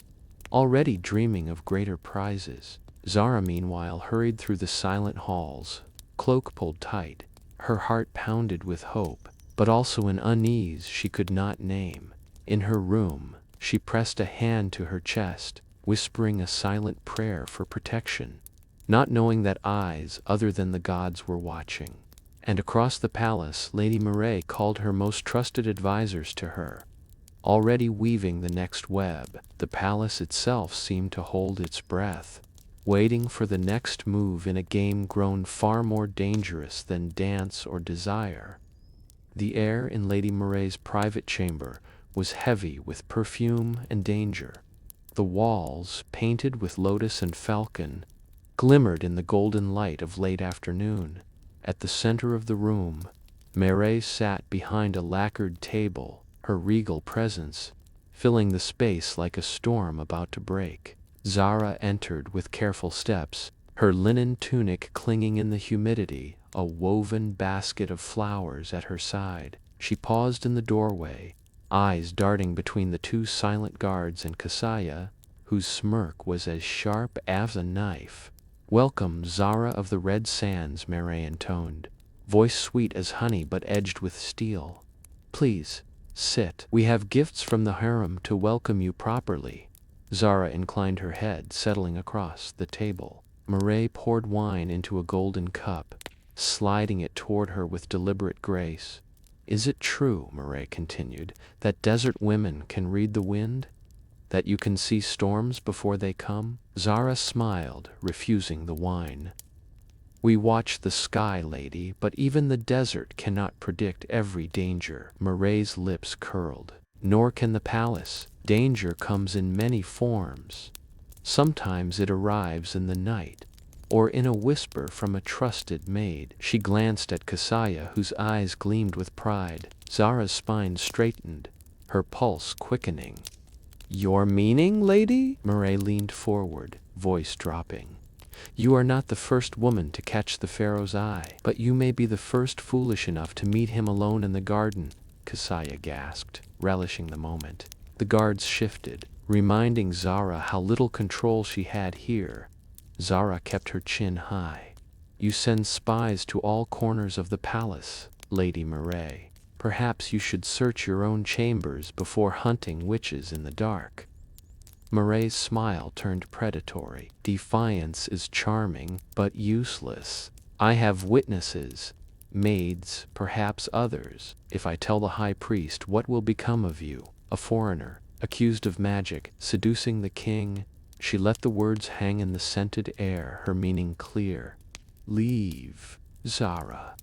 already dreaming of greater prizes. Zara, meanwhile, hurried through the silent halls, cloak pulled tight. Her heart pounded with hope, but also an unease she could not name. In her room, she pressed a hand to her chest, whispering a silent prayer for protection, not knowing that eyes other than the gods were watching. And across the palace, Lady Nimaatre called her most trusted advisors to her, already weaving the next web. The palace itself seemed to hold its breath, waiting for the next move in a game grown far more dangerous than dance or desire. The air in Lady Nimaatre's private chamber was heavy with perfume and danger. The walls, painted with lotus and falcon, glimmered in the golden light of late afternoon. At the center of the room, Nimaatre sat behind a lacquered table, her regal presence filling the space like a storm about to break. Zara entered with careful steps, her linen tunic clinging in the humidity, a woven basket of flowers at her side. She paused in the doorway, eyes darting between the two silent guards and Kasaya, whose smirk was as sharp as a knife. "Welcome, Zara of the Red Sands," Nimaatre intoned, voice sweet as honey but edged with steel. "Please, sit. We have gifts from the harem to welcome you properly." Zara inclined her head, settling across the table. Nimaatre poured wine into a golden cup, sliding it toward her with deliberate grace. "Is it true," Nimaatre continued, "that desert women can read the wind? That you can see storms before they come?" Zara smiled, refusing the wine. "We watch the sky, lady, but even the desert cannot predict every danger." Nimaatre's lips curled. "Nor can the palace. Danger comes in many forms. Sometimes it arrives in the night, or in a whisper from a trusted maid." She glanced at Kasaya, whose eyes gleamed with pride. Zara's spine straightened, her pulse quickening. "Your meaning, lady?" Nimaatre leaned forward, voice dropping. "You are not the first woman to catch the pharaoh's eye, but you may be the first foolish enough to meet him alone in the garden." Kasaya gasped, relishing the moment. The guards shifted, reminding Zara how little control she had here. Zara kept her chin high. "You send spies to all corners of the palace, Lady Nimaatre. Perhaps you should search your own chambers before hunting witches in the dark." Nimaatre's smile turned predatory. "Defiance is charming, but useless. I have witnesses, maids, perhaps others. If I tell the high priest, what will become of you? A foreigner, accused of magic, seducing the king?" She let the words hang in the scented air, her meaning clear. "Leave, Zara.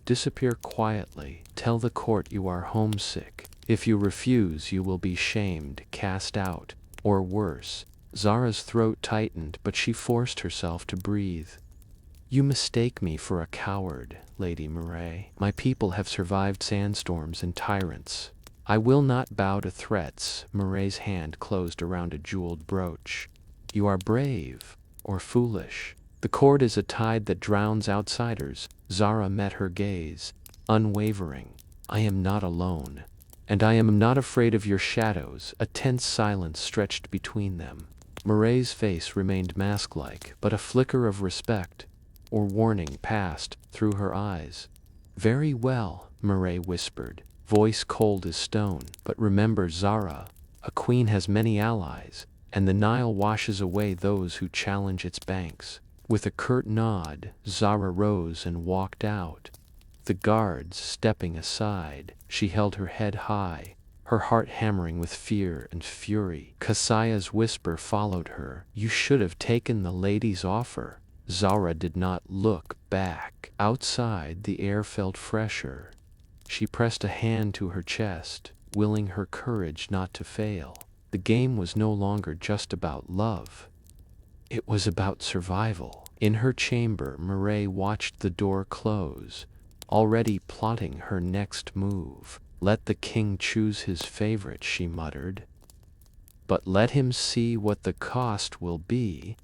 disappear quietly. Tell the court you are homesick. If you refuse, you will be shamed, cast out, or worse." Zara's throat tightened, but she forced herself to breathe. "You mistake me for a coward, Lady Nimaatre. My people have survived sandstorms and tyrants. I will not bow to threats." Nimaatre's hand closed around a jeweled brooch. "You are brave, or foolish. The court is a tide that drowns outsiders." Zara met her gaze, unwavering. "I am not alone, and I am not afraid of your shadows." A tense silence stretched between them. Nimaatre's face remained mask-like, but a flicker of respect, or warning, passed through her eyes. "Very well," Nimaatre whispered, voice cold as stone. "But remember, Zara, a queen has many allies, and the Nile washes away those who challenge its banks." With a curt nod, Zara rose and walked out. The guards stepping aside, she held her head high, her heart hammering with fear and fury. Kasaya's whisper followed her. "You should have taken the lady's offer." Zara did not look back. Outside, the air felt fresher. She pressed a hand to her chest, willing her courage not to fail. The game was no longer just about love. It was about survival. In her chamber, Nimaatre watched the door close, already plotting her next move. "Let the king choose his favorite," she muttered. "But let him see what the cost will be."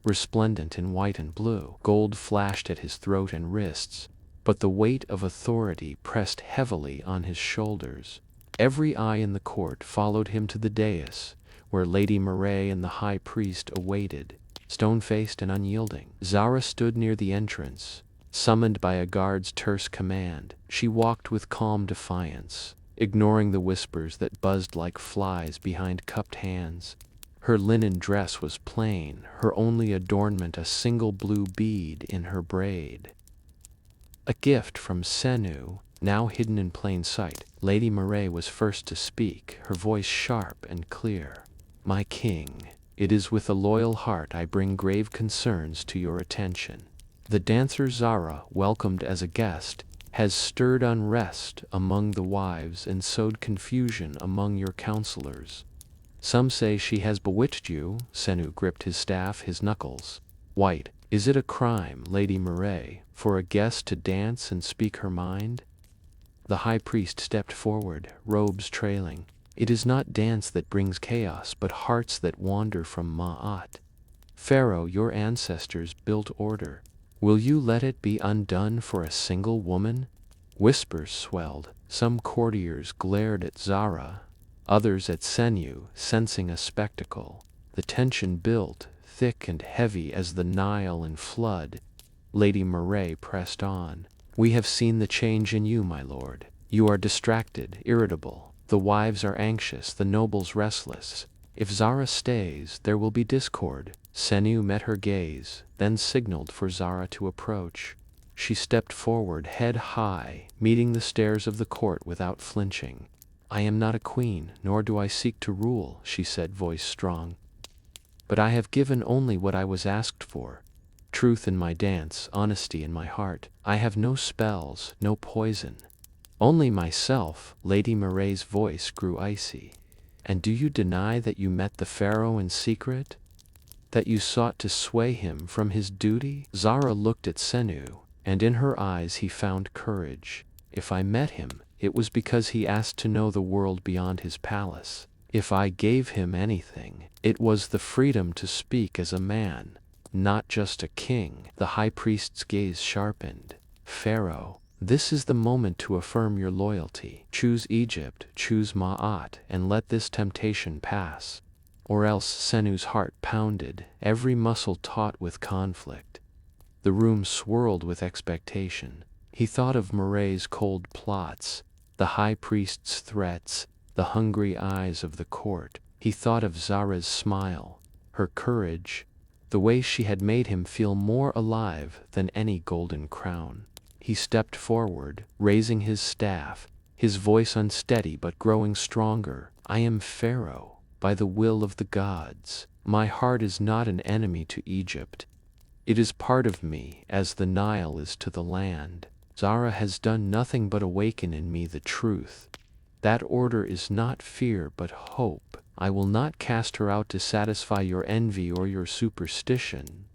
Resplendent in white and blue, gold flashed at his throat and wrists, but the weight of authority pressed heavily on his shoulders. Every eye in the court followed him to the dais, where Lady Nimaatre and the high priest awaited, stone-faced and unyielding. Zara stood near the entrance, summoned by a guard's terse command. She walked with calm defiance, ignoring the whispers that buzzed like flies behind cupped hands. Her linen dress was plain, her only adornment a single blue bead in her braid. A gift from Senu, now hidden in plain sight. Lady Nimaatre was first to speak, her voice sharp and clear. "My king, it is with a loyal heart I bring grave concerns to your attention. The dancer Zara, welcomed as a guest, has stirred unrest among the wives and sowed confusion among your counselors. Some say she has bewitched you." Senu gripped his staff, his knuckles white. "Is it a crime, Lady Nimaatre, for a guest to dance and speak her mind?" The high priest stepped forward, robes trailing. "It is not dance that brings chaos, but hearts that wander from Ma'at. Pharaoh, your ancestors built order. Will you let it be undone for a single woman?" Whispers swelled. Some courtiers glared at Zara, others at Senu, sensing a spectacle. The tension built, thick and heavy as the Nile in flood. Lady Nimaatre pressed on. "We have seen the change in you, my lord. You are distracted, irritable. The wives are anxious, the nobles restless. If Zara stays, there will be discord." Senu met her gaze, then signaled for Zara to approach. She stepped forward, head high, meeting the stares of the court without flinching. "I am not a queen, nor do I seek to rule," she said, voice strong. "But I have given only what I was asked for. Truth in my dance, honesty in my heart. I have no spells, no poison. Only myself." Lady Nimaatre's voice grew icy. "And do you deny that you met the pharaoh in secret? That you sought to sway him from his duty?" Zara looked at Senu, and in her eyes he found courage. "If I met him, it was because he asked to know the world beyond his palace. If I gave him anything, it was the freedom to speak as a man, not just a king." The high priest's gaze sharpened. "Pharaoh, this is the moment to affirm your loyalty. Choose Egypt, choose Ma'at, and let this temptation pass. Or else." Senu's heart pounded, every muscle taut with conflict. The room swirled with expectation. He thought of Nimaatre's cold plots, the high priest's threats, the hungry eyes of the court. He thought of Zara's smile, her courage, the way she had made him feel more alive than any golden crown. He stepped forward, raising his staff, his voice unsteady but growing stronger. "I am Pharaoh, by the will of the gods. My heart is not an enemy to Egypt. It is part of me, as the Nile is to the land. Zara has done nothing but awaken in me the truth. That order is not fear but hope. I will not cast her out to satisfy your envy or your superstition."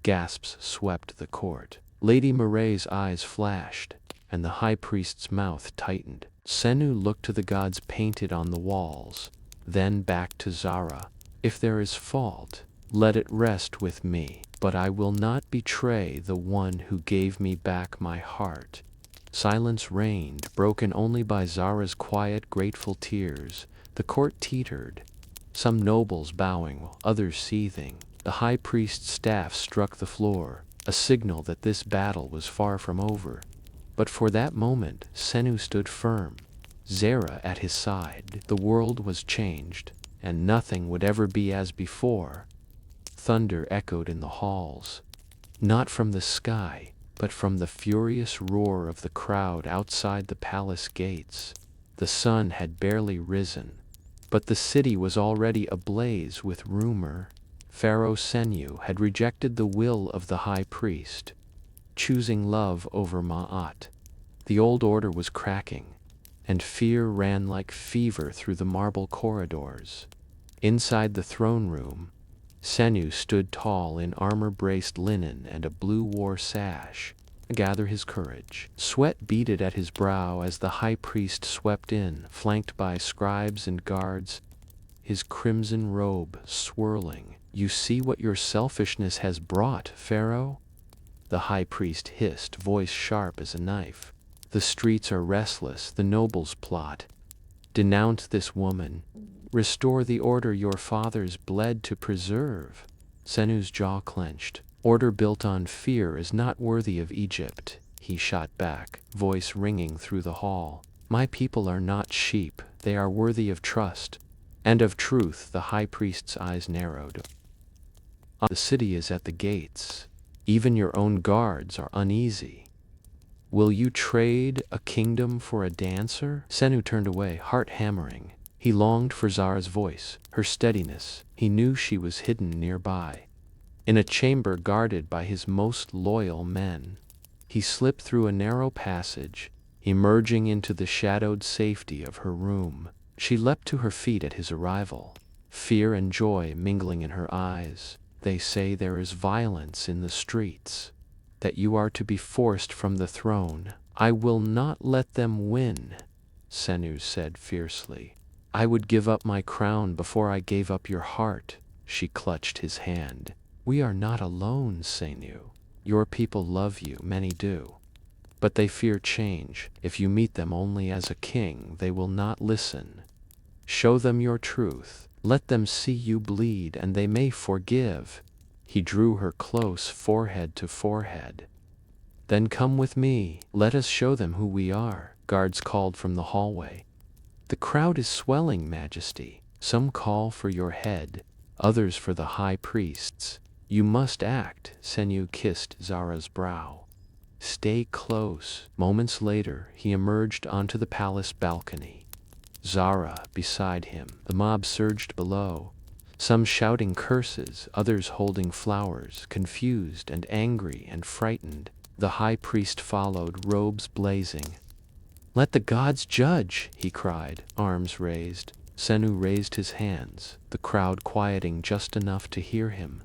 Gasps swept the court. Lady Marae's eyes flashed, and the high priest's mouth tightened. Senu looked to the gods painted on the walls, then back to Zara. "If there is fault, let it rest with me, but I will not betray the one who gave me back my heart." Silence reigned, broken only by Zara's quiet, grateful tears. The court teetered, some nobles bowing, others seething. The high priest's staff struck the floor, a signal that this battle was far from over. But for that moment, Senu stood firm, Zara at his side. The world was changed, and nothing would ever be as before. Thunder echoed in the halls, not from the sky, but from the furious roar of the crowd outside the palace gates. The sun had barely risen, but the city was already ablaze with rumor. Pharaoh Senu had rejected the will of the high priest, choosing love over Ma'at. The old order was cracking, and fear ran like fever through the marble corridors. Inside the throne room, Senu stood tall in armor-braced linen and a blue war sash. Gather his courage. Sweat beaded at his brow as the high priest swept in, flanked by scribes and guards, his crimson robe swirling. "You see what your selfishness has brought, Pharaoh?" the high priest hissed, voice sharp as a knife. "The streets are restless, the nobles plot. Denounce this woman. Restore the order your fathers bled to preserve." Senu's jaw clenched. "Order built on fear is not worthy of Egypt," he shot back, voice ringing through the hall. "My people are not sheep, they are worthy of trust and of truth." The high priest's eyes narrowed. "The city is at the gates. Even your own guards are uneasy. Will you trade a kingdom for a dancer?" Senu turned away, heart hammering. He longed for Zara's voice, her steadiness. He knew she was hidden nearby, in a chamber guarded by his most loyal men. He slipped through a narrow passage, emerging into the shadowed safety of her room. She leapt to her feet at his arrival, fear and joy mingling in her eyes. "They say there is violence in the streets, that you are to be forced from the throne. I will not let them win," Senu said fiercely. "I would give up my crown before I gave up your heart." She clutched his hand. "We are not alone, Senu. Your people love you, many do. But they fear change. If you meet them only as a king, they will not listen. Show them your truth. Let them see you bleed, and they may forgive." He drew her close, forehead to forehead. "Then come with me. Let us show them who we are," guards called from the hallway. "The crowd is swelling, Majesty. Some call for your head, others for the high priest's. You must act." Senu kissed Zara's brow. "Stay close." Moments later, he emerged onto the palace balcony, Zara beside him. The mob surged below, some shouting curses, others holding flowers, confused and angry and frightened. The high priest followed, robes blazing. "Let the gods judge," he cried, arms raised. Senu raised his hands, the crowd quieting just enough to hear him.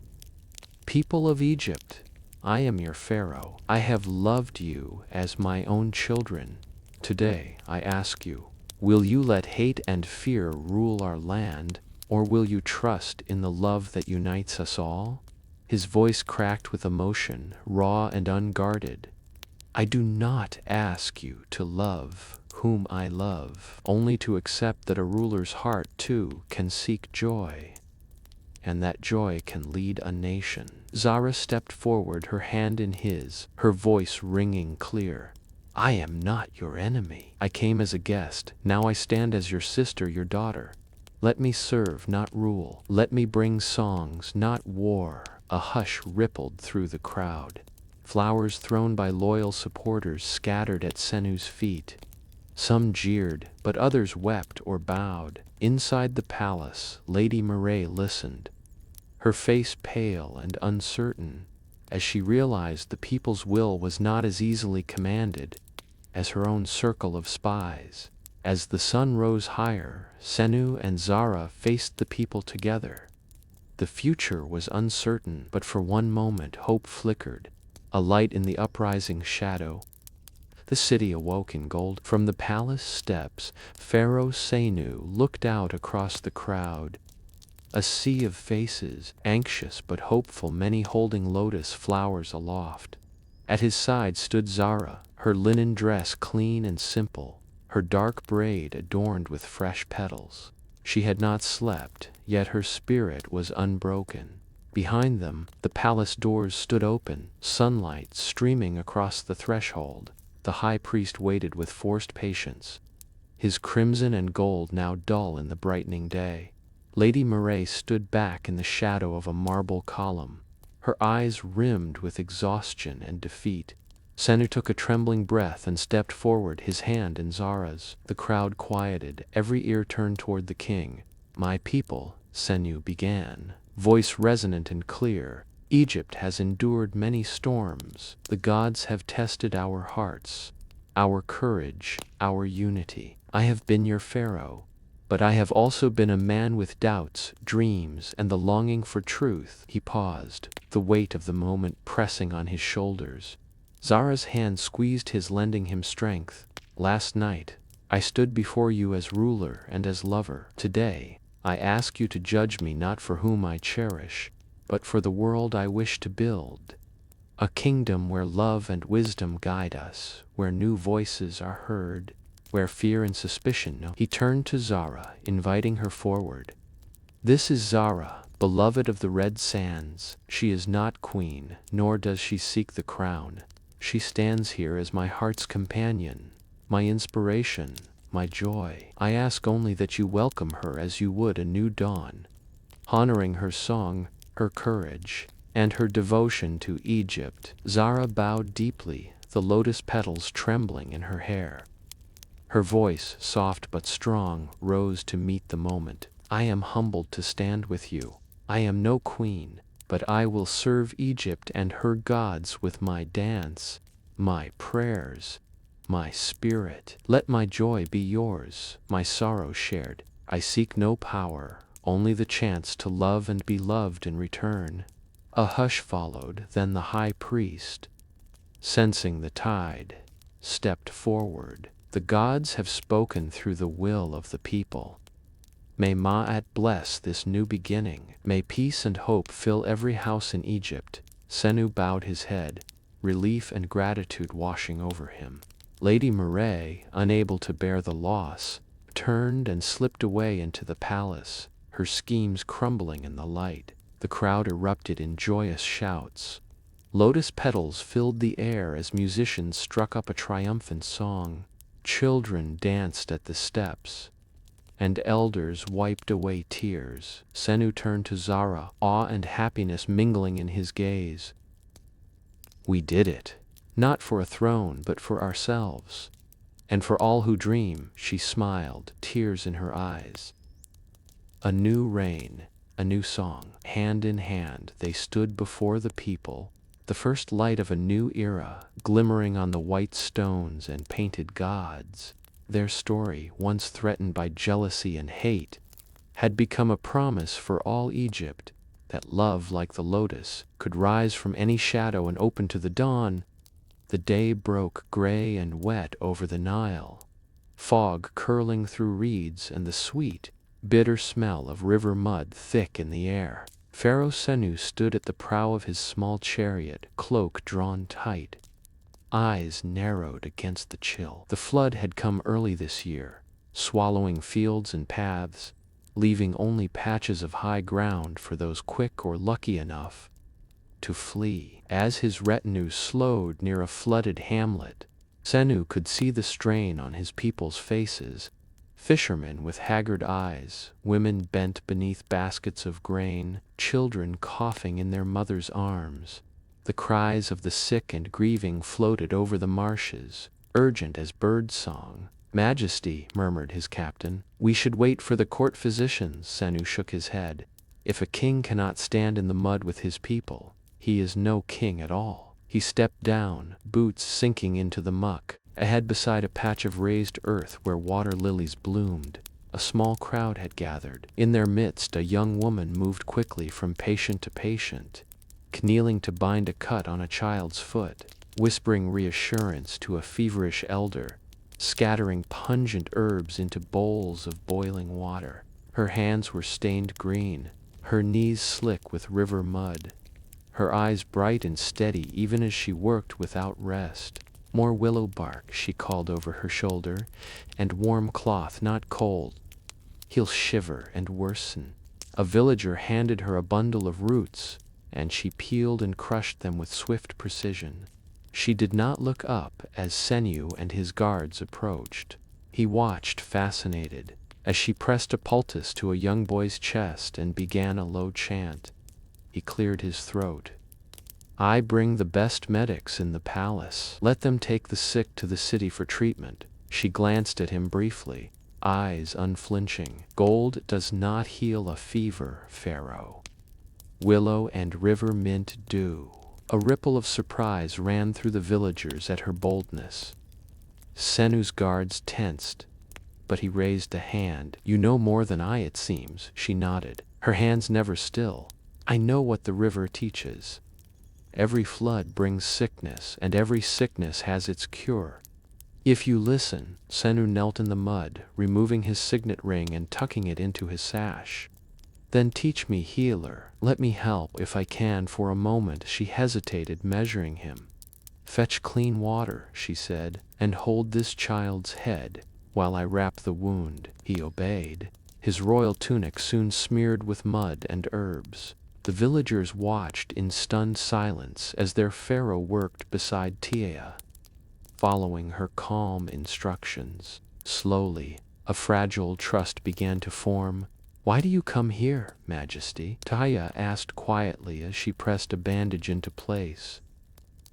"People of Egypt, I am your Pharaoh. I have loved you as my own children. Today, I ask you, will you let hate and fear rule our land, or will you trust in the love that unites us all?" His voice cracked with emotion, raw and unguarded. "I do not ask you to love whom I love, only to accept that a ruler's heart, too, can seek joy, and that joy can lead a nation." Zara stepped forward, her hand in his, her voice ringing clear. "I am not your enemy. I came as a guest. Now I stand as your sister, your daughter. Let me serve, not rule. Let me bring songs, not war." A hush rippled through the crowd. Flowers thrown by loyal supporters scattered at Senu's feet. Some jeered, but others wept or bowed. Inside the palace, Lady Marae listened, her face pale and uncertain. as she realized the people's will was not as easily commanded as her own circle of spies. As the sun rose higher, Senu and Zara faced the people together. The future was uncertain, but for one moment hope flickered, a light in the uprising shadow. The city awoke in gold. From the palace steps, Pharaoh Senu looked out across the crowd. A sea of faces, anxious but hopeful, many holding lotus flowers aloft. At his side stood Zara, her linen dress clean and simple, her dark braid adorned with fresh petals. She had not slept, yet her spirit was unbroken. Behind them, the palace doors stood open, sunlight streaming across the threshold. The high priest waited with forced patience, his crimson and gold now dull in the brightening day. Lady Nimaatre stood back in the shadow of a marble column, her eyes rimmed with exhaustion and defeat. Senu took a trembling breath and stepped forward, his hand in Zara's. The crowd quieted, every ear turned toward the king. "My people," Senu began, voice resonant and clear, "Egypt has endured many storms. The gods have tested our hearts, our courage, our unity. I have been your pharaoh, but I have also been a man with doubts, dreams, and the longing for truth." He paused, the weight of the moment pressing on his shoulders. Zara's hand squeezed his, lending him strength. "Last night, I stood before you as ruler and as lover. Today, I ask you to judge me not for whom I cherish, but for the world I wish to build. A kingdom where love and wisdom guide us, where new voices are heard, where fear and suspicion no." He turned to Zara, inviting her forward. "This is Zara, beloved of the red sands. She is not queen, nor does she seek the crown. She stands here as my heart's companion, my inspiration, my joy. I ask only that you welcome her as you would a new dawn, honoring her song, her courage, and her devotion to Egypt." Zara bowed deeply, the lotus petals trembling in her hair. Her voice, soft but strong, rose to meet the moment. "I am humbled to stand with you. I am no queen, but I will serve Egypt and her gods with my dance, my prayers, my spirit. Let my joy be yours, my sorrow shared. I seek no power, only the chance to love and be loved in return." A hush followed, then the high priest, sensing the tide, stepped forward. "The gods have spoken through the will of the people. May Ma'at bless this new beginning. May peace and hope fill every house in Egypt." Senu bowed his head, relief and gratitude washing over him. Lady Nimaatre, unable to bear the loss, turned and slipped away into the palace, her schemes crumbling in the light. The crowd erupted in joyous shouts. Lotus petals filled the air as musicians struck up a triumphant song. Children danced at the steps, and elders wiped away tears. Senu turned to Zara, awe and happiness mingling in his gaze. "We did it, not for a throne but for ourselves, and for all who dream." She smiled, tears in her eyes. A new reign, a new song. Hand in hand, they stood before the people, the first light of a new era, glimmering on the white stones and painted gods. Their story, once threatened by jealousy and hate, had become a promise for all Egypt, that love, like the lotus, could rise from any shadow and open to the dawn. The day broke gray and wet over the Nile, fog curling through reeds and the sweet, bitter smell of river mud thick in the air. Pharaoh Senu stood at the prow of his small chariot, cloak drawn tight, eyes narrowed against the chill. The flood had come early this year, swallowing fields and paths, leaving only patches of high ground for those quick or lucky enough to flee. As his retinue slowed near a flooded hamlet, Senu could see the strain on his people's faces. Fishermen with haggard eyes, women bent beneath baskets of grain, children coughing in their mothers' arms. The cries of the sick and grieving floated over the marshes, urgent as bird song. "Majesty," murmured his captain, "we should wait for the court physicians." Senu shook his head. "If a king cannot stand in the mud with his people, He is no king at all. He stepped down, boots sinking into the muck. Ahead, beside a patch of raised earth where water lilies bloomed, a small crowd had gathered. In their midst, a young woman moved quickly from patient to patient, kneeling to bind a cut on a child's foot, whispering reassurance to a feverish elder, scattering pungent herbs into bowls of boiling water. Her hands were stained green, her knees slick with river mud, her eyes bright and steady even as she worked without rest. More willow bark, she called over her shoulder, and warm cloth, not cold. He'll shiver and worsen. A villager handed her a bundle of roots, and she peeled and crushed them with swift precision. She did not look up as Senu and his guards approached. He watched, fascinated, as she pressed a poultice to a young boy's chest and began a low chant. He cleared his throat. I bring the best medics in the palace. Let them take the sick to the city for treatment. She glanced at him briefly, eyes unflinching. Gold does not heal a fever, Pharaoh. Willow and river mint do. A ripple of surprise ran through the villagers at her boldness. Senu's guards tensed, but he raised a hand. You know more than I, it seems, she nodded, her hands never still. I know what the river teaches. Every flood brings sickness, and every sickness has its cure. If you listen. Senu knelt in the mud, removing his signet ring and tucking it into his sash. Then teach me, healer. Let me help if I can. For a moment she hesitated, measuring him. Fetch clean water, she said, and hold this child's head while I wrap the wound. He obeyed, his royal tunic soon smeared with mud and herbs. The villagers watched in stunned silence as their pharaoh worked beside Tia, following her calm instructions. Slowly, a fragile trust began to form. Why do you come here, Majesty? Tia asked quietly as she pressed a bandage into place.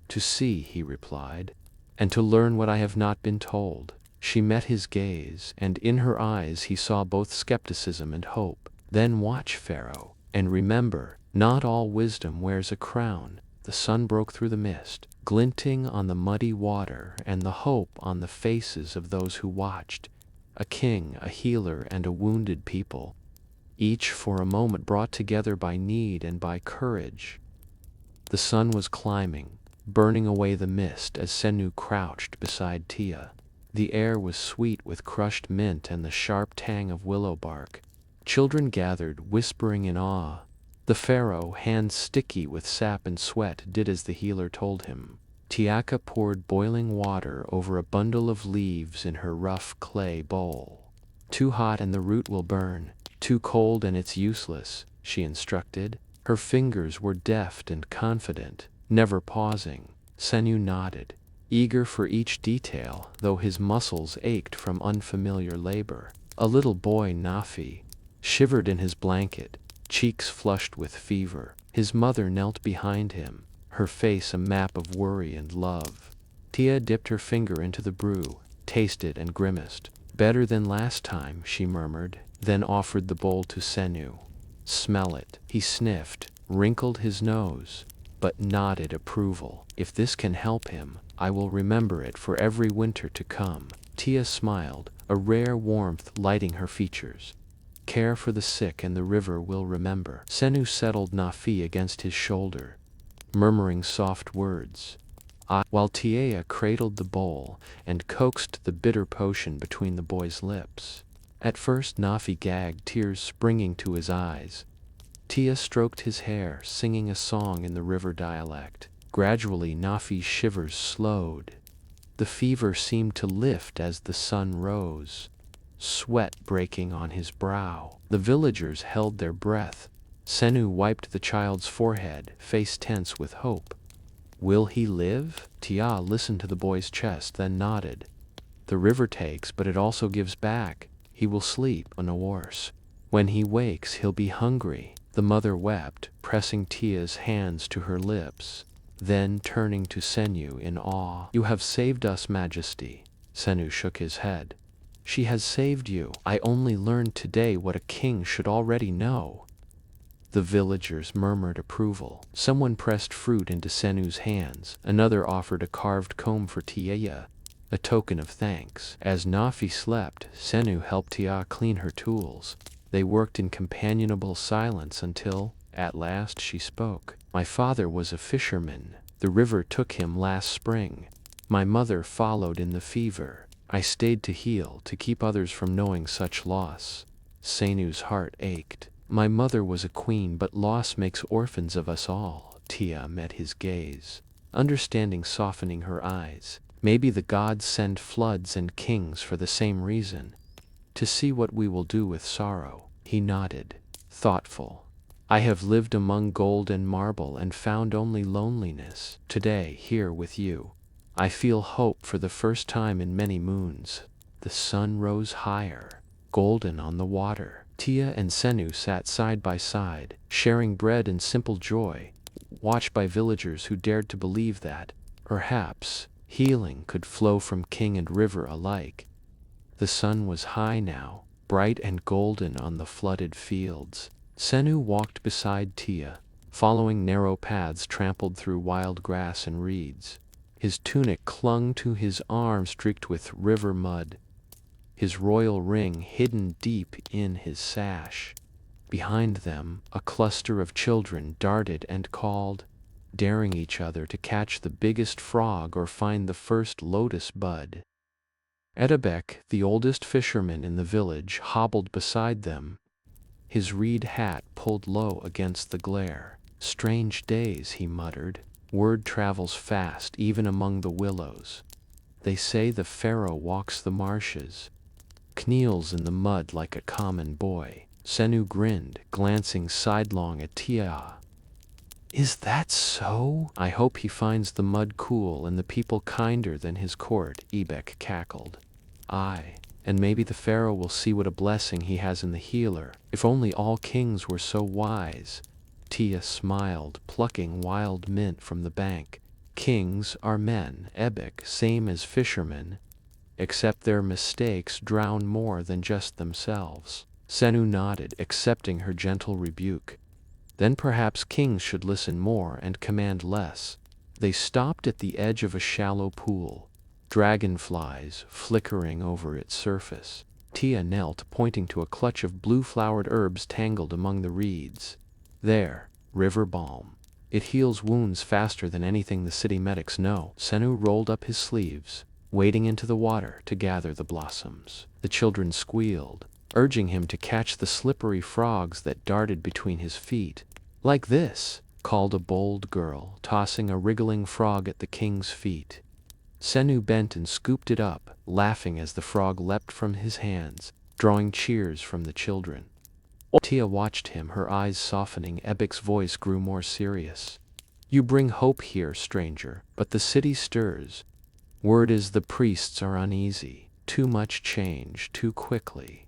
To see, he replied, and to learn what I have not been told. She met his gaze, and in her eyes he saw both skepticism and hope. Then watch, Pharaoh, and remember, not all wisdom wears a crown. The sun broke through the mist, glinting on the muddy water and the hope on the faces of those who watched. A king, a healer, and a wounded people, each for a moment brought together by need and by courage. The sun was climbing, burning away the mist as Senu crouched beside Tia. The air was sweet with crushed mint and the sharp tang of willow bark. Children gathered, whispering in awe. The pharaoh, hands sticky with sap and sweat, did as the healer told him. Tiaka poured boiling water over a bundle of leaves in her rough clay bowl. Too hot and the root will burn, too cold and it's useless, she instructed. Her fingers were deft and confident, never pausing. Senu nodded, eager for each detail, though his muscles ached from unfamiliar labor. A little boy, Nafi, shivered in his blanket, cheeks flushed with fever. His mother knelt behind him, her face a map of worry and love. Tia dipped her finger into the brew, tasted and grimaced. Better than last time, she murmured, then offered the bowl to Senu. Smell it. He sniffed, wrinkled his nose, but nodded approval. If this can help him, I will remember it for every winter to come. Tia smiled, a rare warmth lighting her features. Care for the sick and the river will remember. Senu settled Nafi against his shoulder, murmuring soft words, while Tia cradled the bowl and coaxed the bitter potion between the boy's lips. At first Nafi gagged, tears springing to his eyes. Tia stroked his hair, singing a song in the river dialect. Gradually Nafi's shivers slowed. The fever seemed to lift as the sun rose, sweat breaking on his brow. The villagers held their breath. Senu wiped the child's forehead, face tense with hope. Will he live? Tia listened to the boy's chest, then nodded. The river takes, but it also gives back. He will sleep, no worse. When he wakes, he'll be hungry. The mother wept, pressing Tia's hands to her lips, then turning to Senu in awe. You have saved us, Majesty. Senu shook his head. She has saved you. I only learned today what a king should already know. The villagers murmured approval. Someone pressed fruit into Senu's hands. Another offered a carved comb for Tia, a token of thanks. As Nafi slept, Senu helped Tia clean her tools. They worked in companionable silence until, at last, she spoke. My father was a fisherman. The river took him last spring. My mother followed in the fever. I stayed to heal, to keep others from knowing such loss. Senu's heart ached. My mother was a queen, but loss makes orphans of us all. Tia met his gaze, understanding softening her eyes. Maybe the gods send floods and kings for the same reason, to see what we will do with sorrow. He nodded, thoughtful. I have lived among gold and marble and found only loneliness. Today, here with you, I feel hope for the first time in many moons. The sun rose higher, golden on the water. Tia and Senu sat side by side, sharing bread and simple joy, watched by villagers who dared to believe that, perhaps, healing could flow from king and river alike. The sun was high now, bright and golden on the flooded fields. Senu walked beside Tia, following narrow paths trampled through wild grass and reeds. His tunic clung to his arm streaked with river mud, his royal ring hidden deep in his sash. Behind them, a cluster of children darted and called, daring each other to catch the biggest frog or find the first lotus bud. Edebek, the oldest fisherman in the village, hobbled beside them, his reed hat pulled low against the glare. Strange days, he muttered. Word travels fast even among the willows. They say the pharaoh walks the marshes, kneels in the mud like a common boy. Senu grinned, glancing sidelong at Tia. Is that so? I hope he finds the mud cool and the people kinder than his court, Ebek cackled. Aye, and maybe the pharaoh will see what a blessing he has in the healer. If only all kings were so wise. Tia smiled, plucking wild mint from the bank. Kings are men, Ebek, same as fishermen, except their mistakes drown more than just themselves. Senu nodded, accepting her gentle rebuke. Then perhaps kings should listen more and command less. They stopped at the edge of a shallow pool, dragonflies flickering over its surface. Tia knelt, pointing to a clutch of blue-flowered herbs tangled among the reeds. There, river balm. It heals wounds faster than anything the city medics know. Senu rolled up his sleeves, wading into the water to gather the blossoms. The children squealed, urging him to catch the slippery frogs that darted between his feet. Like this, called a bold girl, tossing a wriggling frog at the king's feet. Senu bent and scooped it up, laughing as the frog leapt from his hands, drawing cheers from the children. Tia watched him, her eyes softening. Ebek's voice grew more serious. You bring hope here, stranger, but the city stirs. Word is the priests are uneasy. Too much change, too quickly.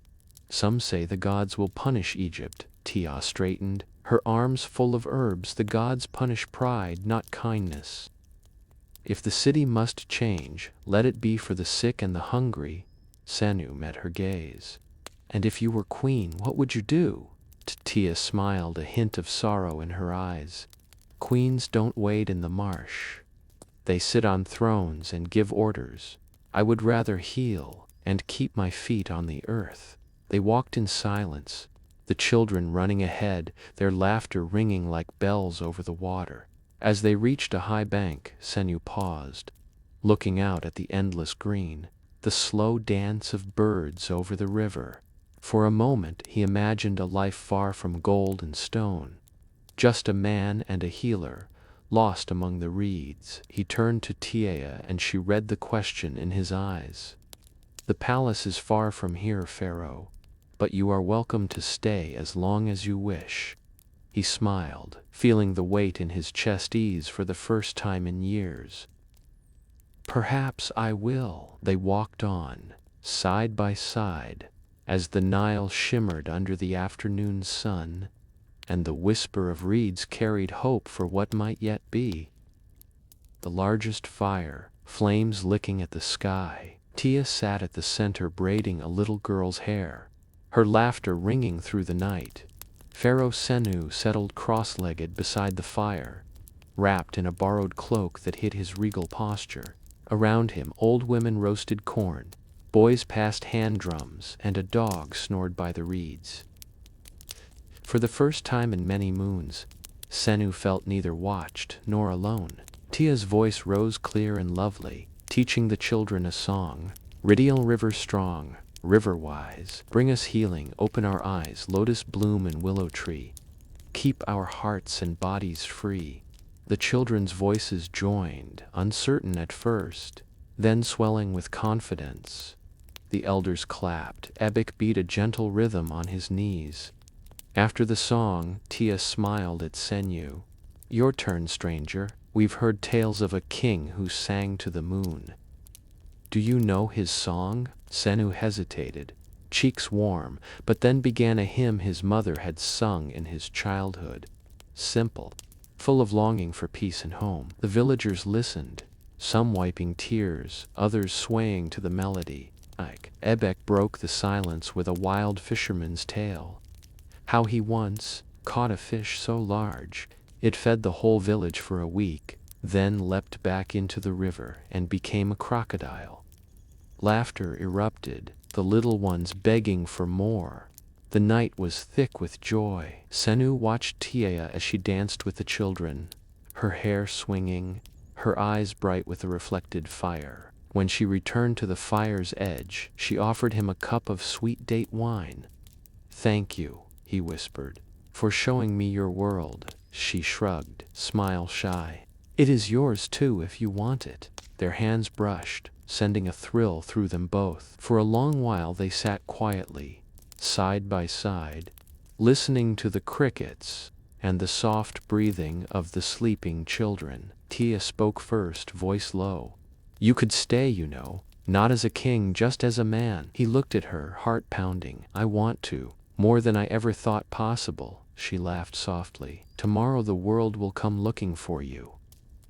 Some say the gods will punish Egypt. Tia straightened, her arms full of herbs. The gods punish pride, not kindness. If the city must change, let it be for the sick and the hungry. Senu met her gaze. And if you were queen, what would you do? Tia smiled, a hint of sorrow in her eyes. Queens don't wade in the marsh. They sit on thrones and give orders. I would rather heal and keep my feet on the earth. They walked in silence, the children running ahead, their laughter ringing like bells over the water. As they reached a high bank, Senu paused, looking out at the endless green, the slow dance of birds over the river. For a moment he imagined a life far from gold and stone, just a man and a healer, lost among the reeds. He turned to Tia and she read the question in his eyes. The palace is far from here, Pharaoh, but you are welcome to stay as long as you wish. He smiled, feeling the weight in his chest ease for the first time in years. Perhaps I will. They walked on, side by side, as the Nile shimmered under the afternoon sun, and the whisper of reeds carried hope for what might yet be. The largest fire, flames licking at the sky. Tia sat at the center braiding a little girl's hair, her laughter ringing through the night. Pharaoh Senu settled cross-legged beside the fire, wrapped in a borrowed cloak that hid his regal posture. Around him, old women roasted corn, boys passed hand drums, and a dog snored by the reeds. For the first time in many moons, Senu felt neither watched nor alone. Tia's voice rose clear and lovely, teaching the children a song. Ridial river strong, river wise, bring us healing, open our eyes, lotus bloom and willow tree. Keep our hearts and bodies free. The children's voices joined, uncertain at first, then swelling with confidence. The elders clapped. Ebik beat a gentle rhythm on his knees. After the song, Tia smiled at Senu. Your turn, stranger. We've heard tales of a king who sang to the moon. Do you know his song? Senu hesitated, cheeks warm, but then began a hymn his mother had sung in his childhood. Simple, full of longing for peace and home. The villagers listened, some wiping tears, others swaying to the melody. Ebek broke the silence with a wild fisherman's tale. How he once caught a fish so large, it fed the whole village for a week, then leapt back into the river and became a crocodile. Laughter erupted, the little ones begging for more. The night was thick with joy. Senu watched Tia as she danced with the children, her hair swinging, her eyes bright with a reflected fire. When she returned to the fire's edge, she offered him a cup of sweet date wine. Thank you, he whispered, for showing me your world. She shrugged, smile shy. It is yours too if you want it. Their hands brushed, sending a thrill through them both. For a long while they sat quietly, side by side, listening to the crickets and the soft breathing of the sleeping children. Tia spoke first, voice low. You could stay, you know, not as a king, just as a man. He looked at her, heart pounding. I want to, more than I ever thought possible. She laughed softly. Tomorrow the world will come looking for you.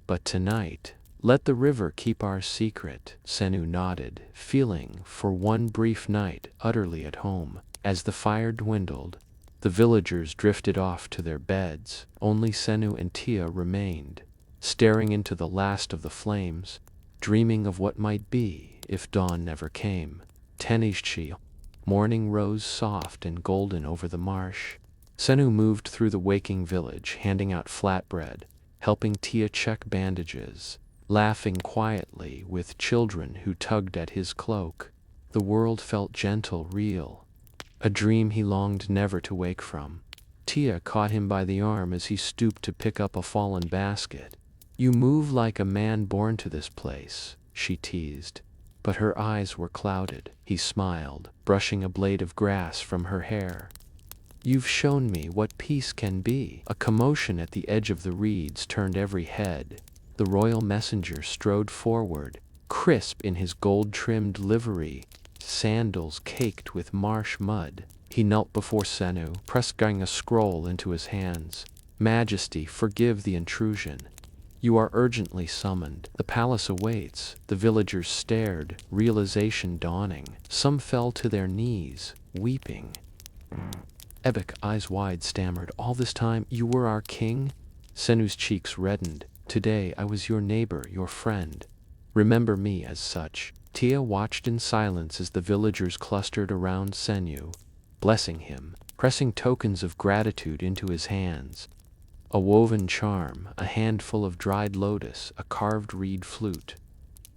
But tonight, let the river keep our secret. Senu nodded, feeling, for one brief night, utterly at home. As the fire dwindled, the villagers drifted off to their beds. Only Senu and Tia remained, staring into the last of the flames, dreaming of what might be if dawn never came. Tenishchi. Morning rose soft and golden over the marsh. Senu moved through the waking village, handing out flatbread, helping Tia check bandages, laughing quietly with children who tugged at his cloak. The world felt gentle, real, a dream he longed never to wake from. Tia caught him by the arm as he stooped to pick up a fallen basket. You move like a man born to this place, she teased, but her eyes were clouded. He smiled, brushing a blade of grass from her hair. You've shown me what peace can be. A commotion at the edge of the reeds turned every head. The royal messenger strode forward, crisp in his gold-trimmed livery, sandals caked with marsh mud. He knelt before Senu, pressing a scroll into his hands. Majesty, forgive the intrusion. You are urgently summoned. The palace awaits. The villagers stared, realization dawning. Some fell to their knees, weeping. Ebik, eyes wide, stammered, all this time you were our king? Senu's cheeks reddened. Today I was your neighbor, your friend. Remember me as such. Tia watched in silence as the villagers clustered around Senu, blessing him, pressing tokens of gratitude into his hands. A woven charm, a handful of dried lotus, a carved reed flute.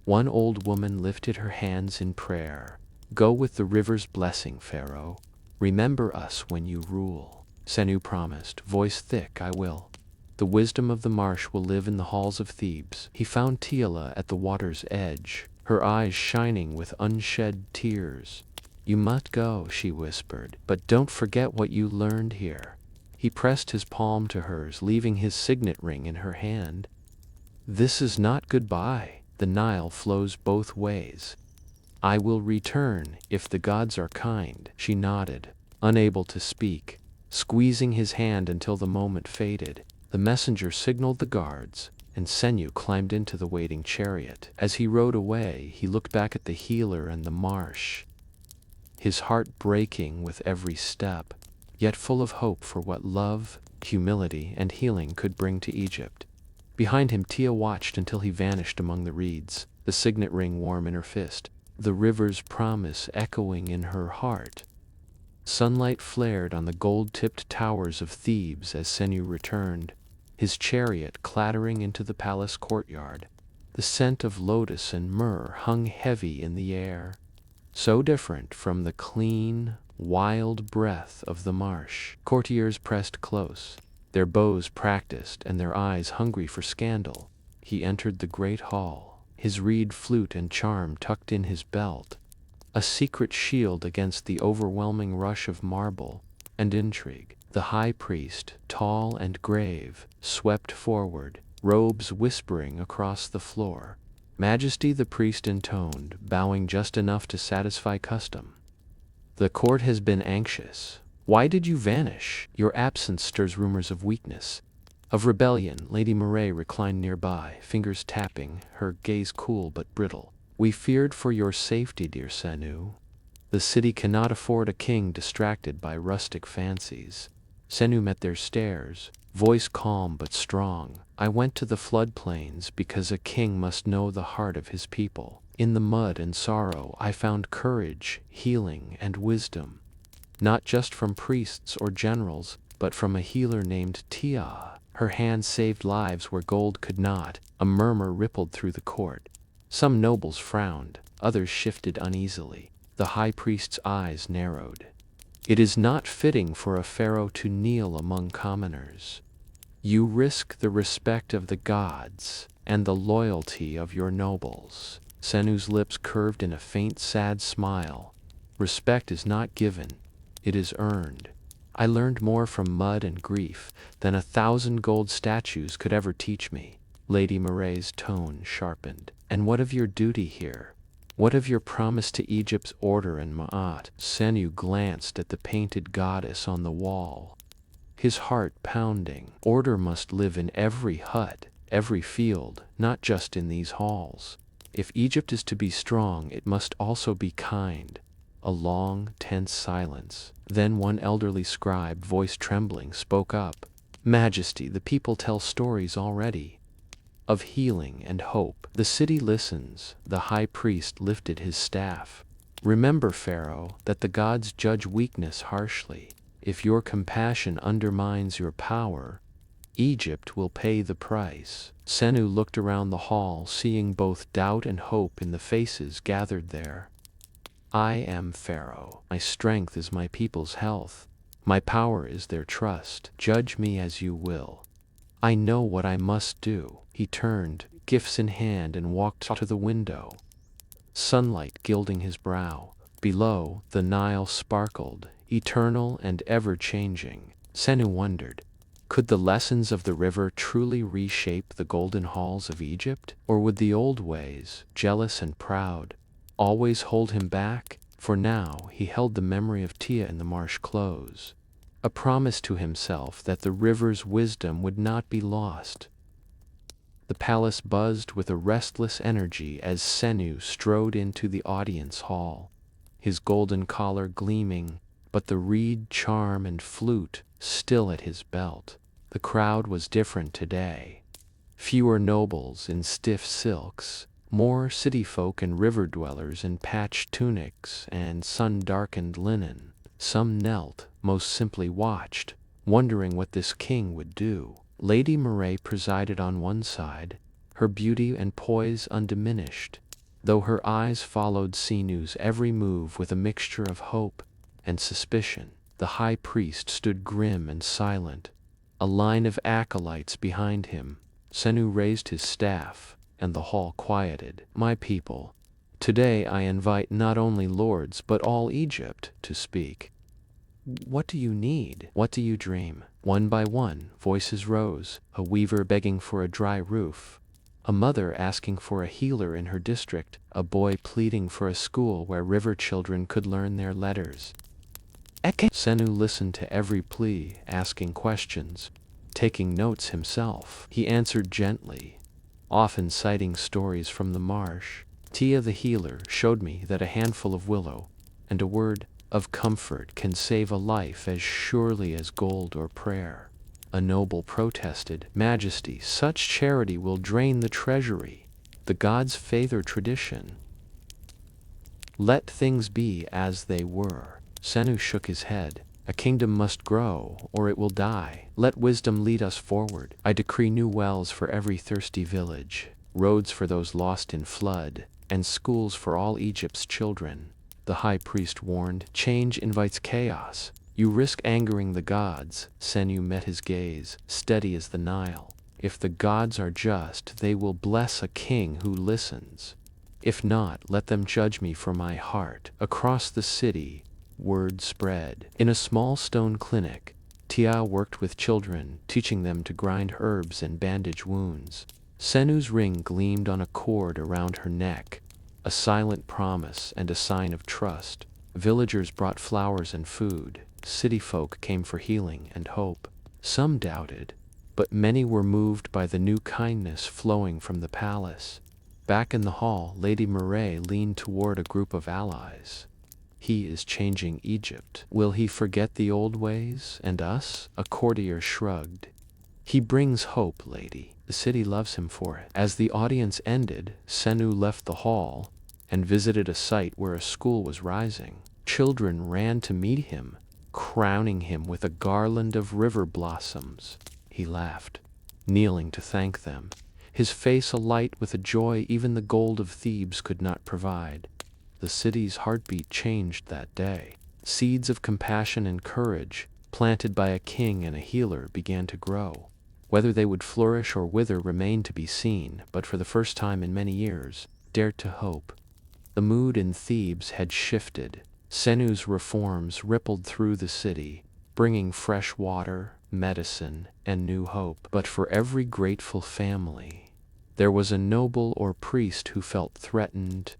One old woman lifted her hands in prayer. Go with the river's blessing, Pharaoh. Remember us when you rule. Senu promised, voice thick, I will. The wisdom of the marsh will live in the halls of Thebes. He found Tila at the water's edge, her eyes shining with unshed tears. You must go, she whispered, but don't forget what you learned here. He pressed his palm to hers, leaving his signet ring in her hand. This is not goodbye. The Nile flows both ways. I will return, if the gods are kind. She nodded, unable to speak, squeezing his hand until the moment faded. The messenger signaled the guards, and Senu climbed into the waiting chariot. As he rode away, he looked back at the healer and the marsh, his heart breaking with every step. yet full of hope for what love, humility, and healing could bring to Egypt. Behind him, Tia watched until he vanished among the reeds, the signet ring warm in her fist, the river's promise echoing in her heart. Sunlight flared on the gold-tipped towers of Thebes as Senu returned, his chariot clattering into the palace courtyard. The scent of lotus and myrrh hung heavy in the air, so different from the clean, wild breath of the marsh. Courtiers pressed close, their bows practiced and their eyes hungry for scandal. He entered the great hall, his reed flute and charm tucked in his belt, a secret shield against the overwhelming rush of marble and intrigue. The high priest, tall and grave, swept forward, robes whispering across the floor. "Majesty," the priest intoned, bowing just enough to satisfy custom. "The court has been anxious. Why did you vanish? Your absence stirs rumors of weakness, of rebellion." Lady Nimaatre reclined nearby, fingers tapping, her gaze cool but brittle. "We feared for your safety, dear Senu. The city cannot afford a king distracted by rustic fancies." Senu met their stares, voice calm but strong. "I went to the floodplains because a king must know the heart of his people. In the mud and sorrow I found courage, healing, and wisdom. Not just from priests or generals, but from a healer named Tia. Her hand saved lives where gold could not." A murmur rippled through the court. Some nobles frowned, others shifted uneasily. The high priest's eyes narrowed. "It is not fitting for a pharaoh to kneel among commoners. You risk the respect of the gods and the loyalty of your nobles." Senu's lips curved in a faint, sad smile. "Respect is not given, it is earned. I learned more from mud and grief than 1,000 gold statues could ever teach me." Lady Nimaatre's tone sharpened. "And what of your duty here? What of your promise to Egypt's order and Ma'at?" Senu glanced at the painted goddess on the wall, his heart pounding. "Order must live in every hut, every field, not just in these halls. If Egypt is to be strong, it must also be kind." A long, tense silence. Then one elderly scribe, voice trembling, spoke up. "Majesty, the people tell stories already of healing and hope. The city listens." The high priest lifted his staff. "Remember, Pharaoh, that the gods judge weakness harshly. If your compassion undermines your power, Egypt will pay the price." Senu looked around the hall, seeing both doubt and hope in the faces gathered there. "I am Pharaoh. My strength is my people's health. My power is their trust. Judge me as you will. I know what I must do." He turned, gifts in hand, and walked to the window, sunlight gilding his brow. Below, the Nile sparkled, eternal and ever-changing. Senu wondered, could the lessons of the river truly reshape the golden halls of Egypt? Or would the old ways, jealous and proud, always hold him back? For now, he held the memory of Tia in the marsh close, a promise to himself that the river's wisdom would not be lost. The palace buzzed with a restless energy as Senu strode into the audience hall, his golden collar gleaming, but the reed charm and flute still at his belt. The crowd was different today. Fewer nobles in stiff silks, more city folk and river dwellers in patched tunics and sun-darkened linen. Some knelt, most simply watched, wondering what this king would do. Lady Nimaatre presided on one side, her beauty and poise undiminished, though her eyes followed Senu's every move with a mixture of hope and suspicion. The high priest stood grim and silent, a line of acolytes behind him. Senu raised his staff, and the hall quieted. "My people, today I invite not only lords but all Egypt to speak. What do you need? What do you dream?" One by one, voices rose, a weaver begging for a dry roof, a mother asking for a healer in her district, a boy pleading for a school where river children could learn their letters. Senu listened to every plea, asking questions, taking notes himself. He answered gently, often citing stories from the marsh. "Tia the healer showed me that a handful of willow and a word of comfort can save a life as surely as gold or prayer. A noble protested, Majesty, such charity will drain the treasury. The gods favor tradition. Let things be as they were. Senu shook his head. A kingdom must grow, or it will die. Let wisdom lead us forward. I decree new wells for every thirsty village, roads for those lost in flood, and schools for all Egypt's children. The high priest warned, change invites chaos. You risk angering the gods. Senu met his gaze, steady as the Nile. If the gods are just, they will bless a king who listens. If not, let them judge me for my heart. Across the city, word spread. In a small stone clinic, Tia worked with children, teaching them to grind herbs and bandage wounds. Senu's ring gleamed on a cord around her neck, a silent promise and a sign of trust. Villagers brought flowers and food. City folk came for healing and hope. Some doubted, but many were moved by the new kindness flowing from the palace. Back in the hall, Lady Nimaatre leaned toward a group of allies. He is changing Egypt. Will he forget the old ways and us? A courtier shrugged. He brings hope, lady. The city loves him for it. As the audience ended, Senu left the hall and visited a site where a school was rising. Children ran to meet him, crowning him with a garland of river blossoms. He laughed, kneeling to thank them, his face alight with a joy even the gold of Thebes could not provide. The city's heartbeat changed that day. Seeds of compassion and courage, planted by a king and a healer, began to grow. Whether they would flourish or wither remained to be seen, but for the first time in many years, dared to hope. The mood in Thebes had shifted. Senu's reforms rippled through the city, bringing fresh water, medicine, and new hope. But for every grateful family, there was a noble or priest who felt threatened,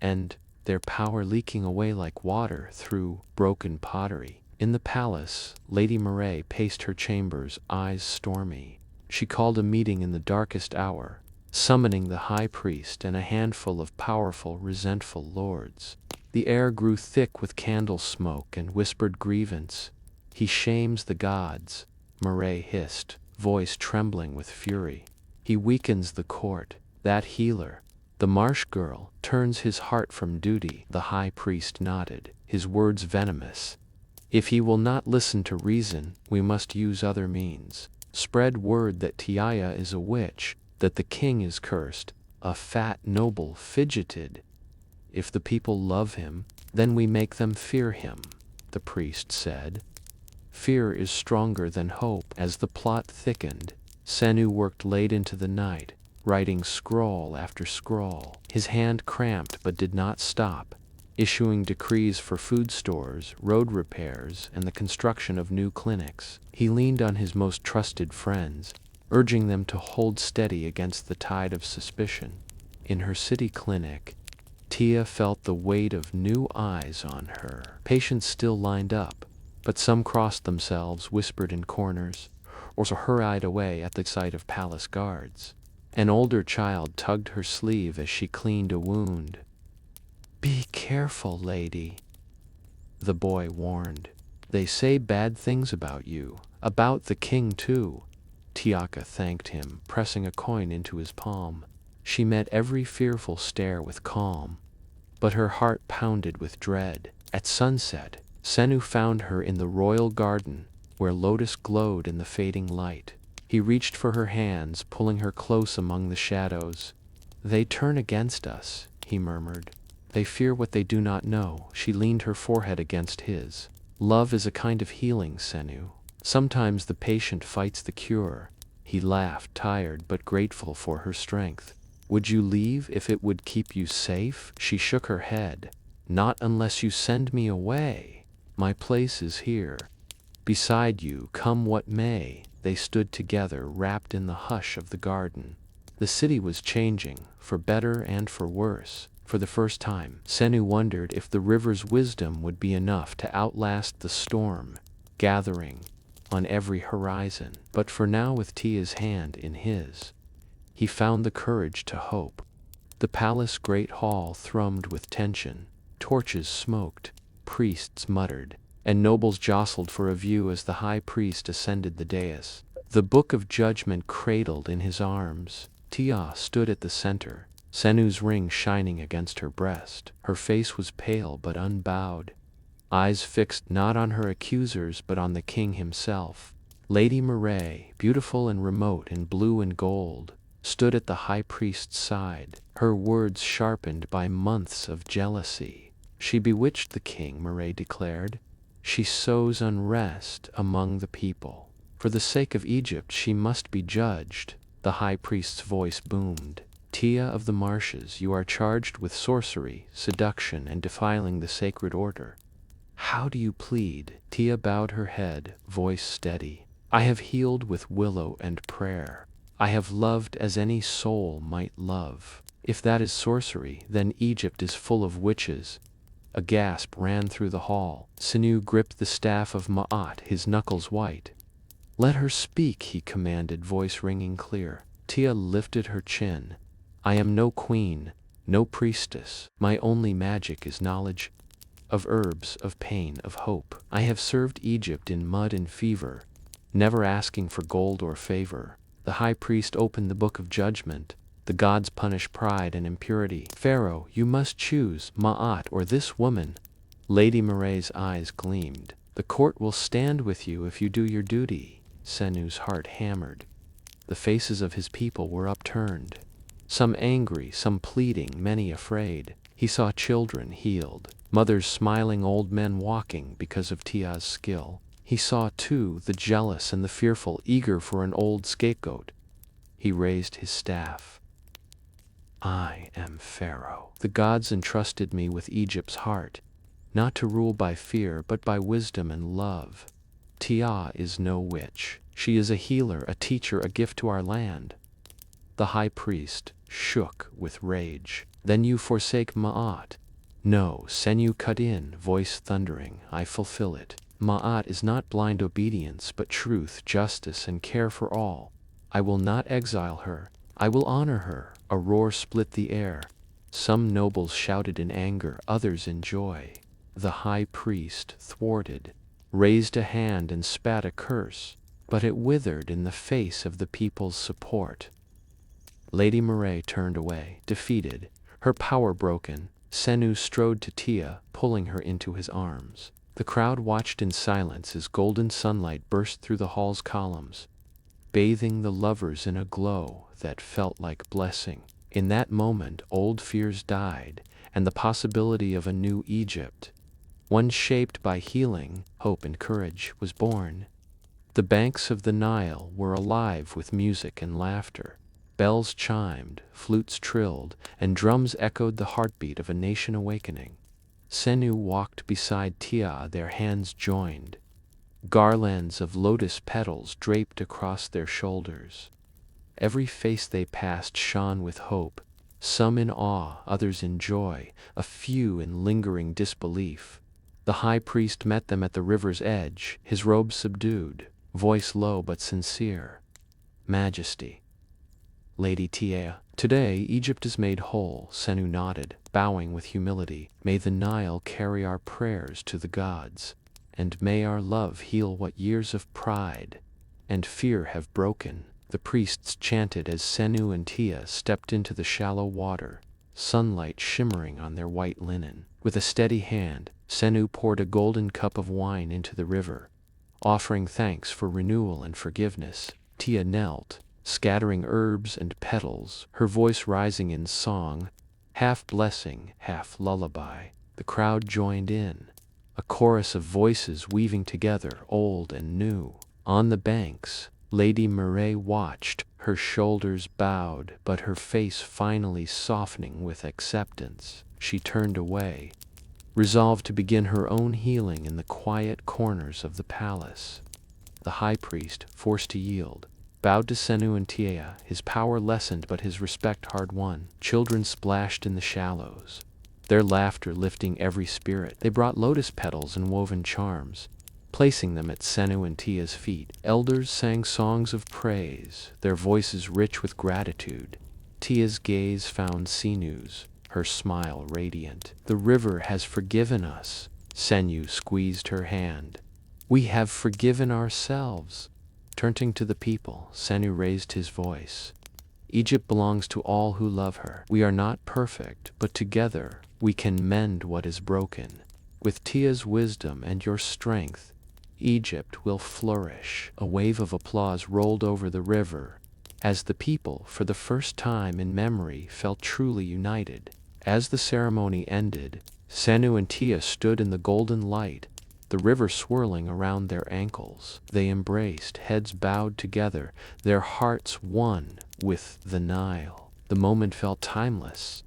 and their power leaking away like water through broken pottery. In the palace, Lady Nimaatre paced her chambers, eyes stormy. She called a meeting in the darkest hour, summoning the high priest and a handful of powerful, resentful lords. The air grew thick with candle smoke and whispered grievance. He shames the gods, Nimaatre hissed, voice trembling with fury. He weakens the court. That healer, the marsh girl, turns his heart from duty. The high priest nodded, his words venomous. If he will not listen to reason, we must use other means. Spread word that Tia is a witch, that the king is cursed. A fat noble fidgeted. If the people love him, then we make them fear him, the priest said. Fear is stronger than hope. As the plot thickened, Senu worked late into the night, writing scroll after scroll. His hand cramped but did not stop, issuing decrees for food stores, road repairs, and the construction of new clinics. He leaned on his most trusted friends, urging them to hold steady against the tide of suspicion. In her city clinic, Tia felt the weight of new eyes on her. Patients still lined up, but some crossed themselves, whispered in corners, or hurried away at the sight of palace guards. An older child tugged her sleeve as she cleaned a wound. Be careful, lady, the boy warned. They say bad things about you, about the king too. Tiaka thanked him, pressing a coin into his palm. She met every fearful stare with calm, but her heart pounded with dread. At sunset, Senu found her in the royal garden, where lotus glowed in the fading light. He reached for her hands, pulling her close among the shadows. They turn against us, he murmured. They fear what they do not know. She leaned her forehead against his. Love is a kind of healing, Senu. Sometimes the patient fights the cure. He laughed, tired but grateful for her strength. Would you leave if it would keep you safe? She shook her head. Not unless you send me away. My place is here, beside you, come what may. They stood together, wrapped in the hush of the garden. The city was changing, for better and for worse. For the first time, Senu wondered if the river's wisdom would be enough to outlast the storm, gathering on every horizon. But for now, with Tia's hand in his, he found the courage to hope. The palace great hall thrummed with tension. Torches smoked, priests muttered, and nobles jostled for a view as the high priest ascended the dais. The book of judgment cradled in his arms, Tia stood at the center, Senu's ring shining against her breast. Her face was pale but unbowed, eyes fixed not on her accusers but on the king himself. Lady Nimaatre, beautiful and remote in blue and gold, stood at the high priest's side, her words sharpened by months of jealousy. She bewitched the king, Nimaatre declared. She sows unrest among the people. For the sake of Egypt she must be judged, the high priest's voice boomed. Tia of the marshes, you are charged with sorcery, seduction, and defiling the sacred order. How do you plead? Tia bowed her head, voice steady. I have healed with willow and prayer. I have loved as any soul might love. If that is sorcery, then Egypt is full of witches. A gasp ran through the hall. Senu gripped the staff of Nimaatre, his knuckles white. Let her speak, he commanded, voice ringing clear. Tia lifted her chin. I am no queen, no priestess. My only magic is knowledge of herbs, of pain, of hope. I have served Egypt in mud and fever, never asking for gold or favor. The high priest opened the book of judgment. The gods punish pride and impurity. Pharaoh, you must choose, Nimaatre or this woman. Lady Nimaatre's eyes gleamed. The court will stand with you if you do your duty. Senu's heart hammered. The faces of his people were upturned. Some angry, some pleading, many afraid. He saw children healed, mothers smiling, old men walking because of Tia's skill. He saw, too, the jealous and the fearful, eager for an old scapegoat. He raised his staff. I am Pharaoh. The gods entrusted me with Egypt's heart, not to rule by fear but by wisdom and love. Tia is no witch. She is a healer, a teacher, a gift to our land. The high priest shook with rage. Then you forsake Nimaatre? No, Senu cut in, voice thundering. I fulfill it. Nimaatre is not blind obedience but truth, justice, and care for all. I will not exile her. I will honor her. A roar split the air. Some nobles shouted in anger, others in joy. The high priest, thwarted, raised a hand and spat a curse, but it withered in the face of the people's support. Lady Nimaatre turned away, defeated, her power broken. Senu strode to Tia, pulling her into his arms. The crowd watched in silence as golden sunlight burst through the hall's columns, bathing the lovers in a glow that felt like blessing. In that moment, old fears died, and the possibility of a new Egypt, one shaped by healing, hope, and courage, was born. The banks of the Nile were alive with music and laughter. Bells chimed, flutes trilled, and drums echoed the heartbeat of a nation awakening. Senu walked beside Tia, their hands joined. Garlands of lotus petals draped across their shoulders. Every face they passed shone with hope, some in awe, others in joy, a few in lingering disbelief. The high priest met them at the river's edge, his robe subdued, voice low but sincere. Majesty. Lady Tia, today Egypt is made whole. Senu nodded, bowing with humility. May the Nile carry our prayers to the gods, and may our love heal what years of pride and fear have broken. The priests chanted as Senu and Tia stepped into the shallow water, sunlight shimmering on their white linen. With a steady hand, Senu poured a golden cup of wine into the river, offering thanks for renewal and forgiveness. Tia knelt, scattering herbs and petals, her voice rising in song, half blessing, half lullaby. The crowd joined in, a chorus of voices weaving together, old and new. On the banks, Lady Nimaatre watched, her shoulders bowed, but her face finally softening with acceptance. She turned away, resolved to begin her own healing in the quiet corners of the palace. The high priest, forced to yield, bowed to Senu and Tia, his power lessened but his respect hard won. Children splashed in the shallows, their laughter lifting every spirit. They brought lotus petals and woven charms, placing them at Senu and Tia's feet. Elders sang songs of praise, their voices rich with gratitude. Tia's gaze found Senu's, her smile radiant. The river has forgiven us, Senu squeezed her hand. We have forgiven ourselves. Turning to the people, Senu raised his voice. Egypt belongs to all who love her. We are not perfect, but together we can mend what is broken. With Tia's wisdom and your strength, Egypt will flourish. A wave of applause rolled over the river, as the people, for the first time in memory, felt truly united. As the ceremony ended, Senu and Tia stood in the golden light, the river swirling around their ankles. They embraced, heads bowed together, their hearts one with the Nile. The moment felt timeless,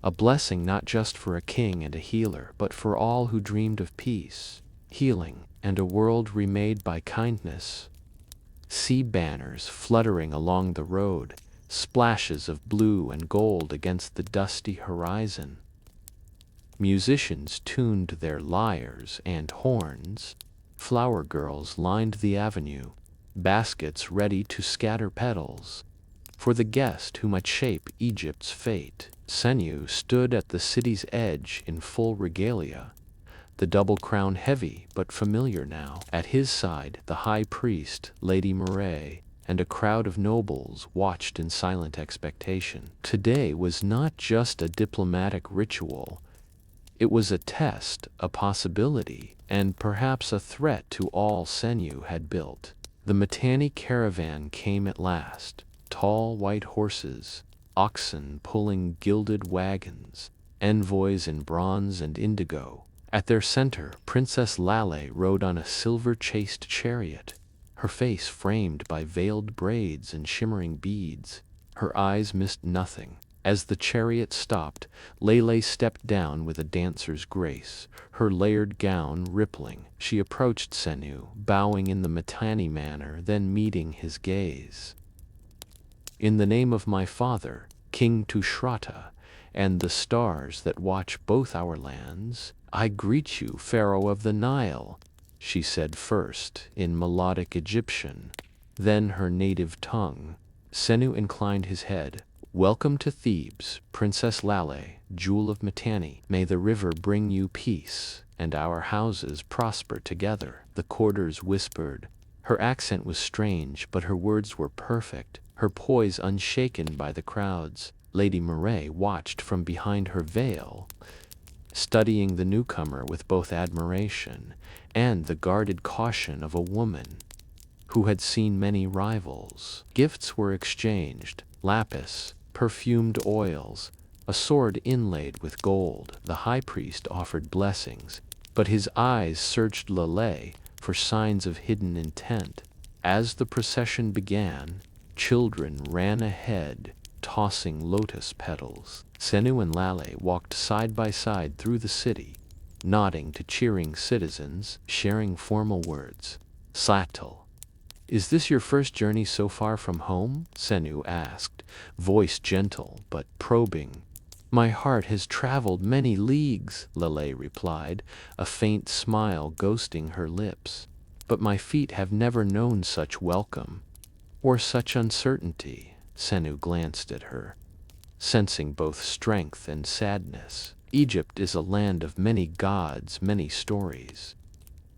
a blessing not just for a king and a healer, but for all who dreamed of peace, healing, and a world remade by kindness. Sea banners fluttering along the road, splashes of blue and gold against the dusty horizon. Musicians tuned their lyres and horns. Flower girls lined the avenue, baskets ready to scatter petals for the guest who might shape Egypt's fate. Senu stood at the city's edge in full regalia, the double crown heavy but familiar now. At his side, the high priest, Lady Nimaatre, and a crowd of nobles watched in silent expectation. Today was not just a diplomatic ritual. It was a test, a possibility, and perhaps a threat to all Senu had built. The Mitanni caravan came at last, tall white horses, oxen pulling gilded wagons, envoys in bronze and indigo. At their center, Princess Lale rode on a silver-chased chariot, her face framed by veiled braids and shimmering beads. Her eyes missed nothing. As the chariot stopped, Lele stepped down with a dancer's grace, her layered gown rippling. She approached Senu, bowing in the Mitanni manner, then meeting his gaze. In the name of my father, King Tushratta, and the stars that watch both our lands, I greet you, Pharaoh of the Nile, she said first in melodic Egyptian, then her native tongue. Senu inclined his head. Welcome to Thebes, Princess Lale, jewel of Mitanni. May the river bring you peace, and our houses prosper together. The courtiers whispered. Her accent was strange, but her words were perfect, her poise unshaken by the crowds. Lady Nimaatre watched from behind her veil, studying the newcomer with both admiration and the guarded caution of a woman who had seen many rivals. Gifts were exchanged, lapis, perfumed oils, a sword inlaid with gold. The high priest offered blessings, but his eyes searched Lale for signs of hidden intent. As the procession began, children ran ahead, tossing lotus petals. Senu and Lale walked side by side through the city, nodding to cheering citizens, sharing formal words. Slatel. Is this your first journey so far from home? Senu asked, voice gentle but probing. My heart has traveled many leagues, Lale replied, a faint smile ghosting her lips. But my feet have never known such welcome, or such uncertainty. Senu glanced at her, sensing both strength and sadness. Egypt is a land of many gods, many stories.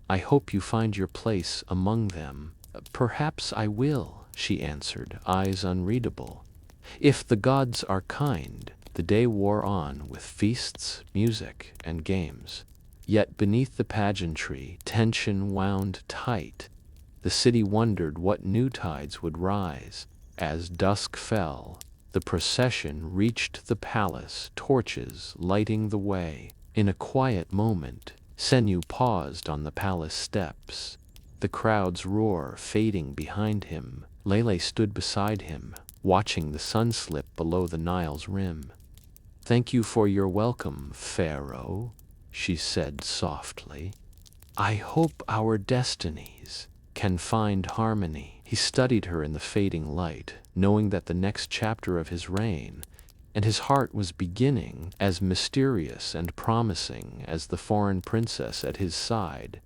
I hope you find your place among them. Perhaps I will, she answered, eyes unreadable. If the gods are kind. The day wore on with feasts, music, and games. Yet beneath the pageantry, tension wound tight. The city wondered what new tides would rise. As dusk fell, the procession reached the palace, torches lighting the way. In a quiet moment, Senu paused on the palace steps, the crowd's roar fading behind him. Lele stood beside him, watching the sun slip below the Nile's rim. Thank you for your welcome, Pharaoh, she said softly. I hope our destinies can find harmony. He studied her in the fading light, knowing that the next chapter of his reign and his heart was beginning, as mysterious and promising as the foreign princess at his side.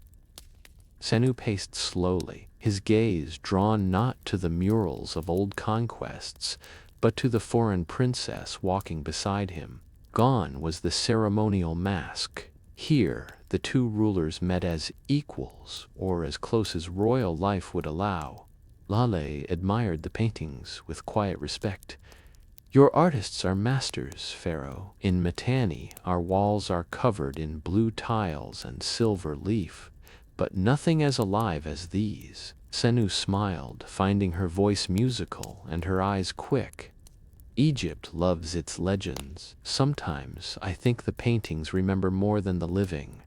Senu paced slowly, his gaze drawn not to the murals of old conquests, but to the foreign princess walking beside him. Gone was the ceremonial mask, Here, the two rulers met as equals, or as close as royal life would allow. Lale admired the paintings with quiet respect. Your artists are masters, Pharaoh. In Mitanni, our walls are covered in blue tiles and silver leaf, but nothing as alive as these. Senu smiled, finding her voice musical and her eyes quick. Egypt loves its legends. Sometimes I think the paintings remember more than the living.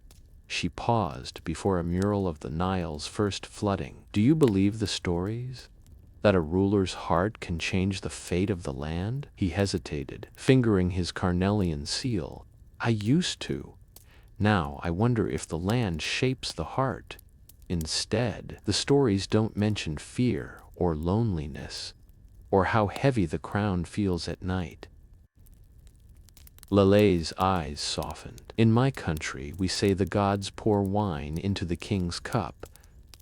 She paused before a mural of the Nile's first flooding. Do you believe the stories? That a ruler's heart can change the fate of the land? He hesitated, fingering his carnelian seal. I used to. Now I wonder if the land shapes the heart. Instead, the stories don't mention fear or loneliness, or how heavy the crown feels at night. Lale's eyes softened. In my country, we say the gods pour wine into the king's cup,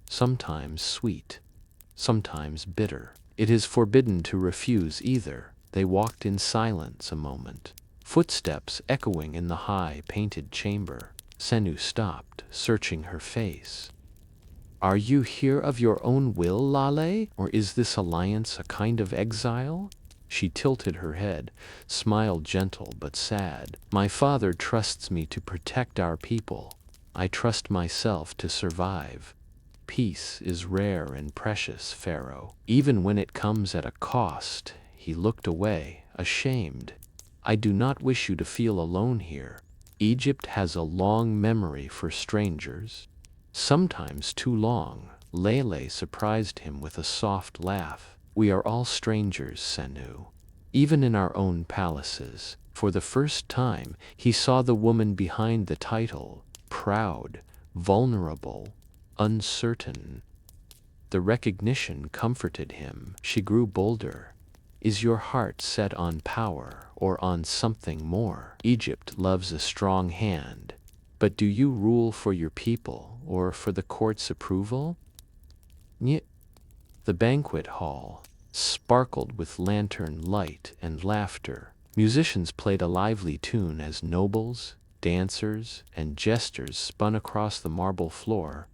sometimes sweet, sometimes bitter. It is forbidden to refuse either. They walked in silence a moment, footsteps echoing in the high, painted chamber. Senu stopped, searching her face. Are you here of your own will, Lale, or is this alliance a kind of exile? She tilted her head, smiled gentle but sad. My father trusts me to protect our people. I trust myself to survive. Peace is rare and precious, Pharaoh, even when it comes at a cost. He looked away, ashamed. I do not wish you to feel alone here. Egypt has a long memory for strangers. Sometimes too long. Lele surprised him with a soft laugh. We are all strangers, Senu. Even in our own palaces. For the first time, he saw the woman behind the title, proud, vulnerable, uncertain. The recognition comforted him. She grew bolder. Is your heart set on power or on something more? Egypt loves a strong hand. But do you rule for your people or for the court's approval? The banquet hall sparkled with lantern light and laughter. Musicians played a lively tune as nobles, dancers, and jesters spun across the marble floor,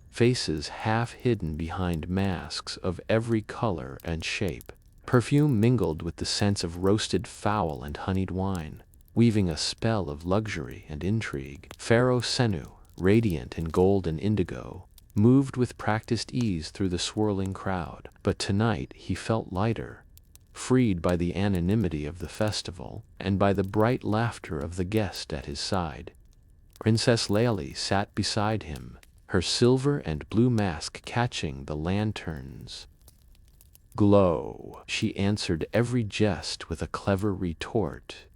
faces half hidden behind masks of every color and shape. Perfume mingled with the scents of roasted fowl and honeyed wine, weaving a spell of luxury and intrigue. Pharaoh Senu, radiant in gold and indigo, moved with practiced ease through the swirling crowd. But tonight he felt lighter, freed by the anonymity of the festival and by the bright laughter of the guest at his side. Princess Laeli sat beside him, her silver and blue mask catching the lantern's glow. She answered every jest with a clever retort,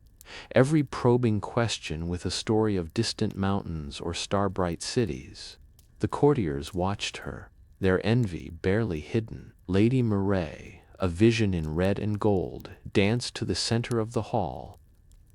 every probing question with a story of distant mountains or star-bright cities. The courtiers watched her, their envy barely hidden. Lady Mireille, a vision in red and gold, danced to the center of the hall,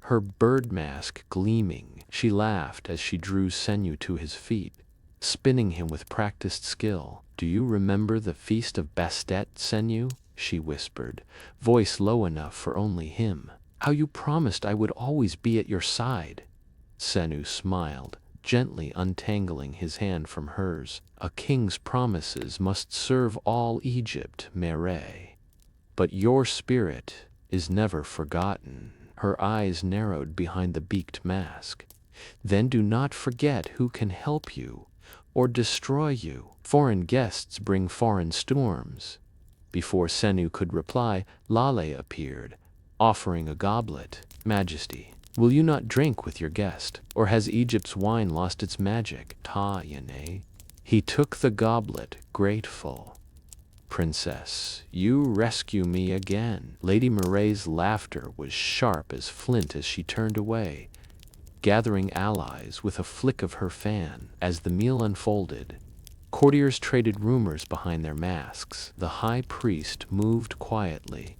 her bird mask gleaming. She laughed as she drew Senu to his feet, spinning him with practiced skill. Do you remember the Feast of Bastet, Senu? She whispered, voice low enough for only him. How you promised I would always be at your side. Senu smiled, gently untangling his hand from hers. A king's promises must serve all Egypt, Mireille. But your spirit is never forgotten. Her eyes narrowed behind the beaked mask. Then do not forget who can help you or destroy you. Foreign guests bring foreign storms. Before Senu could reply, Lale appeared, offering a goblet. Majesty, will you not drink with your guest, or has Egypt's wine lost its magic? Ta-yane. He took the goblet, grateful. Princess, you rescue me again. Lady Mireille's laughter was sharp as flint as she turned away, gathering allies with a flick of her fan. As the meal unfolded, courtiers traded rumors behind their masks. The high priest moved quietly,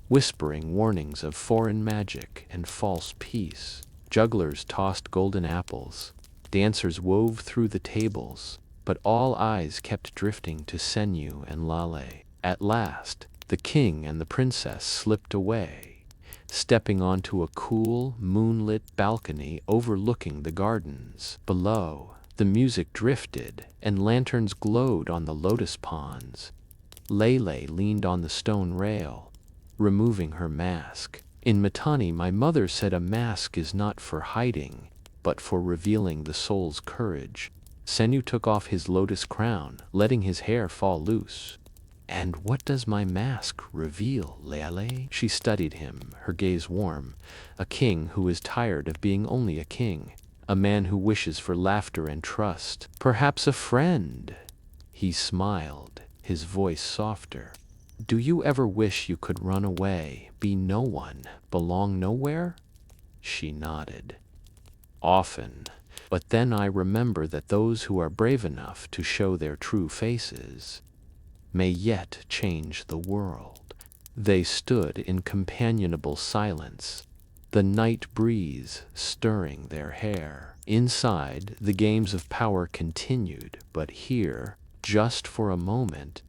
whispering warnings of foreign magic and false peace. Jugglers tossed golden apples, dancers wove through the tables, but all eyes kept drifting to Senu and Lale. At last, the king and the princess slipped away, stepping onto a cool, moonlit balcony overlooking the gardens. Below, the music drifted, and lanterns glowed on the lotus ponds. Lele leaned on the stone rail, removing her mask. In Mitanni, my mother said a mask is not for hiding, but for revealing the soul's courage. Senu took off his lotus crown, letting his hair fall loose. And what does my mask reveal, Lele? She studied him, her gaze warm. A king who is tired of being only a king. A man who wishes for laughter and trust. Perhaps a friend. He smiled, his voice softer. Do you ever wish you could run away, be no one, belong nowhere? She nodded. Often. But then I remember that those who are brave enough to show their true faces may yet change the world. They stood in companionable silence, the night breeze stirring their hair. Inside, the games of power continued, but here, just for a moment,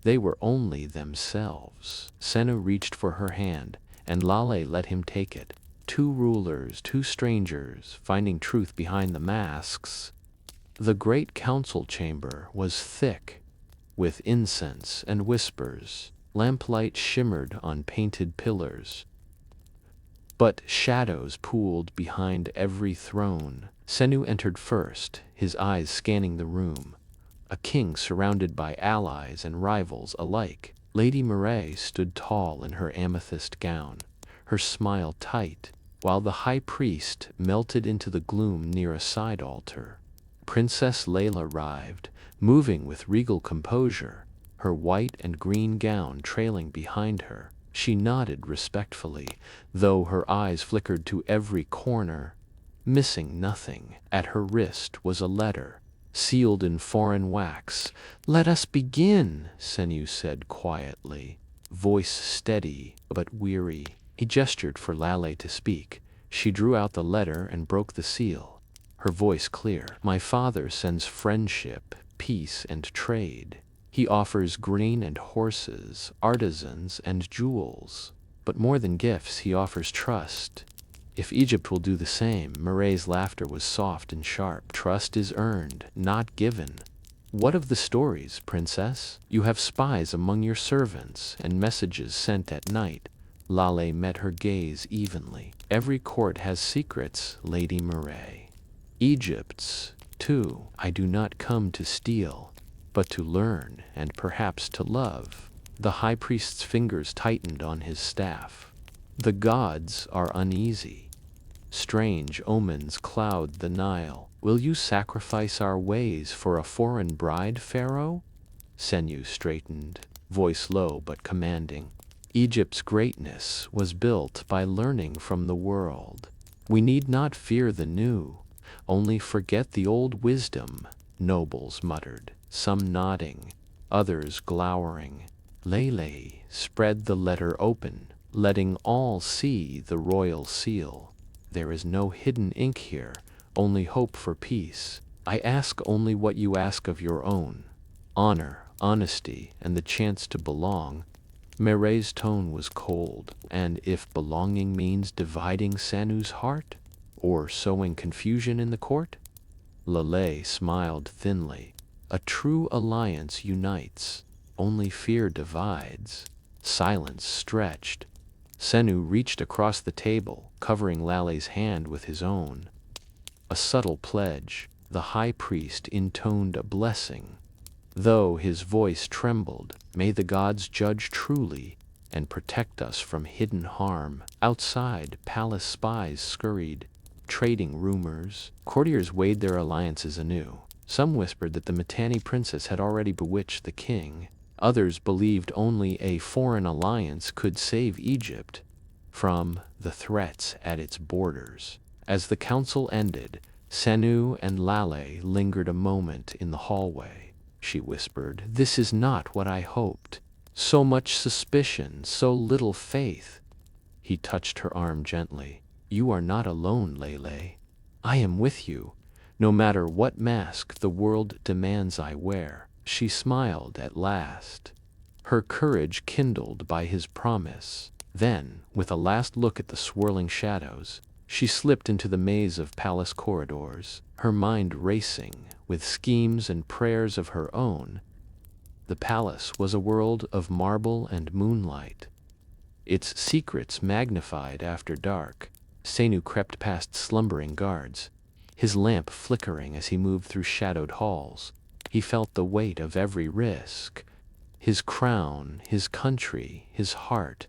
they were only themselves. Senu reached for her hand, and Lale let him take it. Two rulers, two strangers, finding truth behind the masks. The great council chamber was thick with incense and whispers. Lamplight shimmered on painted pillars, but shadows pooled behind every throne. Senu entered first, his eyes scanning the room. A king surrounded by allies and rivals alike. Lady Mitanni stood tall in her amethyst gown, her smile tight, while the high priest melted into the gloom near a side altar. Princess Layla arrived, moving with regal composure, her white and green gown trailing behind her. She nodded respectfully, though her eyes flickered to every corner, missing nothing. At her wrist was a letter, sealed in foreign wax. "Let us begin," Senu said quietly, voice steady but weary. He gestured for Lale to speak. She drew out the letter and broke the seal, her voice clear. "My father sends friendship, peace, and trade. He offers grain and horses, artisans and jewels. But more than gifts, he offers trust. If Egypt will do the same." Mireille's laughter was soft and sharp. "Trust is earned, not given. What of the stories, princess? You have spies among your servants, and messages sent at night." Lale met her gaze evenly. "Every court has secrets, Lady Mireille. Egypt's, too. I do not come to steal, but to learn and perhaps to love." The high priest's fingers tightened on his staff. "The gods are uneasy. Strange omens cloud the Nile. Will you sacrifice our ways for a foreign bride, Pharaoh?" Senu straightened, voice low but commanding. "Egypt's greatness was built by learning from the world. We need not fear the new, only forget the old wisdom," nobles muttered, some nodding, others glowering. Lele spread the letter open, letting all see the royal seal. "There is no hidden ink here, only hope for peace. I ask only what you ask of your own: honor, honesty, and the chance to belong." Mireille's tone was cold. "And if belonging means dividing Sanu's heart, or sowing confusion in the court?" Lale smiled thinly. "A true alliance unites, only fear divides." Silence stretched. Senu reached across the table, covering Lale's hand with his own. A subtle pledge. The high priest intoned a blessing, though his voice trembled. "May the gods judge truly and protect us from hidden harm." Outside, palace spies scurried, trading rumors. Courtiers weighed their alliances anew. Some whispered that the Mitanni princess had already bewitched the king. Others believed only a foreign alliance could save Egypt from the threats at its borders. As the council ended, Senu and Lale lingered a moment in the hallway. She whispered, "This is not what I hoped. So much suspicion, so little faith." He touched her arm gently. "You are not alone, Lele. I am with you, no matter what mask the world demands I wear." She smiled at last, her courage kindled by his promise. Then, with a last look at the swirling shadows, she slipped into the maze of palace corridors, her mind racing with schemes and prayers of her own. The palace was a world of marble and moonlight, its secrets magnified after dark. Senu crept past slumbering guards, his lamp flickering as he moved through shadowed halls. He felt the weight of every risk, his crown, his country, his heart.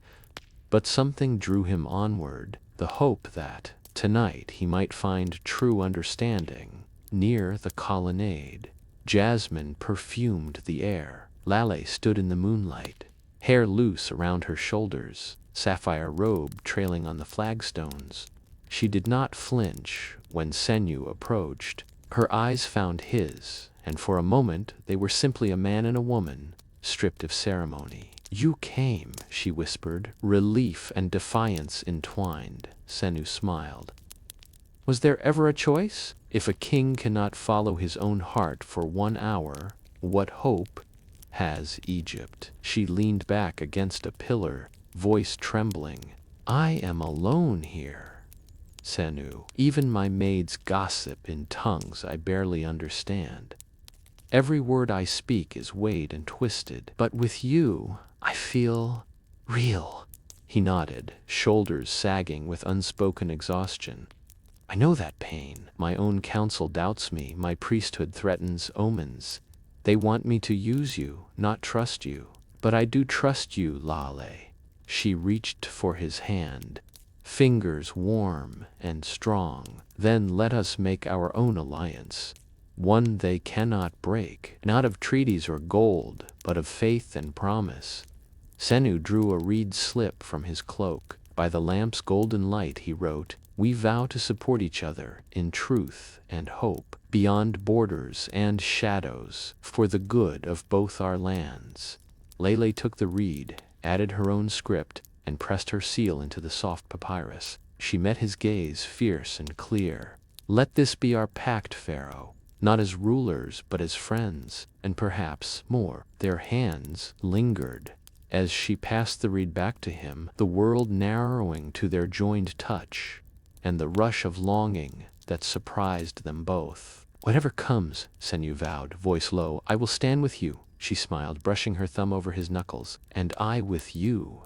But something drew him onward, the hope that, tonight, he might find true understanding. Near the colonnade, jasmine perfumed the air. Lale stood in the moonlight, hair loose around her shoulders, sapphire robe trailing on the flagstones. She did not flinch when Senu approached. Her eyes found his, and for a moment they were simply a man and a woman, stripped of ceremony. "You came," she whispered, relief and defiance entwined. Senu smiled. "Was there ever a choice? If a king cannot follow his own heart for 1 hour, what hope has Egypt?" She leaned back against a pillar, voice trembling. "I am alone here, Senu. Even my maids gossip in tongues I barely understand. Every word I speak is weighed and twisted. But with you, I feel real." He nodded, shoulders sagging with unspoken exhaustion. "I know that pain. My own council doubts me, my priesthood threatens omens. They want me to use you, not trust you. But I do trust you, Lale." She reached for his hand, fingers warm and strong. "Then let us make our own alliance, one they cannot break, not of treaties or gold, but of faith and promise." Senu drew a reed slip from his cloak. By the lamp's golden light he wrote, "We vow to support each other in truth and hope, beyond borders and shadows, for the good of both our lands." Lele took the reed, added her own script, and pressed her seal into the soft papyrus. She met his gaze, fierce and clear. "Let this be our pact, Pharaoh, not as rulers but as friends, and perhaps more." Their hands lingered as she passed the reed back to him, the world narrowing to their joined touch, and the rush of longing that surprised them both. "Whatever comes," Senu vowed, voice low, "I will stand with you." She smiled, brushing her thumb over his knuckles. "And I with you."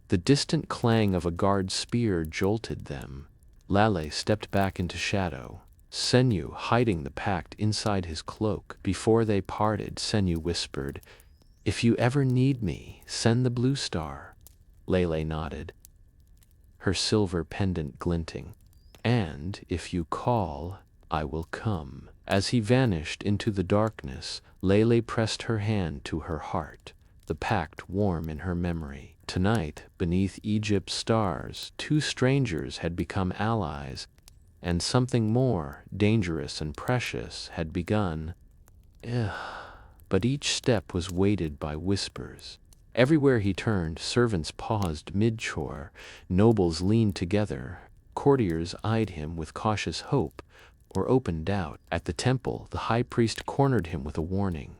The distant clang of a guard's spear jolted them. Lale stepped back into shadow, Senu hiding the pact inside his cloak. Before they parted, Senu whispered, "If you ever need me, send the blue star." Lele nodded, her silver pendant glinting. "And if you call, I will come." As he vanished into the darkness, Lele pressed her hand to her heart, the pact warm in her memory. Tonight, beneath Egypt's stars, two strangers had become allies, and something more dangerous and precious had begun. But each step was weighted by whispers. Everywhere he turned, servants paused mid-chore, nobles leaned together, courtiers eyed him with cautious hope or open doubt. At the temple, the high priest cornered him with a warning.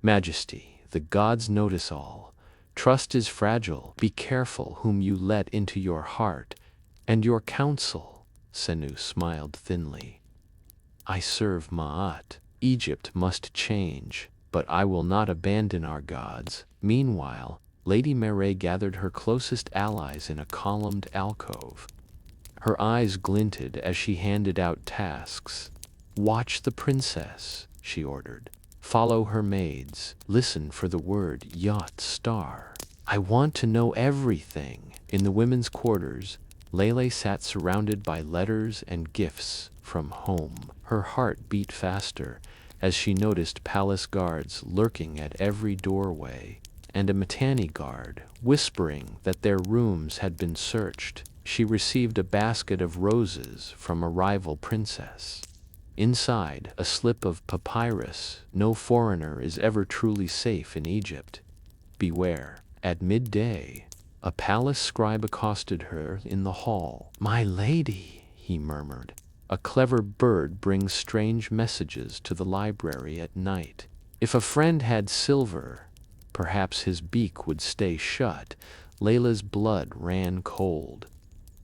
"Majesty, the gods notice all. Trust is fragile. Be careful whom you let into your heart and your counsel." Senu smiled thinly. "I serve Maat. Egypt must change, but I will not abandon our gods." Meanwhile, Lady Mare gathered her closest allies in a columned alcove. Her eyes glinted as she handed out tasks. "Watch the princess," she ordered. "Follow her maids. Listen for the word yacht star. I want to know everything." In the women's quarters, Lele sat surrounded by letters and gifts from home. Her heart beat faster as she noticed palace guards lurking at every doorway, and a Mitanni guard whispering that their rooms had been searched. She received a basket of roses from a rival princess. Inside, a slip of papyrus. "No foreigner is ever truly safe in Egypt. Beware." At midday, a palace scribe accosted her in the hall. "My lady," he murmured, "a clever bird brings strange messages to the library at night. If a friend had silver, perhaps his beak would stay shut." Layla's blood ran cold.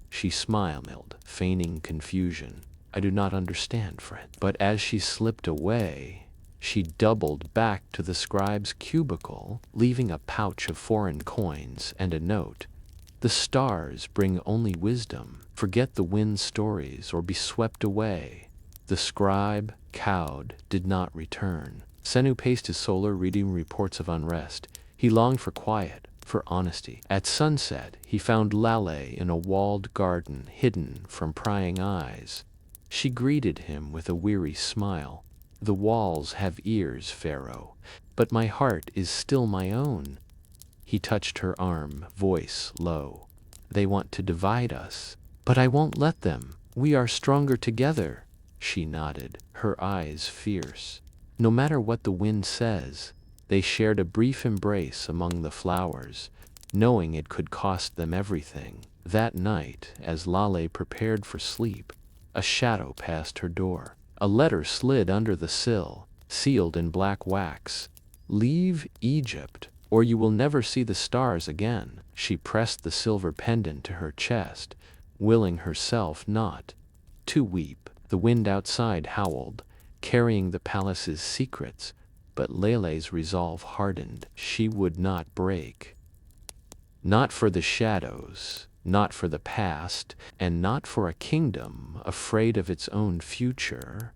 She smiled, feigning confusion. "I do not understand, friend." But as she slipped away, she doubled back to the scribe's cubicle, leaving a pouch of foreign coins and a note. "The stars bring only wisdom. Forget the wind stories or be swept away." The scribe, cowed, did not return. Senu paced his solar, reading reports of unrest. He longed for quiet, for honesty. At sunset, he found Lale in a walled garden, hidden from prying eyes. She greeted him with a weary smile. "The walls have ears, Pharaoh, but my heart is still my own." He touched her arm, voice low. "They want to divide us, but I won't let them. We are stronger together." She nodded, her eyes fierce. No matter what the wind says, they shared a brief embrace among the flowers, knowing it could cost them everything. That night, as Lale prepared for sleep, a shadow passed her door. A letter slid under the sill, sealed in black wax. "Leave Egypt, or you will never see the stars again." She pressed the silver pendant to her chest, willing herself not to weep. The wind outside howled, carrying the palace's secrets, but Lele's resolve hardened. She would not break. Not for the shadows, not for the past, and not for a kingdom afraid of its own future.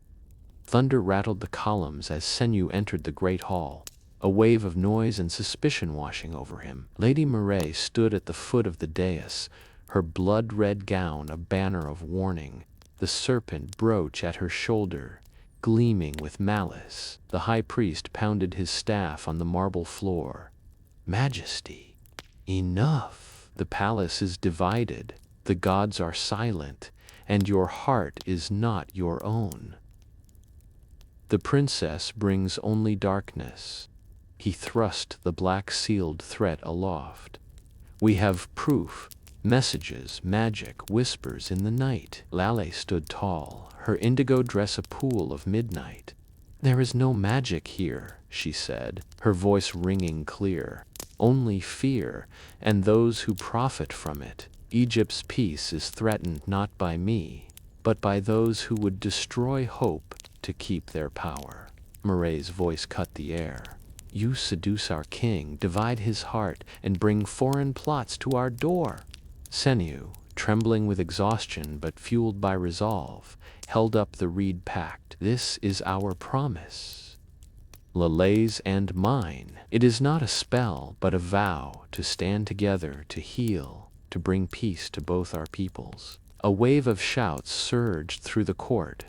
Thunder rattled the columns as Senu entered the great hall, a wave of noise and suspicion washing over him. Lady Mireille stood at the foot of the dais, her blood-red gown a banner of warning, the serpent brooch at her shoulder, gleaming with malice. The high priest pounded his staff on the marble floor. "Majesty, enough! The palace is divided, the gods are silent, and your heart is not your own. The princess brings only darkness." He thrust the black-sealed threat aloft. "We have proof. Messages, magic, whispers in the night." Lale stood tall, her indigo dress a pool of midnight. "There is no magic here," she said, her voice ringing clear. "Only fear, and those who profit from it. Egypt's peace is threatened not by me, but by those who would destroy hope to keep their power." Mireille's voice cut the air. "You seduce our king, divide his heart, and bring foreign plots to our door." Senu, trembling with exhaustion but fueled by resolve, held up the reed pact. "This is our promise. Lale's and mine. It is not a spell, but a vow to stand together, to heal, to bring peace to both our peoples." A wave of shouts surged through the court.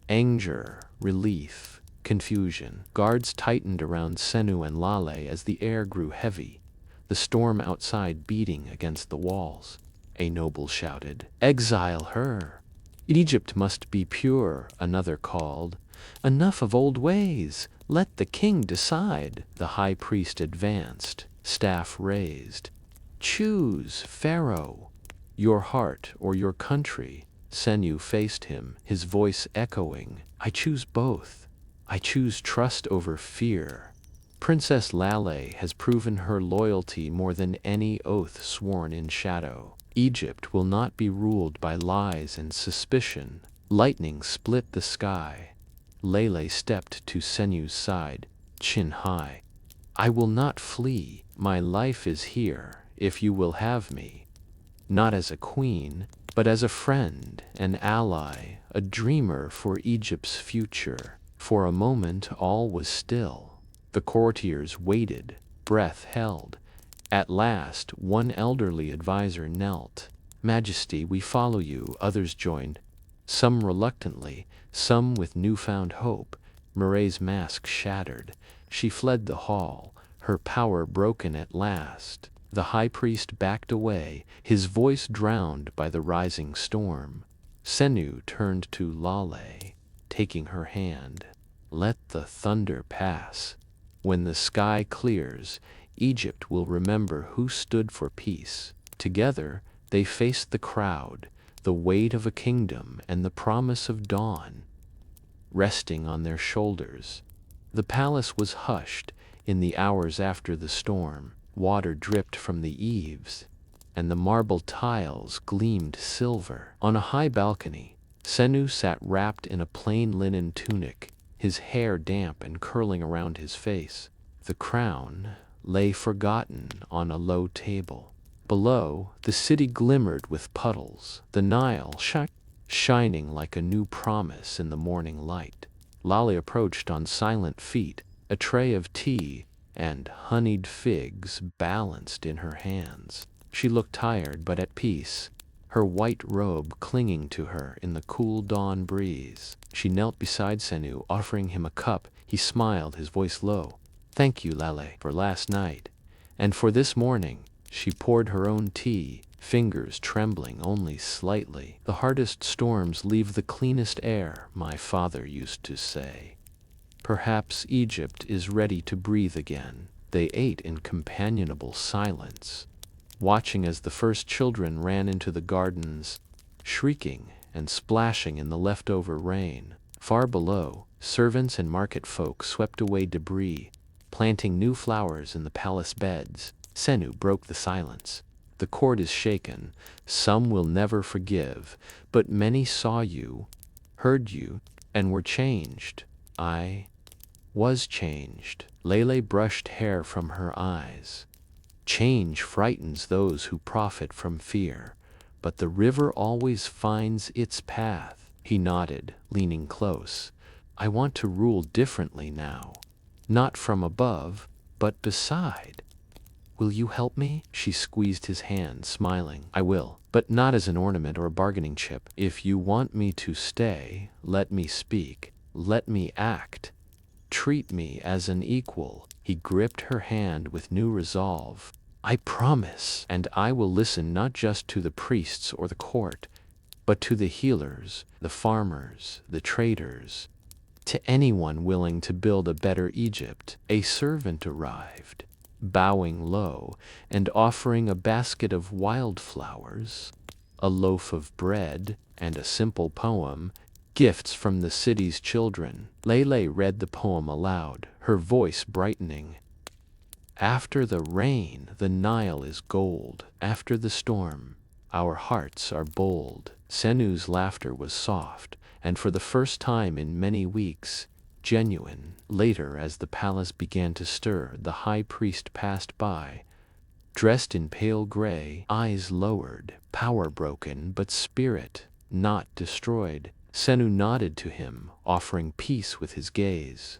Anger, relief, confusion. Guards tightened around Senu and Lale as the air grew heavy, the storm outside beating against the walls. A noble shouted, "Exile her!" "Egypt must be pure," another called. "Enough of old ways, let the king decide." The high priest advanced, staff raised. "Choose, Pharaoh, your heart or your country." Senu faced him, his voice echoing, "I choose both. I choose trust over fear." Princess Lale has proven her loyalty more than any oath sworn in shadow. Egypt will not be ruled by lies and suspicion. Lightning split the sky. Lele stepped to Senu's side, chin high. "I will not flee. My life is here, if you will have me. Not as a queen, but as a friend, an ally, a dreamer for Egypt's future." For a moment all was still. The courtiers waited, breath held. At last, one elderly advisor knelt. "Majesty, we follow you," others joined, some reluctantly, some with newfound hope. Mireille's mask shattered. She fled the hall, her power broken at last. The high priest backed away, his voice drowned by the rising storm. Senu turned to Lale, taking her hand. "Let the thunder pass. When the sky clears, Egypt will remember who stood for peace." Together, they faced the crowd, the weight of a kingdom and the promise of dawn resting on their shoulders. The palace was hushed in the hours after the storm. Water dripped from the eaves, and the marble tiles gleamed silver. On a high balcony, Senu sat wrapped in a plain linen tunic, his hair damp and curling around his face. The crown lay forgotten on a low table. Below, the city glimmered with puddles, the Nile shining like a new promise in the morning light. Lale approached on silent feet, a tray of tea and honeyed figs balanced in her hands. She looked tired but at peace, her white robe clinging to her in the cool dawn breeze. She knelt beside Senu, offering him a cup. He smiled, his voice low. "Thank you, Lale, for last night, and for this morning." She poured her own tea, fingers trembling only slightly. "The hardest storms leave the cleanest air," my father used to say. "Perhaps Egypt is ready to breathe again." They ate in companionable silence, watching as the first children ran into the gardens, shrieking and splashing in the leftover rain. Far below, servants and market folk swept away debris, planting new flowers in the palace beds. Senu broke the silence. "The court is shaken. Some will never forgive, but many saw you, heard you, and were changed. I was changed." Lele brushed hair from her eyes. "Change frightens those who profit from fear, but the river always finds its path." He nodded, leaning close. "I want to rule differently now. Not from above, but beside. Will you help me?" She squeezed his hand, smiling. "I will, but not as an ornament or a bargaining chip. If you want me to stay, let me speak, let me act. Treat me as an equal." He gripped her hand with new resolve. "I promise, and I will listen not just to the priests or the court, but to the healers, the farmers, the traders, to anyone willing to build a better Egypt." A servant arrived, bowing low and offering a basket of wildflowers, a loaf of bread, and a simple poem, gifts from the city's children. Lele read the poem aloud, her voice brightening. "After the rain, the Nile is gold. After the storm, our hearts are bold." Senu's laughter was soft, and for the first time in many weeks, genuine. Later, as the palace began to stir, the high priest passed by, dressed in pale gray, eyes lowered, power broken but spirit not destroyed. Senu nodded to him, offering peace with his gaze.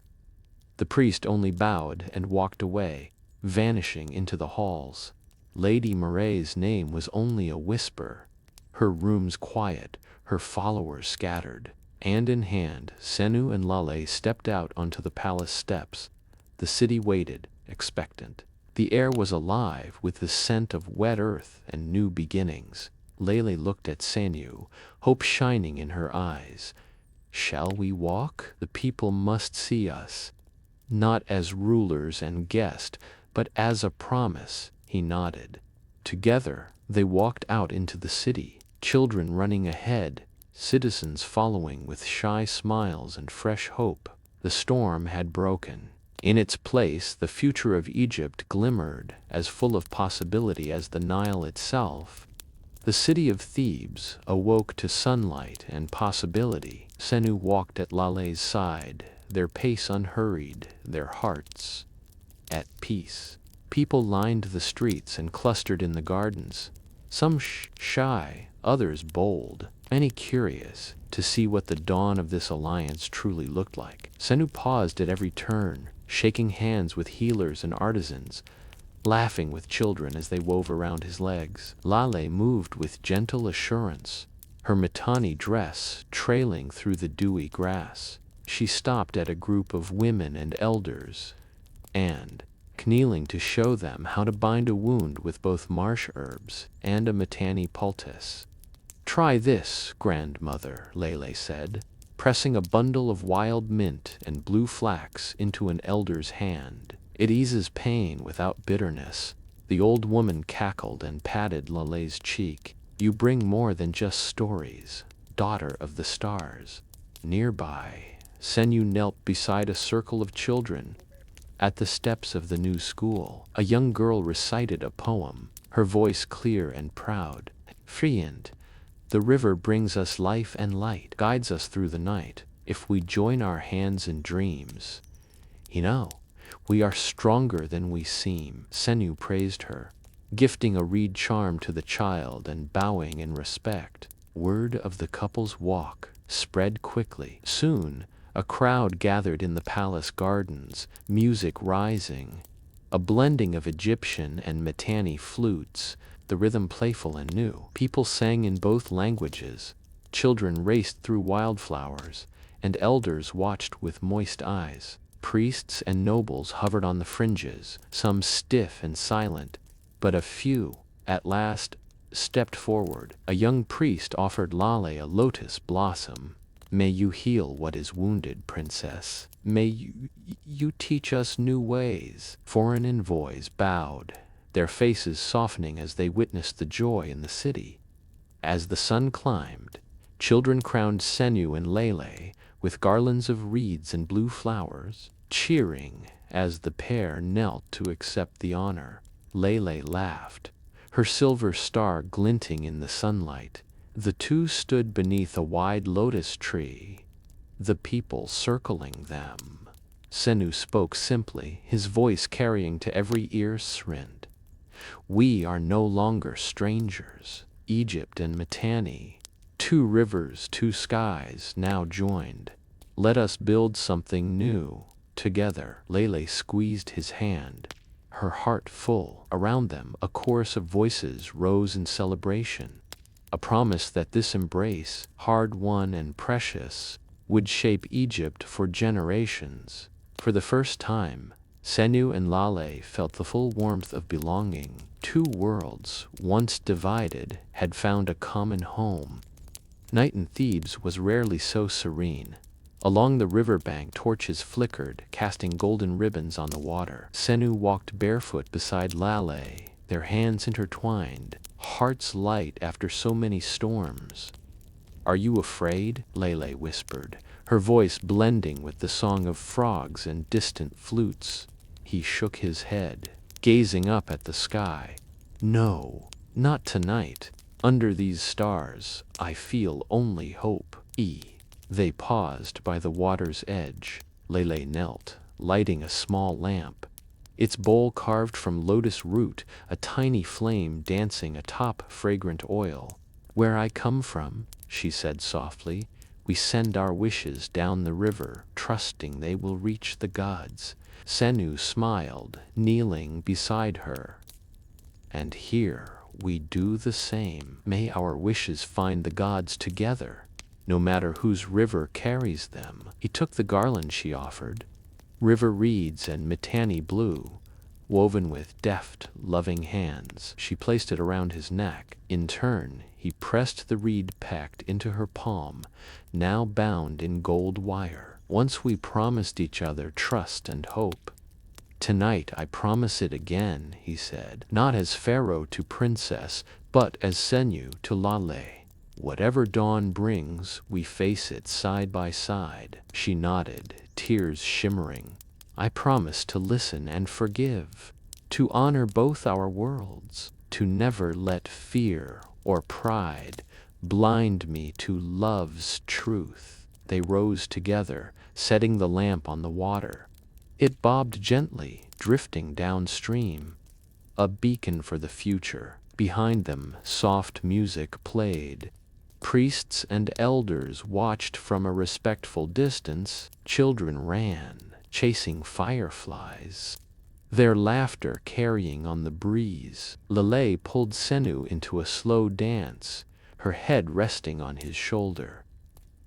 The priest only bowed and walked away, vanishing into the halls. Lady Marae's name was only a whisper, her rooms quiet, her followers scattered. Hand in hand, Senu and Lale stepped out onto the palace steps. The city waited, expectant. The air was alive with the scent of wet earth and new beginnings. Lele looked at Senu, hope shining in her eyes. "Shall we walk? The people must see us, not as rulers and guests, but as a promise." He nodded. Together, they walked out into the city, children running ahead, citizens following with shy smiles and fresh hope. The storm had broken. In its place, the future of Egypt glimmered, as full of possibility as the Nile itself. The city of Thebes awoke to sunlight and possibility. Senu walked at Lale's side, their pace unhurried, their hearts at peace. People lined the streets and clustered in the gardens, some shy, others bold, many curious to see what the dawn of this alliance truly looked like. Senu paused at every turn, shaking hands with healers and artisans, laughing with children as they wove around his legs. Lale moved with gentle assurance, her Mitanni dress trailing through the dewy grass. She stopped at a group of women and elders, and, kneeling to show them how to bind a wound with both marsh herbs and a Mitanni poultice. "Try this, grandmother," Lele said, pressing a bundle of wild mint and blue flax into an elder's hand. "It eases pain without bitterness." The old woman cackled and patted Lale's cheek. "You bring more than just stories, daughter of the stars." Nearby, Senu knelt beside a circle of children. At the steps of the new school, a young girl recited a poem, her voice clear and proud. Friend, the river brings us life and light, guides us through the night. If we join our hands in dreams, we are stronger than we seem. Senu praised her, gifting a reed charm to the child and bowing in respect. Word of the couple's walk spread quickly. Soon, a crowd gathered in the palace gardens, music rising, a blending of Egyptian and Mitanni flutes, the rhythm playful and new. People sang in both languages, children raced through wildflowers, and elders watched with moist eyes. Priests and nobles hovered on the fringes, some stiff and silent, but a few, at last, stepped forward. A young priest offered Lale a lotus blossom. May you heal what is wounded, princess. May you teach us new ways. Foreign envoys bowed, their faces softening as they witnessed the joy in the city. As the sun climbed, children crowned Senu and Lele with garlands of reeds and blue flowers, cheering as the pair knelt to accept the honor. Lele laughed, her silver star glinting in the sunlight. The two stood beneath a wide lotus tree, the people circling them. Senu spoke simply, his voice carrying to every ear Srind. We are no longer strangers. Egypt and Mitanni, two rivers, two skies, now joined. Let us build something new, together. Lele squeezed his hand, her heart full. Around them, a chorus of voices rose in celebration, a promise that this embrace, hard-won and precious, would shape Egypt for generations. For the first time, Senu and Lale felt the full warmth of belonging. Two worlds, once divided, had found a common home. Night in Thebes was rarely so serene. Along the riverbank, torches flickered, casting golden ribbons on the water. Senu walked barefoot beside Lale, their hands intertwined, hearts light after so many storms. Are you afraid? Lele whispered, her voice blending with the song of frogs and distant flutes. He shook his head, gazing up at the sky. No, not tonight. Under these stars, I feel only hope. They paused by the water's edge. Lele knelt, lighting a small lamp, its bowl carved from lotus root, a tiny flame dancing atop fragrant oil. Where I come from, she said softly, we send our wishes down the river, trusting they will reach the gods. Senu smiled, kneeling beside her. And here we do the same. May our wishes find the gods together, no matter whose river carries them. He took the garland she offered, river reeds and Mitanni blue, woven with deft, loving hands. She placed it around his neck. In turn, he pressed the reed packed into her palm, now bound in gold wire. Once we promised each other trust and hope. Tonight I promise it again, he said, not as Pharaoh to princess, but as Senu to Lale. Whatever dawn brings, we face it side by side. She nodded, tears shimmering. I promise to listen and forgive, to honor both our worlds, to never let fear or pride blind me to love's truth. They rose together, setting the lamp on the water. It bobbed gently, drifting downstream, a beacon for the future. Behind them, soft music played. Priests and elders watched from a respectful distance. Children ran, chasing fireflies, their laughter carrying on the breeze. Lele pulled Senu into a slow dance, her head resting on his shoulder.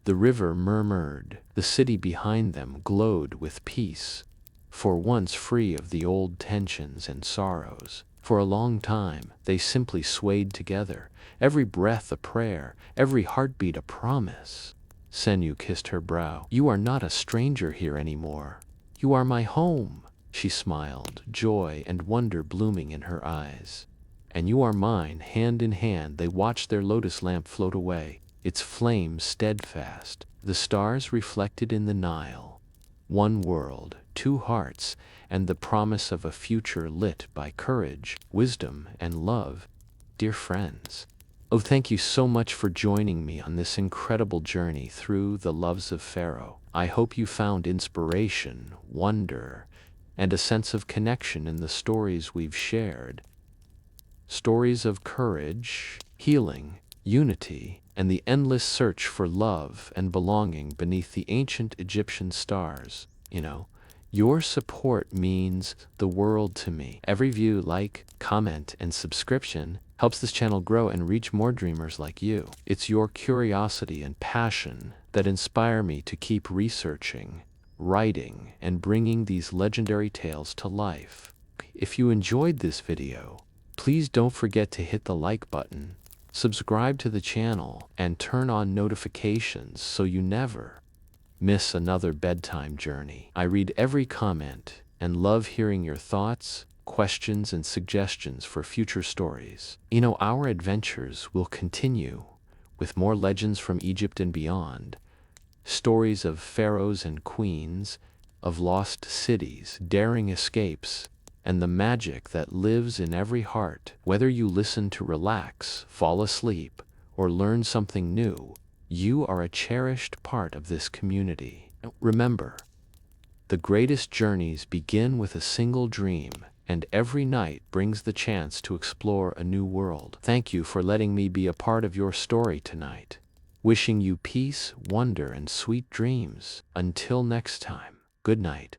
The river murmured, the city behind them glowed with peace, for once free of the old tensions and sorrows. For a long time, they simply swayed together, every breath a prayer, every heartbeat a promise. Senu kissed her brow. You are not a stranger here anymore. You are my home. She smiled, joy and wonder blooming in her eyes. And you are mine. Hand in hand, they watched their lotus lamp float away, its flame steadfast, the stars reflected in the Nile. One world, two hearts and the promise of a future lit by courage, wisdom, and love. Dear friends, oh, thank you so much for joining me on this incredible journey through the Loves of Pharaoh. I hope you found inspiration, wonder, and a sense of connection in the stories we've shared. Stories of courage, healing, unity, and the endless search for love and belonging beneath the ancient Egyptian stars. Your support means the world to me. Every view, like, comment, and subscription helps this channel grow and reach more dreamers like you. It's your curiosity and passion that inspire me to keep researching, writing, and bringing these legendary tales to life. If you enjoyed this video, please don't forget to hit the like button, subscribe to the channel, and turn on notifications so you never miss another bedtime journey. I read every comment and love hearing your thoughts, questions, and suggestions for future stories. Our adventures will continue with more legends from Egypt and beyond, stories of pharaohs and queens, of lost cities, daring escapes, and the magic that lives in every heart. Whether you listen to relax, fall asleep, or learn something new, you are a cherished part of this community. Remember, the greatest journeys begin with a single dream, and every night brings the chance to explore a new world. Thank you for letting me be a part of your story tonight. Wishing you peace, wonder, and sweet dreams. Until next time, good night.